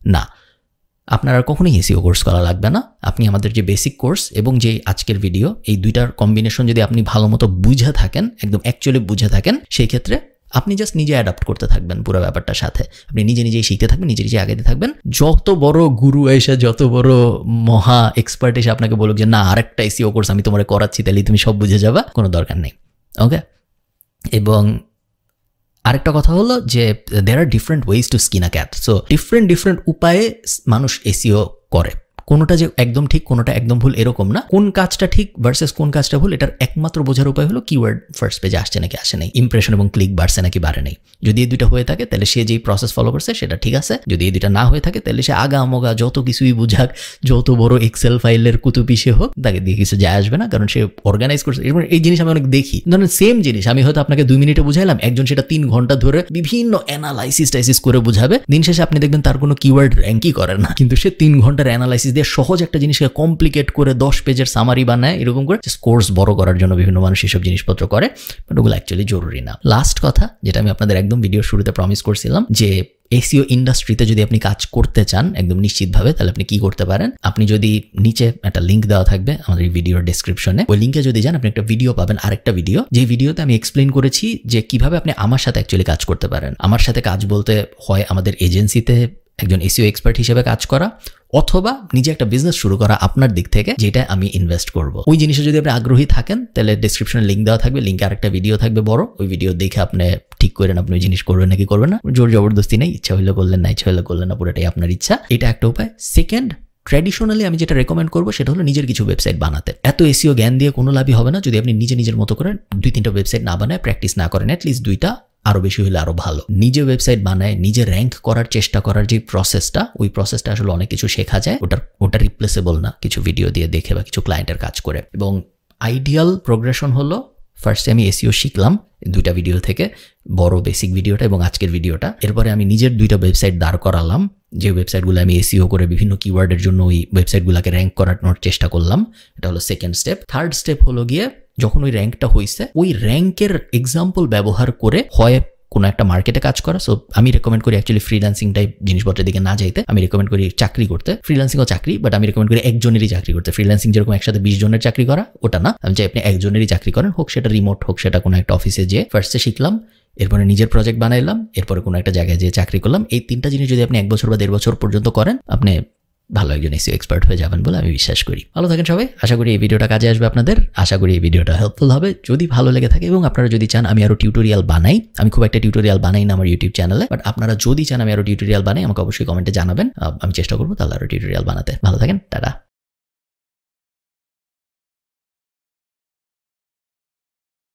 না, আপনার আর কখনোই এসইও কোর্স করা লাগবে না। আপনি আমাদের যে বেসিক কোর্স এবং যে আজকের ভিডিও, এই দুইটার কম্বিনেশন যদি আপনি ভালো মতো বুঝে থাকেন, একদম অ্যাকচুয়ালি বুঝে থাকেন, সেই ক্ষেত্রে আপনি জাস্ট নিজে অ্যাডাপ্ট করতে থাকবেন পুরো ব্যাপারটার সাথে। আপনি নিজে নিজেই শিখতে থাকবেন, নিজে নিজে আগাইতে থাকবেন। যত বড় গুরু এসে, যত বড় মহা এক্সপার্ট এসে আপনাকে বলুক যে না আরেকটা এসইও কোর্স আমি তোমার করাচ্ছি, তাহলে তুমি সব বুঝে যাবা, কোনো দরকার নেই। ওকে। এবং আরেকটা কথা হলো যে there are different ways to skin a cat. So different উপায়ে মানুষ এসইও করে। কোনোটা যে একদম ঠিক, কোনোটা একদম ভুল এরকম না। কোন কাজটা ঠিক ভার্সেস কোন কাজটা ভুল, এটার একমাত্র বোঝার উপায় হলো কিওয়ার্ড ফার্স্ট পেজে আসছে নাকি আসে নাই, ইমপ্রেশন এবং ক্লিক বাড়ছে নাকি বাড়ে নাই। যদি এই দুইটা হয়ে থাকে তাহলে সে যেই প্রসেস ফলো করছে সেটা ঠিক আছে। যদি এই দুইটা না হয়ে থাকে তাহলে সে আগা আমগা যত কিছুই বুঝাক, যত বড় এক্সেল ফাইলের কুতুবি সে হোক, তাকে দিয়ে কিছু যায় আসবে না, কারণ সে অর্গানাইজ করছে। এই জিনিস আমি অনেক দেখি। ধরেন সেম জিনিস আমি হয়তো আপনাকে 2 মিনিটে বুঝাইলাম, একজন সেটা 3 ঘন্টা ধরে বিভিন্ন অ্যানালাইসিস করে বুঝাবে। দিন শেষে আপনি দেখবেন তার কোনো কিওয়ার্ড র্যাঙ্কই করে না, কিন্তু সে 3 ঘন্টার অ্যানালাইসিস দিয়ে সহজ একটা জিনিসকে কমপ্লিকেট করে 10 পেজের সামারি বানায়, এরকম করে কোর্স বড় করার জন্য বিভিন্ন মানুষ এসব জিনিসপত্র করে, বাট ওগুলো অ্যাকচুয়ালি জরুরি না। লাস্ট কথা যেটা আমি আপনাদের একদম ভিডিও শুরুতে প্রমিস করছিলাম, যে এসইও ইন্ডাস্ট্রিতে যদি আপনি কাজ করতে চান একদম নিশ্চিতভাবে, তাহলে আপনি কি করতে পারেন। আপনি যদি নিচে একটা লিঙ্ক দেওয়া থাকবে আমাদের এই ভিডিওর ডেসক্রিপশনে, ওই লিঙ্কে যদি যান আপনি একটা ভিডিও পাবেন, আরেকটা ভিডিও, যে ভিডিওতে আমি এক্সপ্লেইন করেছি যে কিভাবে আপনি আমার সাথে অ্যাকচুয়ালি কাজ করতে পারেন। আমার সাথে কাজ বলতে হয় আমাদের এজেন্সিতে একজন এসইও এক্সপার্ট হিসেবে কাজ করা, অথবা নিজে একটা বিজনেস শুরু করা আপনার দিক থেকে, যেটা আমি ইনভেস্ট করব। ওই জিনিসে যদি আপনি আগ্রহী থাকেন তাহলে ডেসক্রিপশনে লিঙ্ক দেওয়া থাকবে, লিঙ্কে আরেকটা ভিডিও থাকবে বড়, ওই ভিডিও দেখে আপনি ঠিক করেন আপনি ওই জিনিস করবেন নাকি করবেন না। জোর জবরদস্তি নেই, ইচ্ছা হইলে করলেন, না ইচ্ছা হইলে করলেন না, পুরোটাই আপনার ইচ্ছা। এটা একটা উপায়। সেকেন্ড, ট্র্যাডিশনালি আমি যেটা রেকমেন্ড করবো সেটা হলো নিজের কিছু ওয়েবসাইট বানাতে। এত এসইও জ্ঞান দিয়ে কোনো লাভই হবে না যদি আপনি নিজের মতো করে 2-3টা ওয়েবসাইট না বানায়, প্র্যাকটিস না করেন, অ্যাটলিস্ট 2টা, আরো বেশি হলে আরো ভালো। নিজে ওয়েবসাইট বানায় নিজে র্যাঙ্ক করার চেষ্টা করার যে প্রসেসটা, ওই প্রসেসটা আসলে অনেক কিছু শেখা যায়। ওটা রিপ্লেসেবল না কিছু ভিডিও দিয়ে দেখে বা কিছু ক্লায়েন্টের কাজ করে। এবং আইডিয়াল প্রোগ্রেশন হলো ফার্স্টে আমি এসইও শিখলাম 2টা ভিডিও থেকে, বড় বেসিক ভিডিওটা এবং আজকের ভিডিওটা। এরপরে আমি নিজের 2টা ওয়েবসাইট দাঁড় করালাম, যে ওয়েবসাইটগুলো আমি এসইও করে বিভিন্ন কিওয়ার্ডের জন্য ওই ওয়েবসাইটগুলোকে র্যাঙ্ক করানোর চেষ্টা করলাম। এটা হলো সেকেন্ড স্টেপ। থার্ড স্টেপ হলো গিয়ে যখন ওই র্যাঙ্কটা হয়েছে, ওই র্যাঙ্কের এক্সাম্পল ব্যবহার করে হয় কোনো একটা মার্কেটে কাজ করা। সো আমি রেকমেন্ড করি অ্যাকচুয়ালি ফ্রিল্যান্সিং টাইপ জিনিসপত্রের দিকে না যাইতে, আমি রেকমেন্ড করি চাকরি করতে। ফ্রিল্যান্সিংও চাকরি, বাট আমি রেকমেন্ড করি একজনেরই চাকরি করতে। ফ্রিল্যান্সিং যেরকম একসাথে 20 জনের চাকরি করা, ওটা না। আমি চাই আপনি একজনেরই চাকরি করেন, হোক সেটা রিমোট, হোক সেটা কোনো একটা অফিসে যেয়ে ফার্স্টে শিখলাম, এরপরে নিজের প্রজেক্ট বানাইলাম, এরপরে কোনো একটা জায়গায় যেয়ে চাকরি করলাম। এই 3টা জিনিস যদি আপনি 1 বছর বা 1.5 বছর পর্যন্ত করেন, আপনি ভালো একজন এসইও এক্সপার্ট হয়ে যাবেন বলে আমি বিশ্বাস করি। ভালো থাকেন সবাই। আশা করি এই ভিডিওটা কাজে আসবে আপনাদের। আশা করি এই ভিডিওটা হেল্পফুল হবে। যদি ভালো লেগে থাকে এবং আপনারা যদি চান আমি আরো টিউটোরিয়াল বানাই, আমি খুব একটা টিউটোরিয়াল বানাই না আমার ইউটিউব চ্যানেলে, বাট আপনারা যদি চান আমি আরো টিউটোরিয়াল বানাই, আমাকে অবশ্যই কমেন্টে জানাবেন। আমি চেষ্টা করবো তাহলে আরো টিউটোরিয়াল বানাতে। ভালো থাকেন, টাটা।